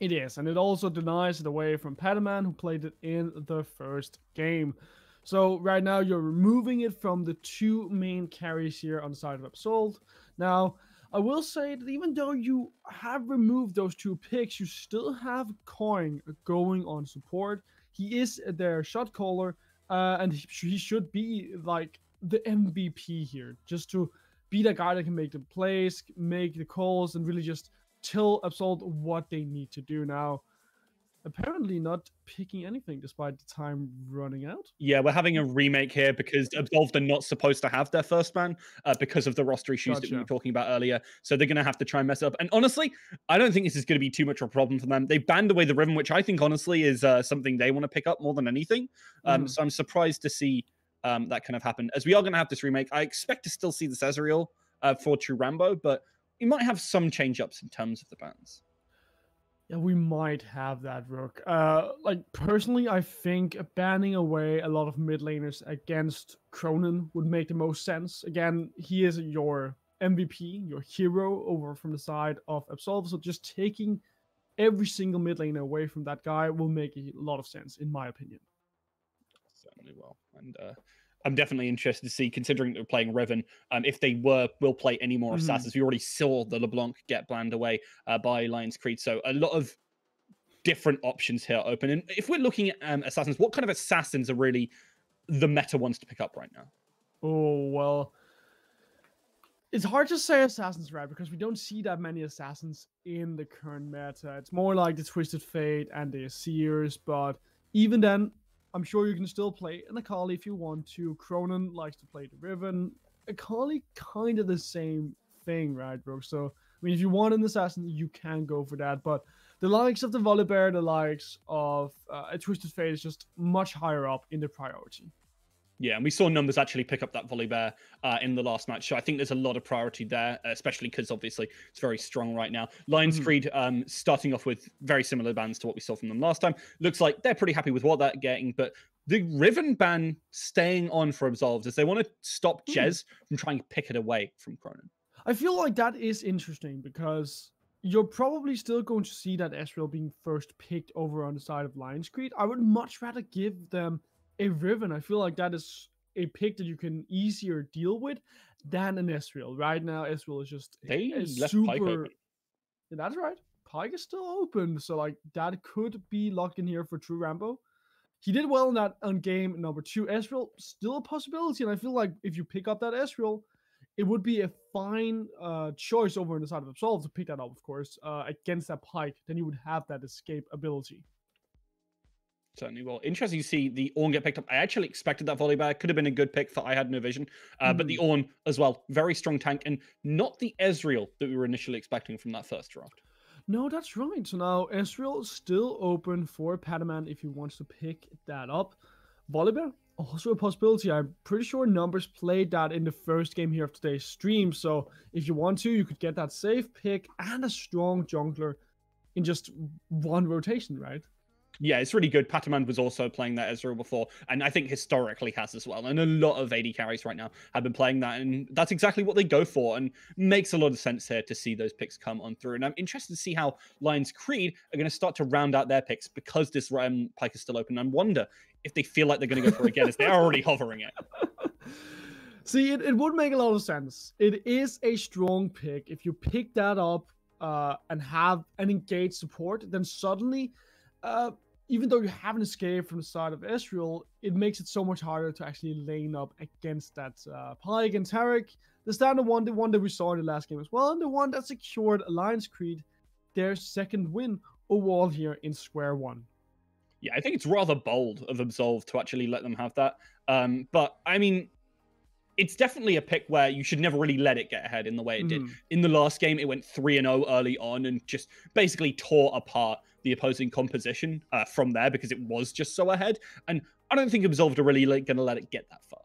It is. And it also denies it away from Padaman, who played it in the first game. So right now, you're removing it from the 2 main carries here on the side of Absolved. Now, I will say that even though you have removed those 2 picks, you still have Coin going on support. He is their shot caller. And he should be like the MVP here, just to be the guy that can make the plays, make the calls, and really just tell Absolved what they need to do. Now, apparently not picking anything despite the time running out. Yeah, we're having a remake here because Absolved are not supposed to have their first ban because of the roster issues that we were talking about earlier. So they're going to have to try and mess it up. And honestly, I don't think this is going to be too much of a problem for them. They banned away the Riven, which I think honestly is something they want to pick up more than anything. So I'm surprised to see that kind of happen. As we are going to have this remake, I expect to still see the Ezreal for True Rambo, but we might have some change-ups in terms of the bans. Yeah, we might have that, Rook. Like, personally, I think banning away a lot of mid laners against Cronin would make the most sense. Again, he is your MVP, your hero over from the side of Absolved, so just taking every single mid laner away from that guy will make a lot of sense, in my opinion. Certainly will. And I'm definitely interested to see, considering they're playing Riven, if they will play any more assassins. We already saw the LeBlanc get banned away by Lionscreed, so a lot of different options here open. And if we're looking at assassins, what kind of assassins are really the meta ones to pick up right now? Oh, well, it's hard to say assassins, right? Because we don't see that many assassins in the current meta. It's more like the Twisted Fate and the Seers, but even then, I'm sure you can still play an Akali if you want to. Cronin likes to play the Riven. Akali, kind of the same thing, right, bro? So, I mean, if you want an assassin, you can go for that. But the likes of the Volibear, the likes of a Twisted Fate is just much higher up in the priority. Yeah, and we saw numbers actually pick up that Volibear in the last match. So I think there's a lot of priority there, especially because obviously it's very strong right now. Lions Creed starting off with very similar bans to what we saw from them last time. Looks like they're pretty happy with what they're getting, but the Riven ban staying on for Absolved as they want to stop Jez from trying to pick it away from Cronin. I feel like that is interesting because you're probably still going to see that Ezreal being first picked over on the side of Lions Creed. I would much rather give them a Riven. I feel like that is a pick that you can easier deal with than an Ezreal. Right now, Ezreal is just a super. Pike open. Yeah, that's right. Pike is still open, so like that could be locked in here for True Rambo. He did well in that on game number 2. Ezreal still a possibility, and I feel like if you pick up that Ezreal, it would be a fine choice over on the side of Absolve to pick that up, of course, against that Pike. Then you would have that escape ability. Certainly will. Interesting to see the Ornn get picked up. I actually expected that Volibear. Could have been a good pick for I Had No Vision. But the Ornn as well. Very strong tank. And not the Ezreal that we were initially expecting from that first draft. No, that's right. So now Ezreal is still open for Padaman if he wants to pick that up. Volibear, also a possibility. I'm pretty sure Numbers played that in the first game here of today's stream. So if you want to, you could get that safe pick and a strong jungler in just one rotation, right? Yeah, it's really good. Pataman was also playing that Ezreal before, and I think historically has as well. And a lot of AD carries right now have been playing that, and that's exactly what they go for, and makes a lot of sense here to see those picks come on through. And I'm interested to see how Lions Creed are going to start to round out their picks because this Pike is still open. And I wonder if they feel like they're going to go for it again, as they're already hovering it. See, it would make a lot of sense. It is a strong pick. If you pick that up and have an engaged support, then suddenly... even though you have an escape from the side of Ezreal, it makes it so much harder to actually lane up against that Pike and Taric. The standard one, the one that we saw in the last game as well, and the one that secured Lions Creed their second win overall here in Square One. Yeah, I think it's rather bold of Absolve to actually let them have that. But, I mean, it's definitely a pick where you should never really let it get ahead in the way it did. In the last game, it went 3-0 early on and just basically tore apart the opposing composition from there because it was just so ahead. And I don't think Absolved are really going to let it get that far.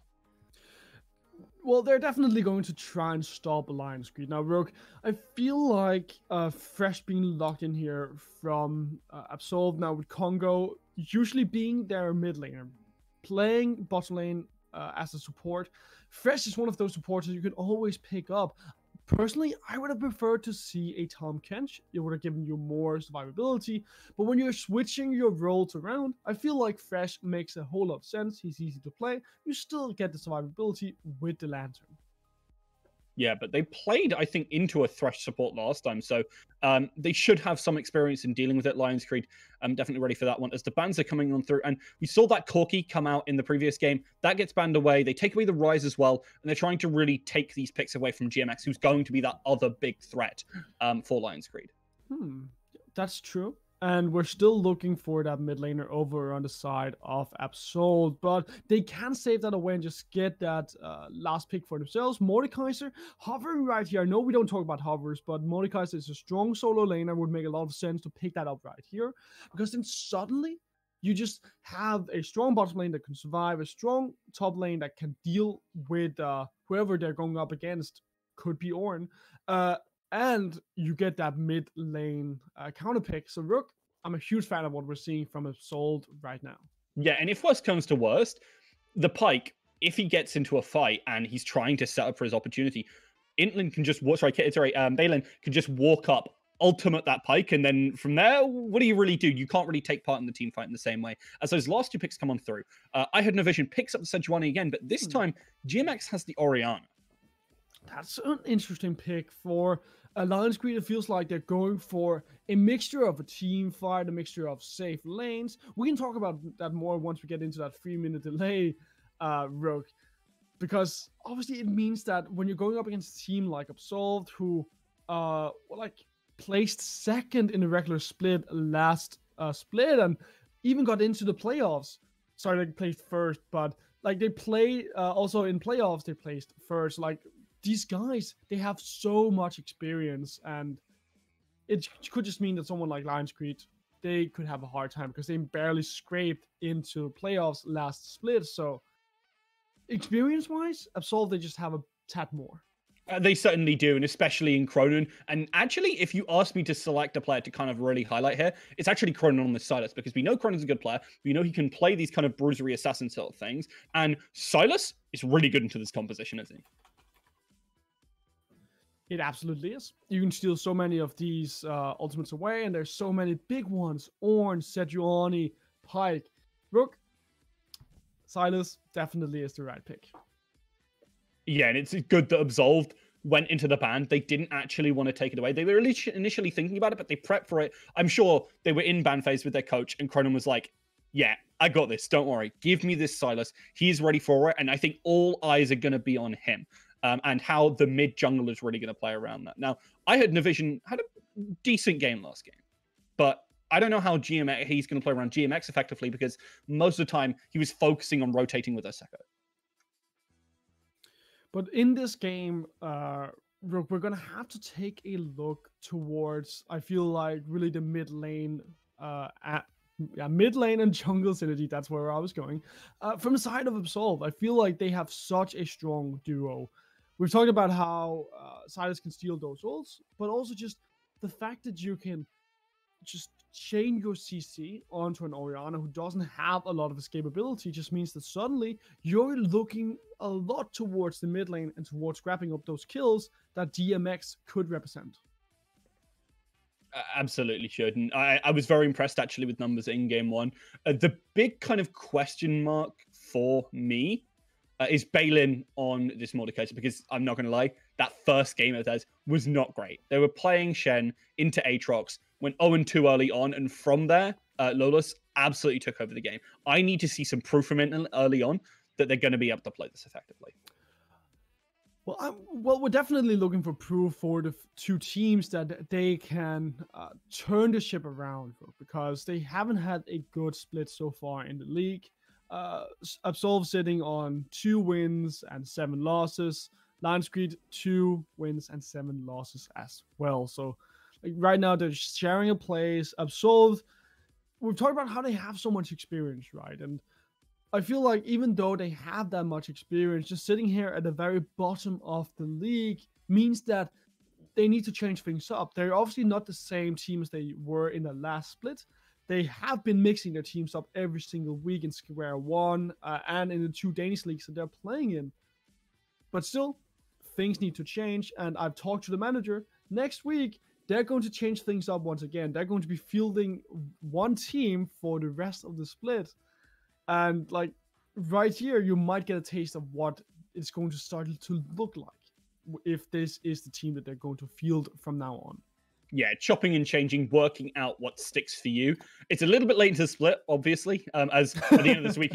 Well, they're definitely going to try and stop Lions Creed. Now, Rogue, I feel like Fresh being locked in here from Absolved now with Congo usually being their mid laner, playing bottom lane as a support. Fresh is one of those supporters you can always pick up. Personally, I would have preferred to see a Tahm Kench. It would have given you more survivability. But when you're switching your roles around, I feel like Fresh makes a whole lot of sense. He's easy to play. You still get the survivability with the Lantern. Yeah, but they played, I think, into a Thresh support last time, so they should have some experience in dealing with it. Lions Creed, I'm definitely ready for that one as the bans are coming on through. And we saw that Corki come out in the previous game. That gets banned away. They take away the Rise as well, and they're trying to really take these picks away from GMX, who's going to be that other big threat for Lions Creed. That's true. And we're still looking for that mid laner over on the side of Absolved. But they can save that away and just get that last pick for themselves. Mordekaiser hovering right here. I know we don't talk about hovers, but Mordekaiser is a strong solo laner. Would make a lot of sense to pick that up right here. Because then suddenly you just have a strong bottom lane that can survive, a strong top lane that can deal with whoever they're going up against. Could be Ornn. And you get that mid lane counter pick. So Rook, I'm a huge fan of what we're seeing from Absolved right now. Yeah, and if worst comes to worst, the Pike, if he gets into a fight and he's trying to set up for his opportunity, Balin can just walk up, ultimate that Pike, and then from there, what do you really do? You can't really take part in the team fight in the same way. As those last two picks come on through, I Had No Vision picks up the SQ1 again, but this time, GMX has the Orianna. That's an interesting pick for Lions Creed. It feels like they're going for a mixture of a team fight, a mixture of safe lanes. We can talk about that more once we get into that 3-minute delay, Rogue. Because obviously it means that when you're going up against a team like Absolved, who placed second in the regular split last split and even got into the playoffs. Sorry, they placed first, but like they play also in playoffs they placed first. Like these guys, they have so much experience, and it could just mean that someone like Lions Creed, they could have a hard time because they barely scraped into playoffs last split. So experience-wise, Absolve, they just have a tad more. They certainly do, and especially in Cronin. And actually, if you ask me to select a player to kind of really highlight here, it's actually Cronin on the Silas, because we know Cronin's a good player. We know he can play these kind of bruisery assassin sort of things. And Silas is really good into this composition, isn't he? It absolutely is. You can steal so many of these ultimates away, and there's so many big ones. Ornn, Sejuani, Pyke, Rook. Silas definitely is the right pick. Yeah, and it's good that Absolved went into the ban. They didn't actually want to take it away. They were initially thinking about it, but they prepped for it. I'm sure they were in ban phase with their coach, and Cronin was like, yeah, I got this. Don't worry. Give me this Silas. He's ready for it, and I think all eyes are going to be on him. And how the mid jungle is really going to play around that. Now, I heard Navision had a decent game last game, but I don't know how GMX he's going to play around GMX effectively, because most of the time he was focusing on rotating with SQ1. But in this game, we're going to have to take a look towards, I feel like, really the mid lane, mid lane and jungle synergy. That's where I was going. From the side of Absolve, I feel like they have such a strong duo. We've talked about how Silas can steal those ults, but also just the fact that you can just chain your CC onto an Orianna who doesn't have a lot of escapability just means that suddenly you're looking a lot towards the mid lane and towards grabbing up those kills that DMX could represent. Absolutely should. And I was very impressed actually with numbers in game one. The big kind of question mark for me is Balin on this Mordekaiser, because I'm not going to lie, that first game of theirs was not great. They were playing Shen into Aatrox, went 0-2 early on, and from there, Lolas absolutely took over the game. I need to see some proof from it early on that they're going to be able to play this effectively. Well, we're definitely looking for proof for the two teams that they can turn the ship around, because they haven't had a good split so far in the league. Absolve sitting on 2 wins and 7 losses. Lionscreed 2 wins and 7 losses as well. So like, right now they're sharing a place. Absolve, we've talked about how they have so much experience, right? And I feel like even though they have that much experience, just sitting here at the very bottom of the league means that they need to change things up. They're obviously not the same team as they were in the last split. They have been mixing their teams up every single week in Square 1 and in the 2 Danish leagues that they're playing in. But still, things need to change, and I've talked to the manager. Next week, they're going to change things up once again. They're going to be fielding one team for the rest of the split. And like right here, you might get a taste of what it's going to start to look like if this is the team that they're going to field from now on. Yeah, chopping and changing, working out what sticks for you. It's a little bit late into the split, obviously, as at the end of this week,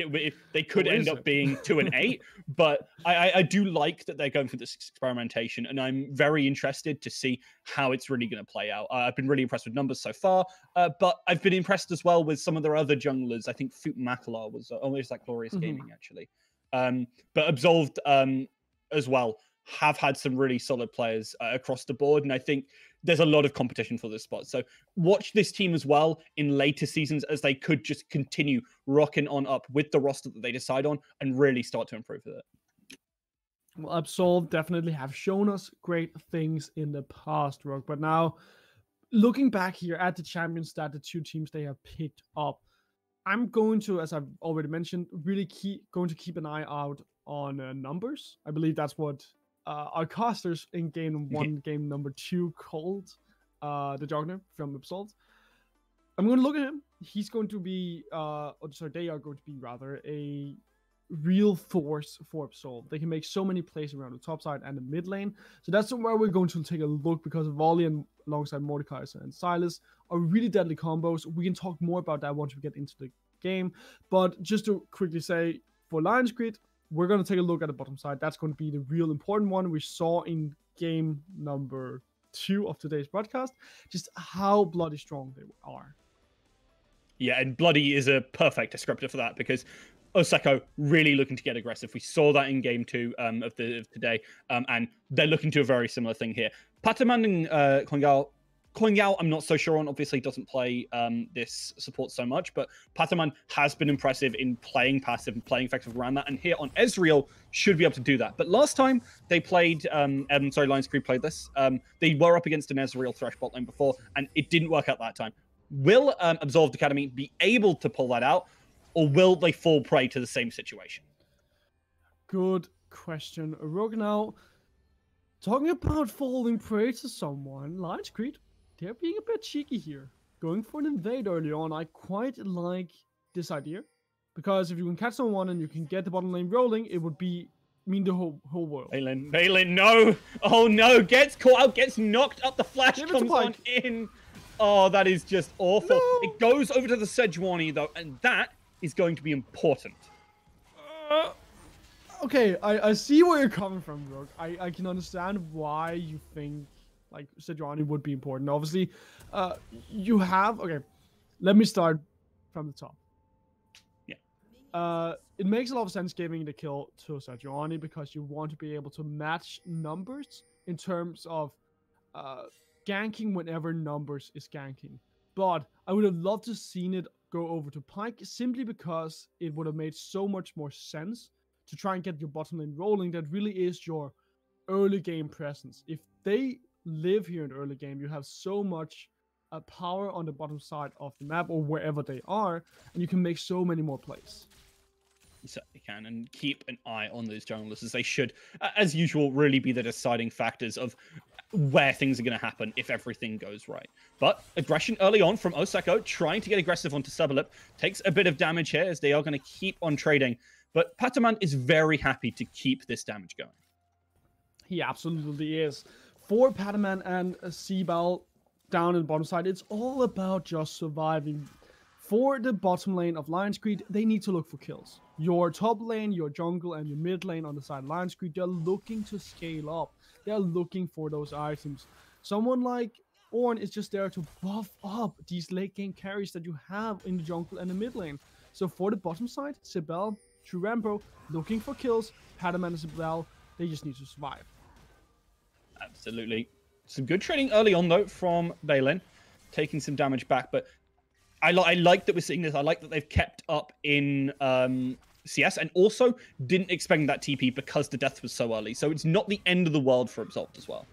they could end up being 2-8. But I do like that they're going for this experimentation, and I'm very interested to see how it's really going to play out. I've been really impressed with numbers so far, but I've been impressed as well with some of their other junglers. I think Foot Makalar was almost like Glorious Gaming, actually. But Absolved as well have had some really solid players across the board, and I think there's a lot of competition for this spot. So watch this team as well in later seasons, as they could just continue rocking on up with the roster that they decide on and really start to improve with it. Well, Absolve definitely have shown us great things in the past, Rock. But now, looking back here at the champions that the 2 teams they have picked up, I'm going to, as I've already mentioned, really going to keep an eye out on numbers. I believe that's what our casters in game 1, game number 2 called the Jogner from Absolve. I'm going to look at him. He's going to be, they are going to be rather a real force for Absolve. They can make so many plays around the top side and the mid lane. So that's where we're going to take a look, because Volley and alongside Mordekaiser and Silas are really deadly combos. We can talk more about that once we get into the game. But just to quickly say, for Lionscreed, we're going to take a look at the bottom side. That's going to be the real important one. We saw in game number 2 of today's broadcast just how bloody strong they are. Yeah, and bloody is a perfect descriptor for that, because Oseko really looking to get aggressive. We saw that in game 2 of today, and they're looking to a very similar thing here. Pataman and Klingal, Kong Yao, I'm not so sure on. Obviously, doesn't play this support so much, but Pataman has been impressive in playing passive and playing effective around that. And here on Ezreal, should be able to do that. But last time they played, Lions Creed played this. They were up against an Ezreal Thresh bot lane before, and it didn't work out that time. Will Absolved Academy be able to pull that out, or will they fall prey to the same situation? Good question, Rogue. Now, talking about falling prey to someone, Lions Creed, they're being a bit cheeky here. Going for an invade early on, I quite like this idea. Because if you can catch someone and you can get the bottom lane rolling, it would mean the whole world. Balin, no! Oh no, gets caught out, gets knocked up, the flash comes on in. Oh, that is just awful. No. It goes over to the Sejuani though, and that is going to be important. Okay, I see where you're coming from, Rook. I can understand why you think like Sejuani would be important. Obviously, you have... Okay, let me start from the top. Yeah. It makes a lot of sense giving the kill to Sejuani because you want to be able to match numbers in terms of ganking whenever numbers is ganking. But I would have loved to seen it go over to Pyke simply because it would have made so much more sense to try and get your bottom lane rolling. That really is your early game presence. If they live here in the early game, you have so much power on the bottom side of the map or wherever they are, and you can make so many more plays. You certainly can, and keep an eye on those junglers, as they should, as usual, really be the deciding factors of where things are going to happen if everything goes right. But aggression early on from Oseko, trying to get aggressive onto Subalip, takes a bit of damage here as they are going to keep on trading. But Pataman is very happy to keep this damage going. He absolutely is. For Pataman and Seabal down in the bottom side, it's all about just surviving. For the bottom lane of Lions Creed, they need to look for kills. Your top lane, your jungle, and your mid lane on the side of Lions Creed, they're looking to scale up. They're looking for those items. Someone like Ornn is just there to buff up these late game carries that you have in the jungle and the mid lane. So for the bottom side, Sibel, True Rambo, looking for kills. Pataman and Sibel, they just need to survive. Absolutely. Some good trading early on, though, from Balin, taking some damage back. But I like that we're seeing this. I like that they've kept up in CS, and also didn't expect that TP because the death was so early. So it's not the end of the world for Absolved as well.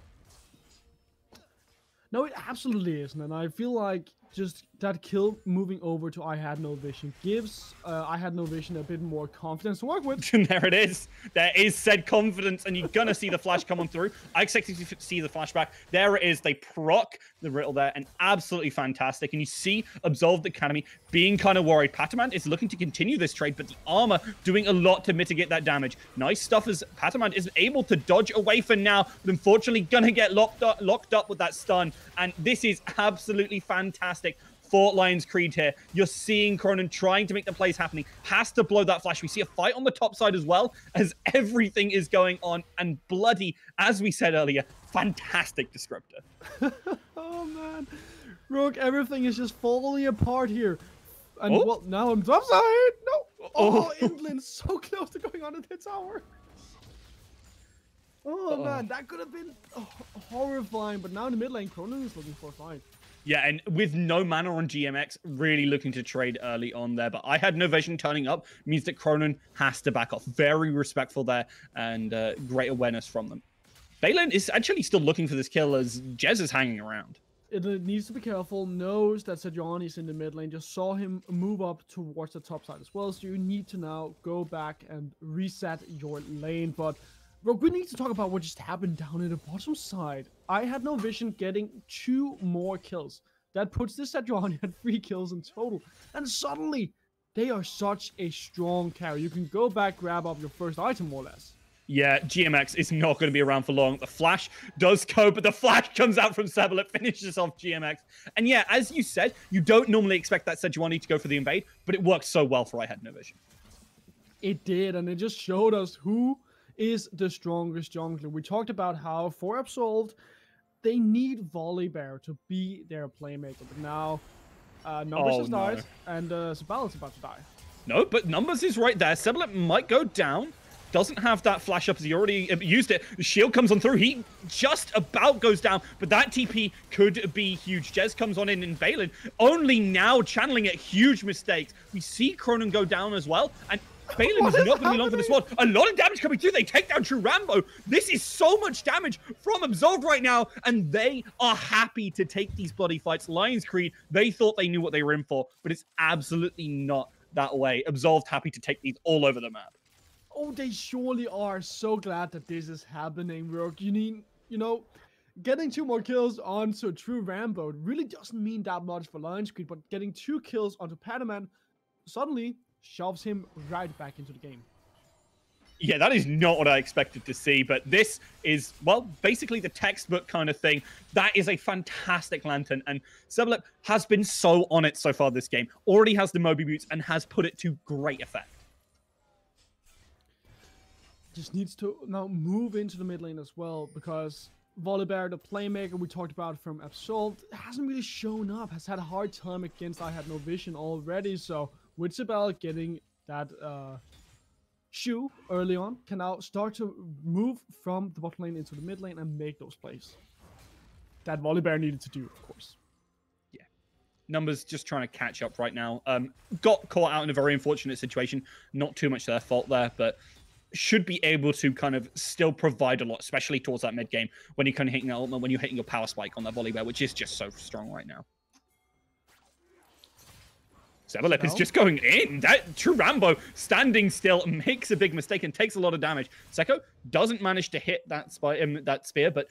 No, it absolutely isn't. And I feel like just that kill moving over to I Had No Vision gives I Had No Vision a bit more confidence to work with. There it is. There is said confidence, and you're going to see the flash come on through. I expect to see the flashback. There it is. They proc the riddle there, and absolutely fantastic. And you see Absolved Academy being kind of worried. Pataman is looking to continue this trade, but the armor doing a lot to mitigate that damage. Nice stuff as Pataman is able to dodge away for now, but unfortunately going to get locked up with that stun. And this is absolutely fantastic for Lions Creed here. You're seeing Cronin trying to make the plays happening. Has to blow that flash. We see a fight on the top side as well, as everything is going on. And bloody, as we said earlier, fantastic descriptor. Oh, man. Rook, everything is just falling apart here. And well, now I'm top side. No. Oh, England so close to going on the tower. Oh, man, that could have been horrifying. But now in the mid lane, Cronin is looking for a fight. Yeah, and with no mana on GMX, really looking to trade early on there. But I Had No Vision turning up means that Cronin has to back off. Very respectful there, and great awareness from them. Balin is actually still looking for this kill as Jez is hanging around. It needs to be careful, knows that Sejuani is in the mid lane, just saw him move up towards the top side as well. So you need to now go back and reset your lane. But bro, we need to talk about what just happened down in the bottom side. I Had No Vision getting 2 more kills. That puts this Sejuani at 3 kills in total. And suddenly, they are such a strong carry. You can go back, grab up your first item more or less. Yeah, GMX is not going to be around for long. The flash does go, but the flash comes out from Sebel. It finishes off GMX. And yeah, as you said, you don't normally expect that Sejuani to go for the invade, but it worked so well for I Had No Vision. It did, and it just showed us who is the strongest jungler. We talked about how for Absolved, they need Volibear to be their playmaker. But now, Numbers has died, and Sebel is about to die. No, but Numbers is right there. Sebel might go down. doesn't have that flash up as he already used it. The shield comes on through. He just about goes down, but that TP could be huge. Jez comes on in, and Balin only now channeling it. Huge mistakes. We see Cronin go down as well, and Balin is not going to be long for this one. A lot of damage coming through. They take down True Rambo. This is so much damage from Absolved right now, and they are happy to take these bloody fights. Lions Creed, they thought they knew what they were in for, but it's absolutely not that way. Absolved happy to take these all over the map. Oh, they surely are so glad that this is happening, Rook. You know, getting 2 more kills onto True Rambo really doesn't mean that much for Lions Creed, but getting 2 kills onto Padaman suddenly shoves him right back into the game. Yeah, that is not what I expected to see, but this is, well, basically the textbook kind of thing. That is a fantastic Lantern, and Sublip has been so on it so far this game. Already has the Moby Boots and has put it to great effect. Just needs to now move into the mid lane as well, because Volibear, the playmaker we talked about from Absolved, hasn't really shown up, has had a hard time against I Had No Vision already, so with Sibel getting that shoe early on, can now start to move from the bot lane into the mid lane and make those plays that Volibear needed to do, of course. Yeah. Numbers just trying to catch up right now. Got caught out in a very unfortunate situation. Not too much their fault there, but should be able to kind of still provide a lot, especially towards that mid game when you're kind of hitting that ultimate, when you're hitting your power spike on that Volibear, which is just so strong right now. Sevalep is just going in. That True Rambo standing still makes a big mistake and takes a lot of damage. Seko doesn't manage to hit that spear, but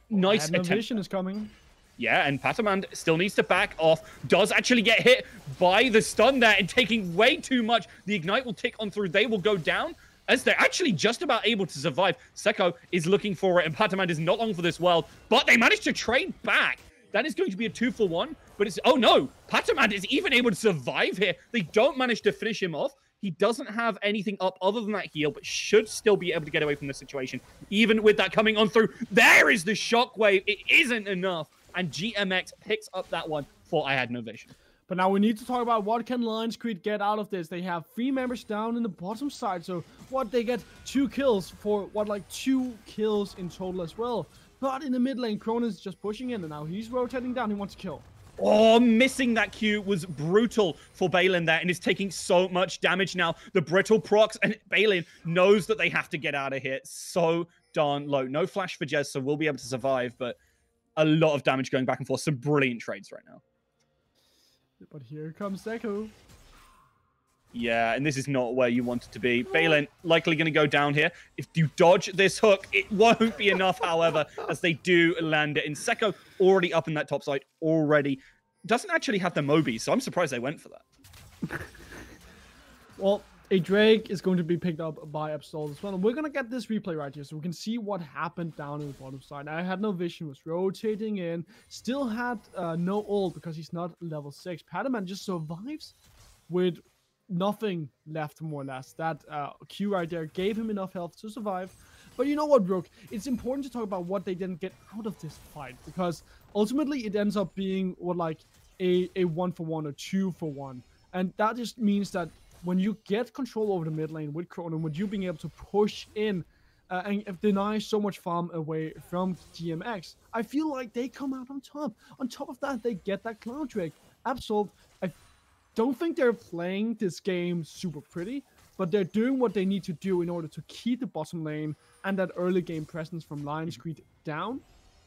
nice attempt. Vision is coming. Yeah, and Patamand still needs to back off. Does actually get hit by the stun there and taking way too much. The Ignite will tick on through. They will go down as they're actually just about able to survive. Seko is looking for it, and Patamand is not long for this world, but they managed to trade back. That is going to be a 2-for-1, but it's... Oh, no. Patamand is even able to survive here. They don't manage to finish him off. He doesn't have anything up other than that heal, but should still be able to get away from the situation. Even with that coming on through, there is the shockwave. It isn't enough, and GMX picks up that one for I Had No Vision. But now we need to talk about what can Lions Creed get out of this. They have 3 members down in the bottom side, so what, they get 2 kills for, what, like 2 kills in total as well. But in the mid lane, Cronin's just pushing in, and now he's rotating down. He wants to kill. Oh, missing that Q was brutal for Balin there, and is taking so much damage now. The brittle procs, and Balin knows that they have to get out of here. So darn low. No flash for Jez, so we'll be able to survive, but a lot of damage going back and forth. Some brilliant trades right now. But here comes Seko. Yeah, and this is not where you want it to be. Balin likely going to go down here. If you dodge this hook, it won't be enough, however, as they do land it. And Seko already up in that top side already. Doesn't actually have the Moby, so I'm surprised they went for that. Well, a Drake is going to be picked up by Absol as well. And we're going to get this replay right here so we can see what happened down in the bottom side. I Had No Vision, was rotating in, still had no ult because he's not level 6. Padaman just survives with nothing left, more or less. That Q right there gave him enough health to survive. But you know what, Rook? It's important to talk about what they didn't get out of this fight, because ultimately it ends up being what, like a 1-for-1 or 2-for-1. And that just means that when you get control over the mid lane with Cronin, with you being able to push in and deny so much farm away from GMX, I feel like they come out on top. On top of that, they get that Cloud Drake. Absol, I don't think they're playing this game super pretty, but they're doing what they need to do in order to keep the bottom lane and that early game presence from Lions Creed down,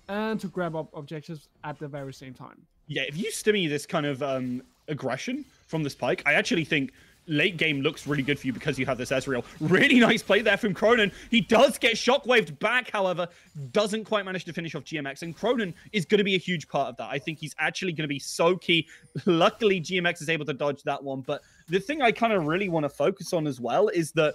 and to grab up objectives at the very same time. Yeah, if you stimmy this kind of aggression from the spike, I actually think late game looks really good for you because you have this Ezreal. Really nice play there from Cronin. He does get shockwaved back, however, doesn't quite manage to finish off GMX, and Cronin is going to be a huge part of that. I think he's actually going to be so key. Luckily, GMX is able to dodge that one, but the thing I kind of really want to focus on as well is that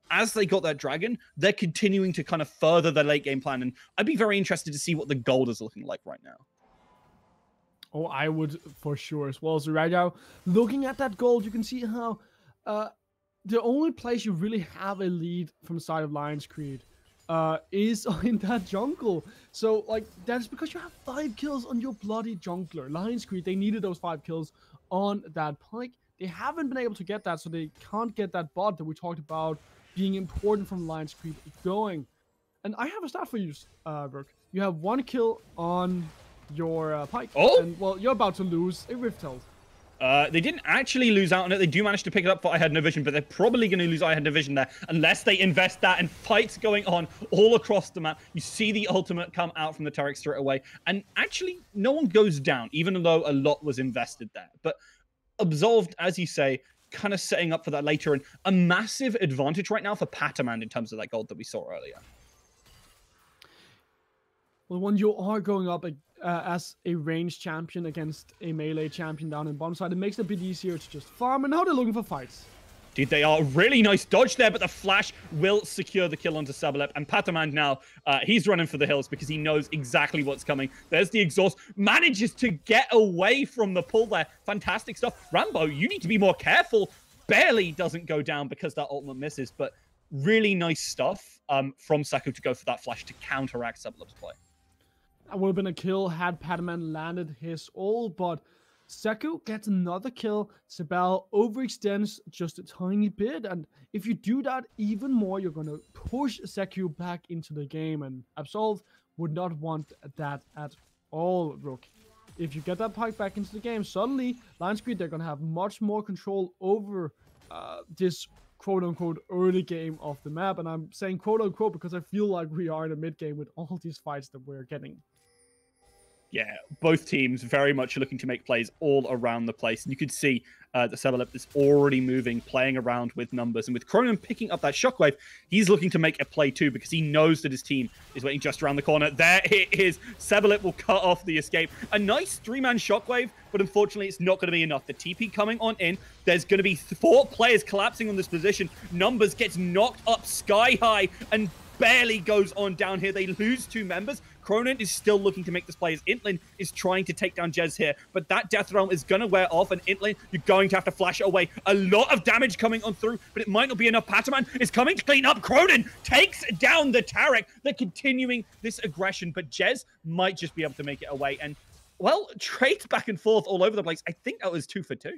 as they got that dragon, they're continuing to kind of further their late game plan, and I'd be very interested to see what the gold is looking like right now. Oh, I would for sure as well. So right now, looking at that gold, you can see how the only place you really have a lead from the side of Lions Creed is in that jungle. So, like, that's because you have 5 kills on your bloody jungler. Lions Creed, they needed those 5 kills on that Pike. They haven't been able to get that, so they can't get that bot that we talked about being important from Lions Creed going. And I have a stat for you, Brooke. You have 1 kill on your Pike. Oh! And, well, you're about to lose a Rift Held. They didn't actually lose out on it. They do manage to pick it up for I Had No Vision, but they're probably going to lose I Had No Vision there unless they invest that, and fights going on all across the map. You see the ultimate come out from the turret straight away, and actually no one goes down, even though a lot was invested there. But Absolved, as you say, kind of setting up for that later, and a massive advantage right now for Pataman in terms of that gold that we saw earlier. Well, when you are going up as a ranged champion against a melee champion down in bottom side, it makes it a bit easier to just farm, and now they're looking for fights. Dude, they are really nice dodge there, but the flash will secure the kill onto Sabalep. And Pataman now, he's running for the hills because he knows exactly what's coming. There's the exhaust. Manages to get away from the pull there. Fantastic stuff. Rambo, you need to be more careful. Barely doesn't go down because that ultimate misses, but really nice stuff from Saku to go for that flash to counteract Sabalep's play. That would have been a kill had Pataman landed his ult, but Saku gets another kill. Sebal overextends just a tiny bit, and if you do that even more, you're going to push Saku back into the game, and Absolve would not want that at all, Rook. If you get that Pike back into the game, suddenly, Lions Creed, they're going to have much more control over this quote-unquote early game of the map, and I'm saying quote-unquote because I feel like we are in a mid-game with all these fights that we're getting. Yeah, both teams very much looking to make plays all around the place. And you could see that Sabalep is already moving, playing around with numbers. And with Cronin picking up that shockwave, he's looking to make a play too because he knows that his team is waiting just around the corner. There it is. Sabalep will cut off the escape. A nice 3-man shockwave, but unfortunately it's not going to be enough. The TP coming on in. There's going to be 4 players collapsing on this position. Numbers gets knocked up sky high and barely goes on down here. They lose 2 members. Cronin is still looking to make this play as Intlin is trying to take down Jez here, but that Death Realm is going to wear off, and Intlin, you're going to have to flash it away. A lot of damage coming on through, but it might not be enough. Pataman is coming to clean up. Cronin takes down the Tarek. They're continuing this aggression, but Jez might just be able to make it away. And, well, trades back and forth all over the place. I think that was 2 for 2.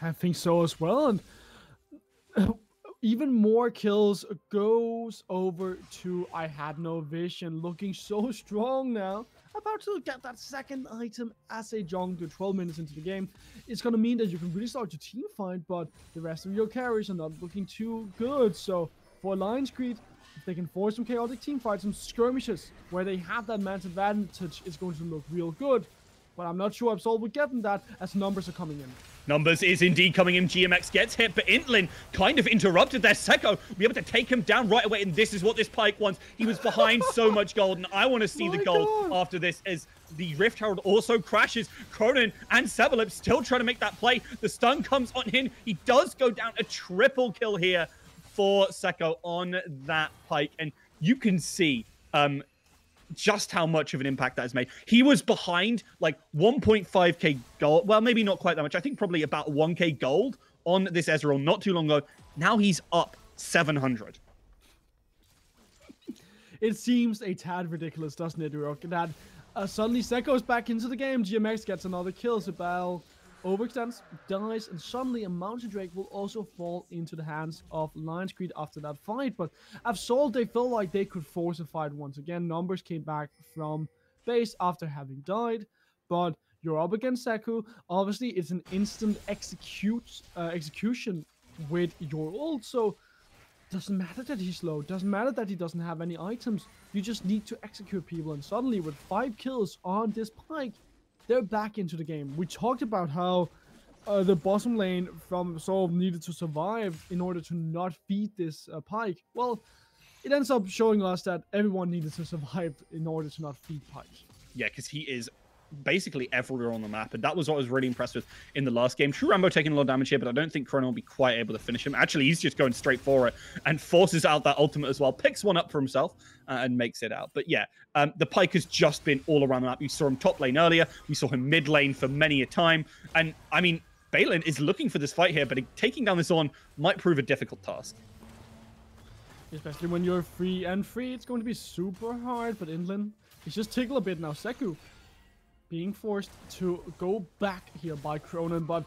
I think so as well, and even more kills goes over to I Had No Vision, looking so strong now. About to get that second item as a jungler 12 minutes into the game. It's going to mean that you can really start your team fight, but the rest of your carries are not looking too good. So for Lions Creed, if they can force some chaotic team fights, some skirmishes where they have that man's advantage, it's going to look real good. But I'm not sure Absol will get them that as numbers are coming in. Numbers is indeed coming in. GMX gets hit, but Intlin kind of interrupted their Seko. Will be able to take him down right away, and this is what this Pike wants. He was behind so much gold, and I want to see the gold after this as the Rift Herald also crashes. Cronin and Sabalep still trying to make that play. The stun comes on in. He does go down. A triple kill here for Seko on that Pike, and you can see just how much of an impact that has made. He was behind like 1.5k gold. Well, maybe not quite that much. I think probably about 1k gold on this Ezreal not too long ago. Now he's up 700. It seems a tad ridiculous, doesn't it, Rook? That suddenly Seko's back into the game. GMX gets another kill. Sebal overextends, dies, and suddenly a Mountain Drake will also fall into the hands of Lions Creed after that fight. But Absol, they felt like they could force a fight once again. Numbers came back from base after having died, but you're up against Saku. Obviously, it's an instant execution with your ult, so doesn't matter that he's slow, doesn't matter that he doesn't have any items. You just need to execute people, and suddenly with 5 kills on this Pike, they're back into the game. We talked about how the bottom lane from Absol needed to survive in order to not feed this Pike. Well, it ends up showing us that everyone needed to survive in order to not feed Pike. Yeah, because he is basically everywhere on the map, and that was what I was really impressed with in the last game. True Rambo taking a lot of damage here, but I don't think Chrono will be quite able to finish him. Actually, he's just going straight for it and forces out that ultimate as well, picks one up for himself and makes it out. But yeah, the Pike has just been all around the map. We saw him top lane earlier, we saw him mid lane for many a time, and I mean, Balin is looking for this fight here, but taking down this on might prove a difficult task. Especially when you're free, it's going to be super hard, but Inland, he's just tickle a bit now. Seku being forced to go back here by Cronin, but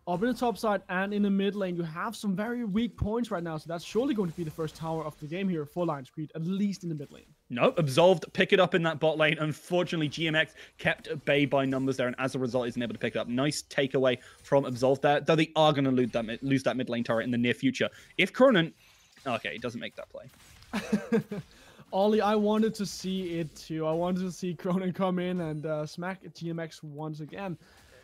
up in the top side and in the mid lane, you have some very weak points right now. So that's surely going to be the first tower of the game here for Lions Creed, at least in the mid lane. No, Absolved pick it up in that bot lane. Unfortunately, GMX kept at bay by numbers there, and as a result, isn't able to pick it up. Nice takeaway from Absolved there, though they are going to lose that mid lane turret in the near future. If Cronin... Okay, he doesn't make that play. Ollie, I wanted to see it too. I wanted to see Cronin come in and smack GMX once again.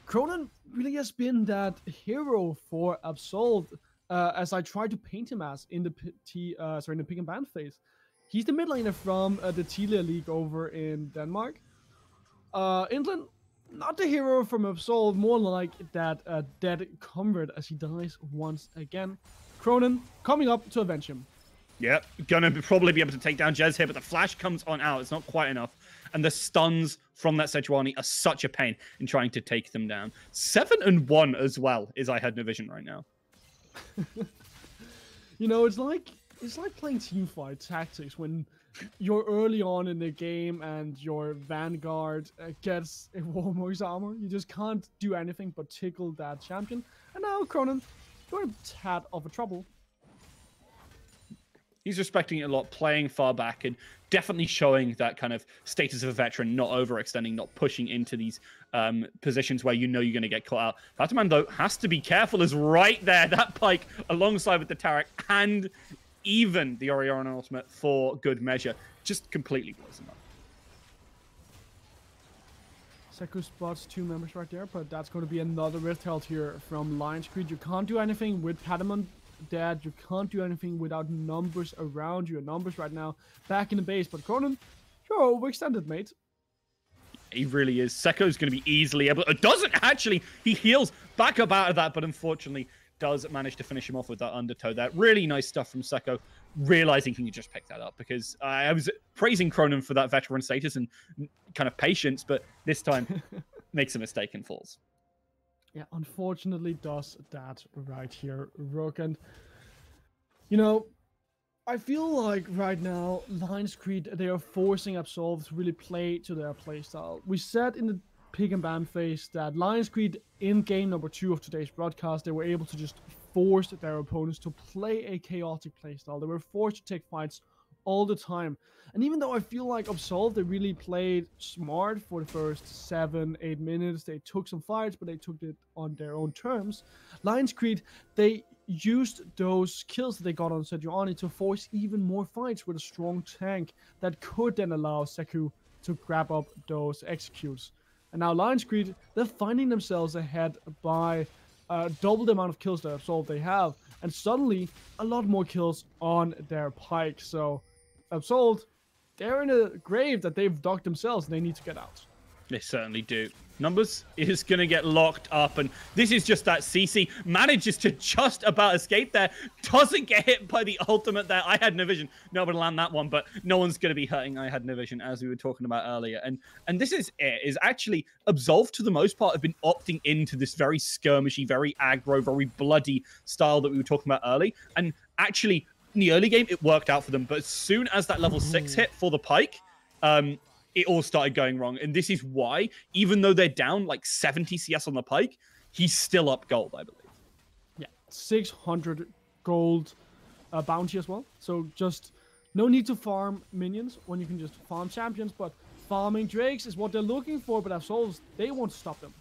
Cronin really has been that hero for Absolved, as I tried to paint him as in the pick and ban phase. He's the mid laner from the Tilia League over in Denmark. England, not the hero from Absolved, more like that dead comrade as he dies once again. Cronin coming up to avenge him. Yep, gonna probably be able to take down Jez here, but the flash comes on out. It's not quite enough. And the stuns from that SQ1 are such a pain in trying to take them down. 7-1 as well is I Had No Vision right now. You know, it's like playing teamfight tactics when you're early on in the game and your Vanguard gets a Warmog's armor. You just can't do anything but tickle that champion. And now Cronin, you're in a tad of a trouble. He's respecting it a lot, playing far back, and definitely showing that kind of status of a veteran, not overextending, not pushing into these positions where you know you're going to get caught out. Bataman, though, has to be careful, is right there. That pike alongside with the Tarek and even the Oriana ultimate for good measure just completely blows him up. Seku spots 2 members right there, but that's going to be another Rift Herald here from Lions Creed. You can't do anything with Patamon dead. You can't do anything without numbers around you. Numbers right now back in the base, but Cronin, you're overextended, mate. He really is. Seko's going to be easily able... doesn't actually. He heals back up out of that, but unfortunately does manage to finish him off with that undertow there. Really nice stuff from Seko, realizing he can just pick that up, because I was praising Cronin for that veteran status and kind of patience, but this time makes a mistake and falls. Yeah, unfortunately does that right here, Rook. And, you know, I feel like right now, Lions Creed, they are forcing Absolved to really play to their playstyle. We said in the pick and ban phase that Lions Creed, in game number 2 of today's broadcast, they were able to just force their opponents to play a chaotic playstyle. They were forced to take fights all the time. And even though I feel like Absolved, they really played smart for the first 7-8 minutes. They took some fights, but they took it on their own terms. Lions Creed, they used those kills that they got on Sejuani to force even more fights with a strong tank that could then allow Seku to grab up those executes. And now Lions Creed, they're finding themselves ahead by double the amount of kills that Absolved they have, and suddenly a lot more kills on their pike. So Absolved, they're in a grave that they've dug themselves, and they need to get out. They certainly do. Numbers is going to get locked up, and this is just that CC manages to just about escape there. Doesn't get hit by the ultimate there. I Had No Vision. Nobody land that one, but no one's going to be hurting I Had No Vision, as we were talking about earlier. And this is actually Absolved, to the most part, have been opting into this very skirmishy, very aggro, very bloody style that we were talking about early. And actually, in the early game, it worked out for them. But as soon as that level 6 hit for the pike, it all started going wrong. And this is why, even though they're down like 70 CS on the pike, he's still up gold, I believe. Yeah, 600 gold bounty as well. So just no need to farm minions when you can just farm champions. But farming Drakes is what they're looking for. But Absolved, they want to stop them.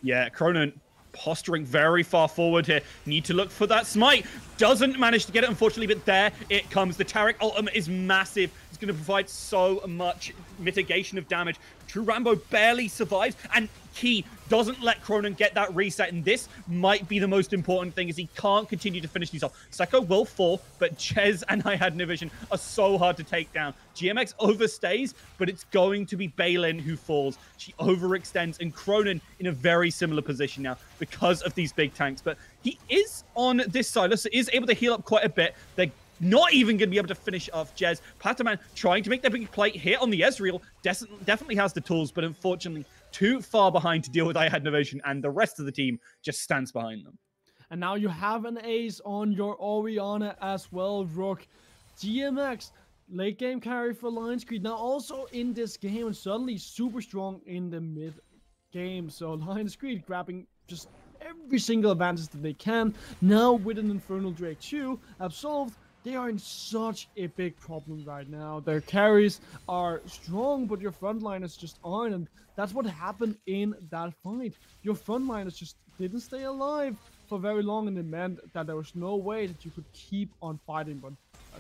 Yeah, Cronin posturing very far forward here. Need to look for that smite. Doesn't manage to get it, unfortunately, but there it comes. The Tarek ultimate is massive. It's going to provide so much mitigation of damage. True Rambo barely survives, and Key doesn't let Cronin get that reset, and this might be the most important thing, is he can't continue to finish these off. Seko will fall, but Ches and I Had No Vision are so hard to take down. GMX overstays, but it's going to be Balin who falls. She overextends, and Cronin in a very similar position now because of these big tanks, but he is on this side, so is able to heal up quite a bit. They're not even going to be able to finish off Jez. Pataman trying to make that big play here on the Ezreal. Definitely has the tools, but unfortunately too far behind to deal with I Had No Vision, and the rest of the team just stands behind them. And now you have an ace on your Oriana as well, Rook. GMX, late game carry for Lions Creed, now also in this game, and suddenly super strong in the mid game. So Lions Creed grabbing just every single advantage that they can. Now with an Infernal Drake 2 absolved, they are in such a big problem right now. Their carries are strong, but your frontliners just aren't, and that's what happened in that fight. Your frontliners just didn't stay alive for very long, and it meant that there was no way that you could keep on fighting. But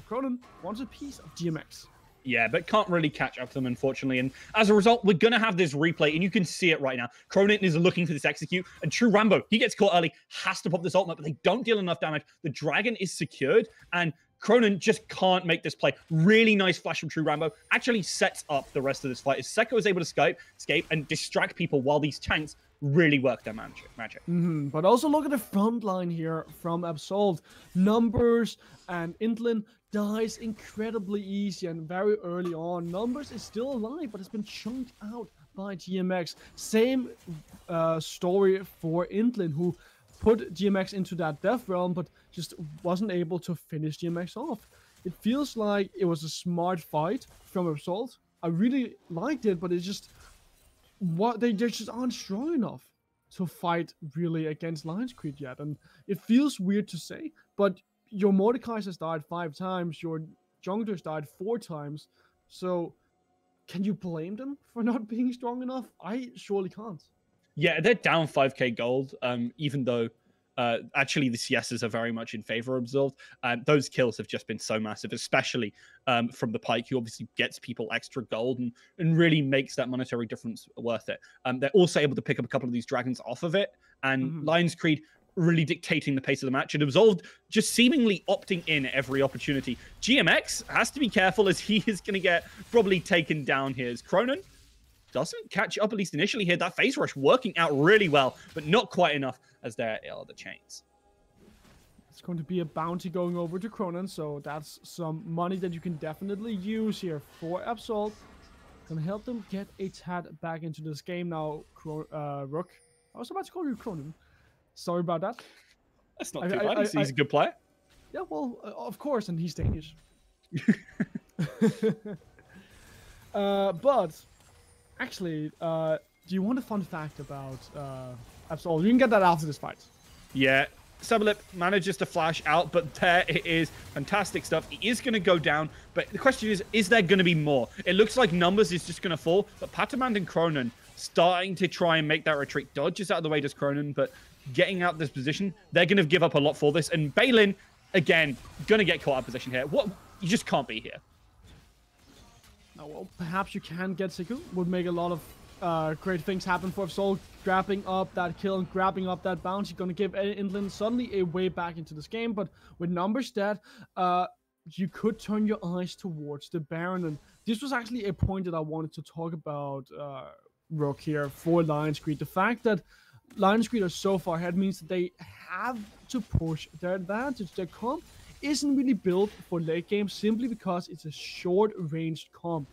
Cronin wants a piece of DMX. Yeah, but can't really catch up to them, unfortunately. And as a result, we're going to have this replay, and you can see it right now. Cronin is looking for this execute, and True Rambo, he gets caught early, has to pop this ultimate, but they don't deal enough damage. The dragon is secured, and Cronin just can't make this play. Really nice flash from True Rambo. Actually sets up the rest of this fight. As Seko is able to escape and distract people while these tanks really work their magic. But also look at the front line here from Absolved. Numbers and Intlin dies incredibly easy and very early on. Numbers is still alive, but has been chunked out by GMX. Same story for Intlin, who put GMX into that death realm, but just wasn't able to finish GMX off. It feels like it was a smart fight from Absolved. I really liked it, but it's just they just aren't strong enough to fight really against Lion's Creed yet. And it feels weird to say, but your Mordekaiser has died 5 times, your Junglers died 4 times. So can you blame them for not being strong enough? I surely can't. Yeah, they're down 5k gold, even though actually the CSs are very much in favor of Absolved. Those kills have just been so massive, especially from the Pike, who obviously gets people extra gold and really makes that monetary difference worth it. They're also able to pick up a couple of these dragons off of it, and Lion's Creed really dictating the pace of the match, and Absolved just seemingly opting in every opportunity. GMX has to be careful, as he is going to get probably taken down here. As Cronin doesn't catch up, at least initially here. That phase rush working out really well, but not quite enough, as there are the chains. It's going to be a bounty going over to Cronin, so that's some money that you can definitely use here for Absolved. Gonna help them get a tad back into this game now. Rook, I was about to call you Cronin. Sorry about that. That's not too bad. He's a good player. Yeah, well, of course, and he's Danish. But actually, do you want a fun fact about Absolved? You can get that after this fight. Yeah, Sabalip manages to flash out, but there it is. Fantastic stuff. He is going to go down, but the question is there going to be more? It looks like Numbers is just going to fall, but Patamand and Cronin starting to try and make that retreat. Dodges out of the way, does Cronin, but getting out this position, they're going to give up a lot for this. And Balin, again, going to get caught out of position here. What? You just can't be here. Oh, well, perhaps you can get Siku. Would make a lot of great things happen for Absolved. Grabbing up that kill and grabbing up that bounty, going to give Intlin suddenly a way back into this game. But with Numbers dead, you could turn your eyes towards the Baron. And this was actually a point that I wanted to talk about, Rook, here for Lion's Creed. The fact that Lion's Creed are so far ahead means that they have to push their advantage. Their comp isn't really built for late game simply because it's a short-ranged comp.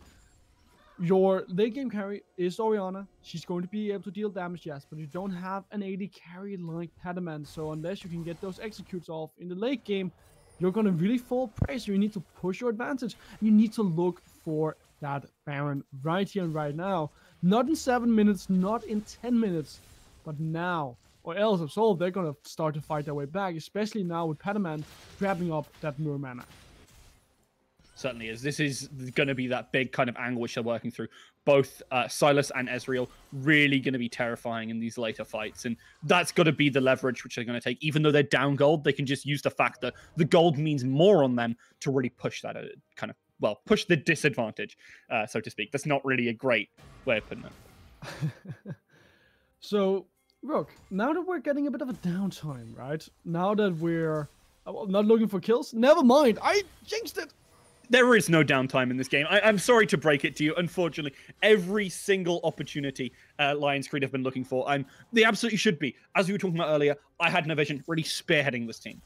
Your late game carry is Orianna. She's going to be able to deal damage, yes, but you don't have an AD carry like Padaman. So unless you can get those executes off in the late game, you're going to really fall prey. So you need to push your advantage. You need to look for that Baron right here and right now. Not in 7 minutes, not in 10 minutes, but now. Or else Absolved, they're going to start to fight their way back, especially now with Padaman grabbing up that Nur mana. Certainly is. This is going to be that big kind of angle which they're working through. Both Silas and Ezreal really going to be terrifying in these later fights. And that's got to be the leverage which they're going to take. Even though they're down gold, they can just use the fact that the gold means more on them to really push that kind of, well, push the disadvantage, so to speak. That's not really a great way of putting it. So, Rook, now that we're getting a bit of a downtime, right? Now that we're not looking for kills, never mind. I jinxed it. There is no downtime in this game. I'm sorry to break it to you. Unfortunately, every single opportunity Lion's Creed have been looking for, and they absolutely should be. As we were talking about earlier, I had no vision really spearheading this team.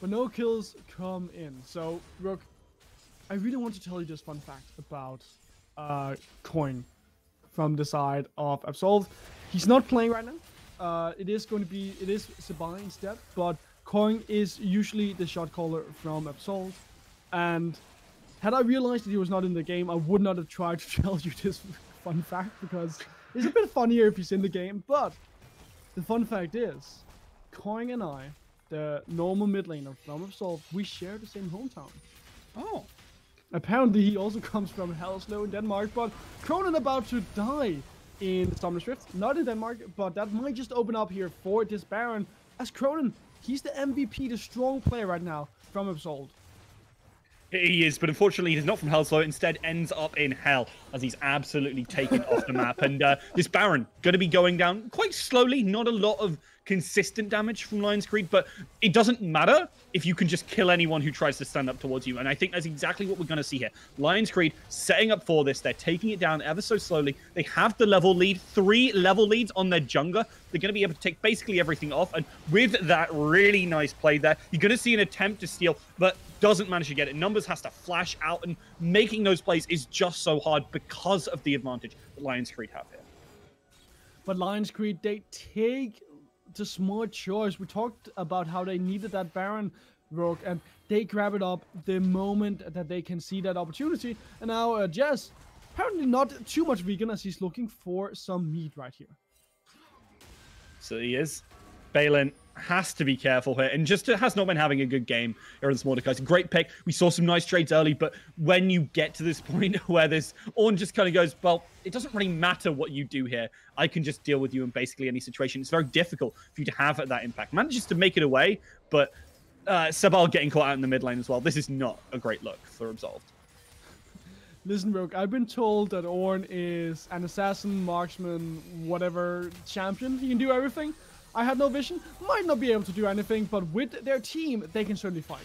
But no kills come in. So, Rook, I really want to tell you this fun fact about Coin from the side of Absolved. He's not playing right now. It is Sabai instead, but Coin is usually the shot caller from Absolved. And had I realized that he was not in the game, I would not have tried to tell you this fun fact, because it's a bit funnier if he's in the game. But The fun fact is, Coin and I, the normal mid laner from Absol, we share the same hometown. Oh. Apparently, he also comes from Hellslow in Denmark, but Cronin about to die in Summoner's Rift. Not in Denmark, but that might just open up here for this Baron. As Cronin, he's the MVP, the strong player right now from Absol. He is, but unfortunately he's not from Hellslow. Instead ends up in Hell as he's absolutely taken off the map. And this Baron going to be going down quite slowly. Not a lot of consistent damage from Lion's Creed, but it doesn't matter if you can just kill anyone who tries to stand up towards you. And I think that's exactly what we're going to see here. Lion's Creed setting up for this. They're taking it down ever so slowly. They have the level lead, 3 level leads on their jungler. They're going to be able to take basically everything off. And with that really nice play there, you're going to see an attempt to steal, but doesn't manage to get it. Numbers has to flash out, and making those plays is just so hard because of the advantage that Lion's Creed have here. But Lion's Creed, they take the smart choice. We talked about how they needed that Baron, Rogue, and they grab it up the moment that they can see that opportunity. And now Jess, apparently not too much vegan as he's looking for some meat right here. So he is. Balin has to be careful here, and just has not been having a good game here in Mordecai. It's a great pick. We saw some nice trades early, but when you get to this point where this Ornn just kind of goes, well, it doesn't really matter what you do here. I can just deal with you in basically any situation. It's very difficult for you to have that impact. Manages to make it away, but Sebal getting caught out in the mid lane as well. This is not a great look for Absolved. Listen, Rogue, I've been told that Ornn is an assassin, marksman, whatever champion. He can do everything. I had no vision, might not be able to do anything, but with their team, they can certainly fight.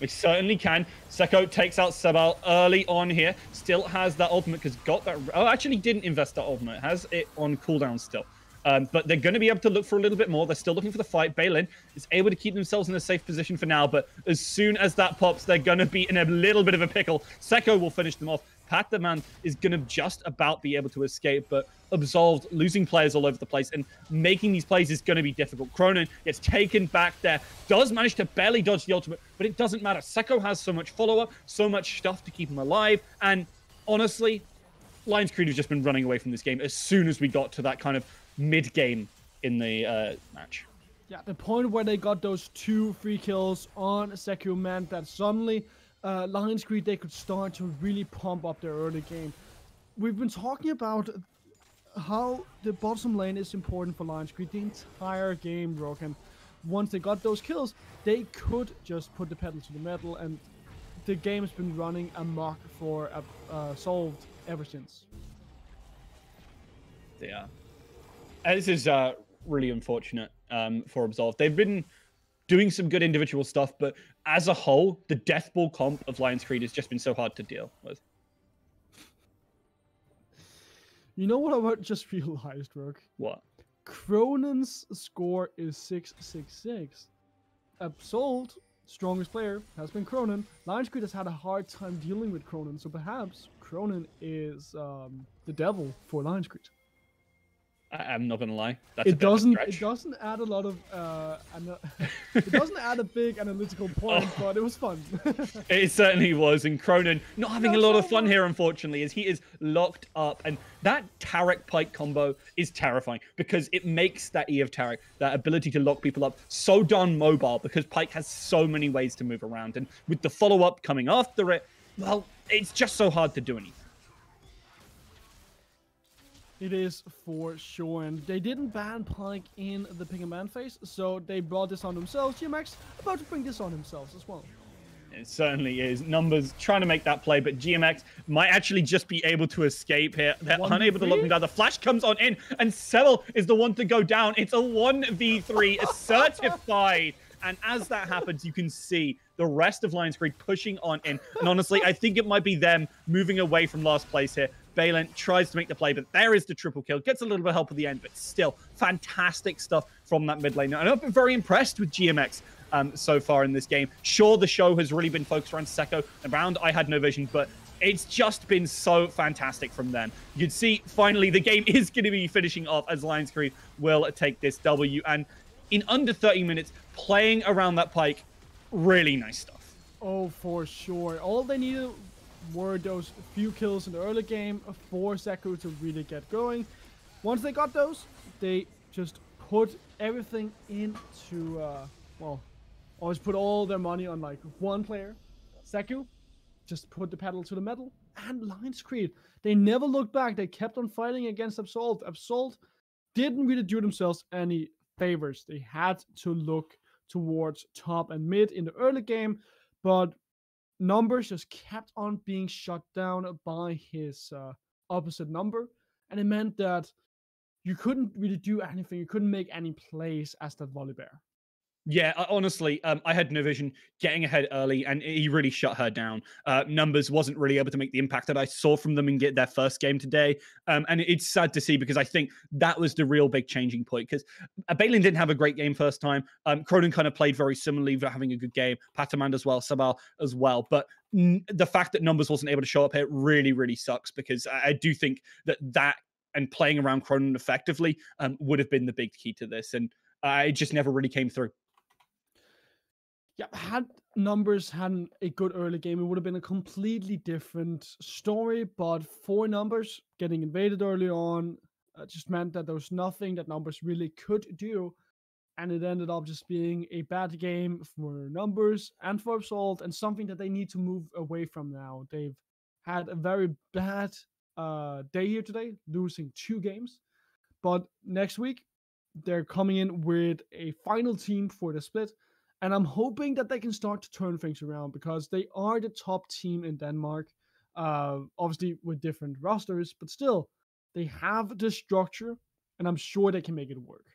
We certainly can. Seko takes out Sebal early on here. Still has that ultimate because got that. Oh, actually didn't invest that ultimate. Has it on cooldown still. But they're going to be able to look for a little bit more. They're still looking for the fight. Balin is able to keep themselves in a safe position for now, but as soon as that pops, they're going to be in a little bit of a pickle. Seko will finish them off. Pat the Man is going to just about be able to escape, but Absolved losing players all over the place, and making these plays is going to be difficult. Cronin gets taken back there, does manage to barely dodge the ultimate, but it doesn't matter. Seko has so much follow-up, so much stuff to keep him alive, and honestly, Lion's Creed has just been running away from this game as soon as we got to that kind of mid-game in the match. Yeah, the point where they got those 2 free kills on Seko meant that suddenly Lion's Creed, they could start to really pump up their early game. We've been talking about how the bottom lane is important for Lion's Creed the entire game, Rogue, and once they got those kills, they could just put the pedal to the metal, and the game's been running amok for Solved ever since. Yeah. This is really unfortunate for Absolved. They've been doing some good individual stuff, but as a whole, the death ball comp of Lion's Creed has just been so hard to deal with. You know what I just realized, Rook? What? Cronin's score is 666. Absolved, strongest player, has been Cronin. Lion's Creed has had a hard time dealing with Cronin, so perhaps Cronin is the devil for Lion's Creed. I'm not gonna lie. That's it doesn't add a lot of it doesn't add a big analytical point, but it was fun. It certainly was, and Cronin not having a lot of fun here, unfortunately, as he is locked up, and that Tarek Pike combo is terrifying because it makes that E of Tarek, that ability to lock people up, so darn mobile because Pike has so many ways to move around, and with the follow-up coming after it, well, it's just so hard to do anything. It is for sure, and they didn't ban Pike in the pick and ban phase, so they brought this on themselves. GMX about to bring this on themselves as well. It certainly is. Numbers trying to make that play, but GMX might actually just be able to escape here. They're unable to lock him down. The flash comes on in, and Sebel is the one to go down. It's a 1v3, certified. And as that happens, you can see the rest of Lion's Creed pushing on in. And honestly, I think it might be them moving away from last place here. Balin tries to make the play, but there is the triple kill. Gets a little bit of help at the end, but still fantastic stuff from that mid lane. And I've been very impressed with GMX so far in this game. Sure, the show has really been focused around Seko. Around I Had No Vision, but it's just been so fantastic from them. You can see, finally, the game is going to be finishing off as Lion's Creed will take this W. And in under 30 minutes, playing around that Pike, really nice stuff. Oh, for sure. All they needed were those few kills in the early game for Seko to really get going. Once they got those, they just put everything into, always put all their money on like one player, SQ, just put the pedal to the metal, and Lions Creed. They never looked back. They kept on fighting against Absol. Absol didn't really do themselves any favors. They had to look towards top and mid in the early game, but Numbers just kept on being shut down by his opposite number, and it meant that you couldn't really do anything. You couldn't make any plays as that Volibear. Yeah, honestly, I had no vision getting ahead early, and he really shut her down. Numbers wasn't really able to make the impact that I saw from them in their first game today. And it's sad to see because I think that was the real big changing point. Because Balin didn't have a great game first time. Cronin kind of played very similarly, having a good game. Pataman as well, Sabal as well. But the fact that Numbers wasn't able to show up here really, really sucks because I do think that and playing around Cronin effectively would have been the big key to this. And it just never really came through. Yeah, had Numbers had a good early game, it would have been a completely different story. But for Numbers, getting invaded early on just meant that there was nothing that Numbers really could do. And it ended up just being a bad game for Numbers and for Absol, and something that they need to move away from now. They've had a very bad day here today, losing 2 games. But next week, they're coming in with a final team for the split. And I'm hoping that they can start to turn things around because they are the top team in Denmark, obviously with different rosters, but still, they have the structure, and I'm sure they can make it work.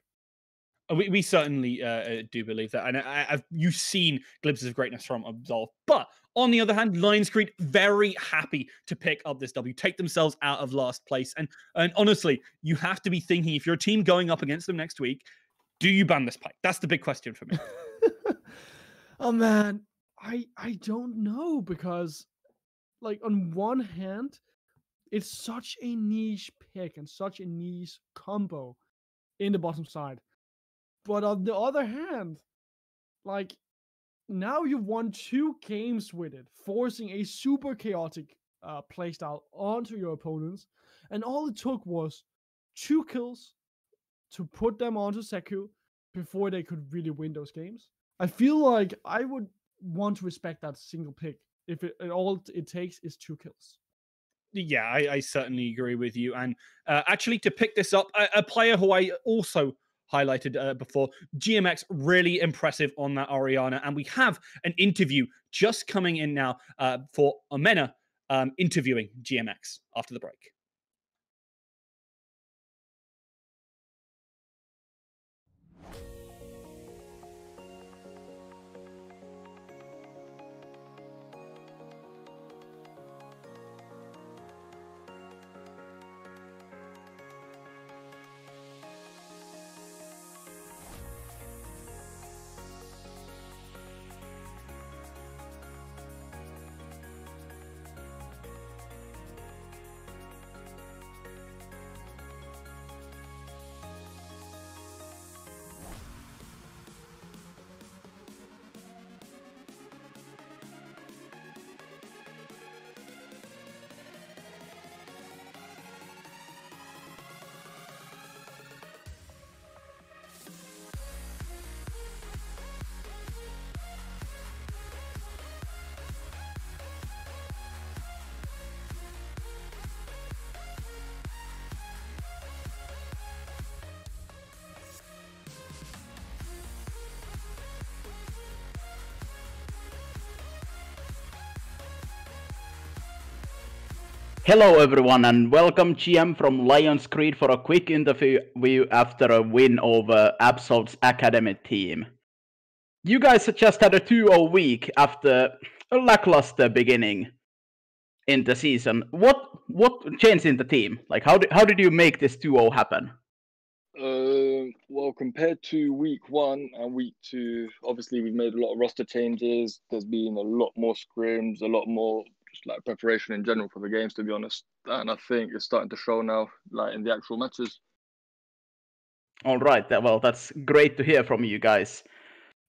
We certainly do believe that. And you've seen glimpses of greatness from Absol. But on the other hand, Lions Creed, very happy to pick up this W, take themselves out of last place. And honestly, you have to be thinking, if you're a team going up against them next week, do you ban this pipe? That's the big question for me. Oh man, I don't know, because like on one hand, it's such a niche pick and such a niche combo in the bottom side. But on the other hand, like now you've won 2 games with it, forcing a super chaotic playstyle onto your opponents, and all it took was 2 kills to put them onto Seku before they could really win those games. I feel like I would want to respect that single pick if all it takes is 2 kills. Yeah, I certainly agree with you. And actually, to pick this up, a player who I also highlighted before, GMX, really impressive on that Orianna. And we have an interview just coming in now for Omena interviewing GMX after the break. Hello everyone and welcome GM from Lions Creed for a quick interview after a win over Absol's academy team. You guys just had a 2-0 week after a lackluster beginning in the season. What changed in the team? Like how did you make this 2-0 happen? Well, compared to week 1 and week 2, obviously we've made a lot of roster changes. There's been a lot more scrims, a lot more just like preparation in general for the games, to be honest. And I think it's starting to show now, like in the actual matches. All right. Well, that's great to hear from you guys.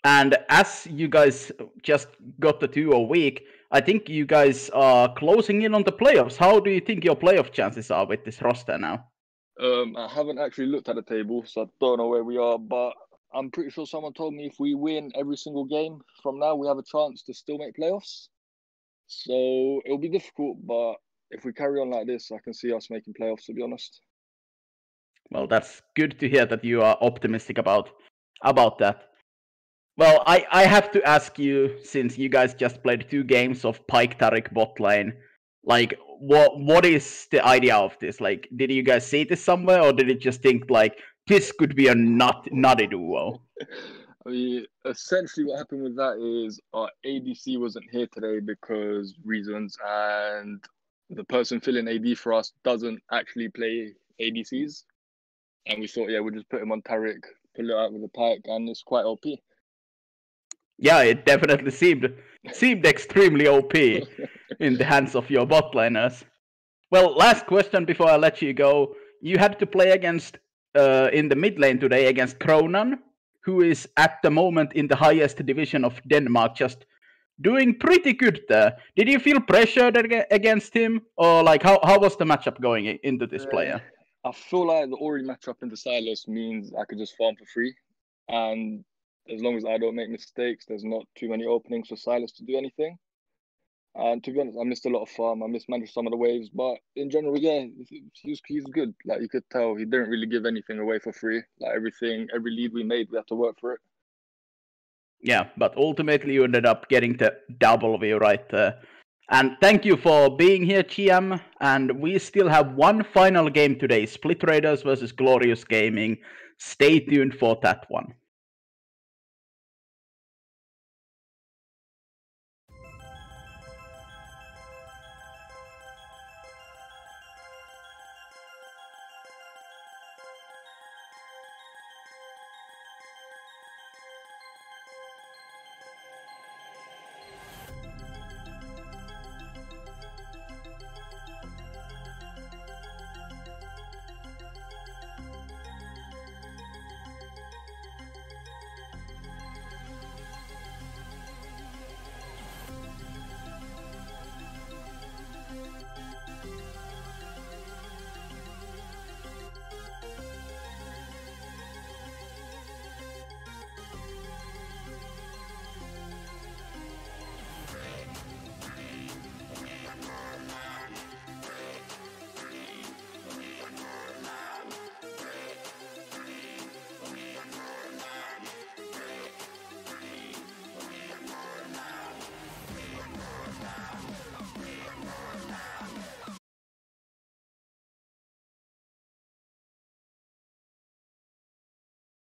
And as you guys just got the 2-0 week, I think you guys are closing in on the playoffs. How do you think your playoff chances are with this roster now? I haven't actually looked at the table, so I don't know where we are, but I'm pretty sure someone told me if we win every single game from now, we have a chance to still make playoffs. So it'll be difficult, but if we carry on like this, I can see us making playoffs, to be honest. Well, that's good to hear that you are optimistic about that. Well, I have to ask you, since you guys just played 2 games of Pyke Taric bot lane, like what is the idea of this? Like, did you guys see this somewhere, or did you just think like this could be a nutty duo? I mean, essentially what happened with that is our ADC wasn't here today because reasons, and the person filling AD for us doesn't actually play ADCs. And we thought, yeah, we'll just put him on Taric, pull it out with a Pyke, and it's quite OP. Yeah, it definitely seemed extremely OP in the hands of your bot laners. Well, last question before I let you go. You had to play against in the mid lane today against Kronan, who is at the moment in the highest division of Denmark, just doing pretty good there. Did you feel pressured against him, or like how was the matchup going into this player? I feel like the Ori matchup into Silas means I could just farm for free, and as long as I don't make mistakes, there's not too many openings for Silas to do anything. And to be honest, I missed a lot of farm. I mismanaged some of the waves, but in general, yeah, he's good. Like, you could tell he didn't really give anything away for free. Like, every lead we made, we had to work for it. Yeah, but ultimately you ended up getting the W right there. And thank you for being here, GM. And we still have one final game today, Split Raiders versus Glorious Gaming. Stay tuned for that one.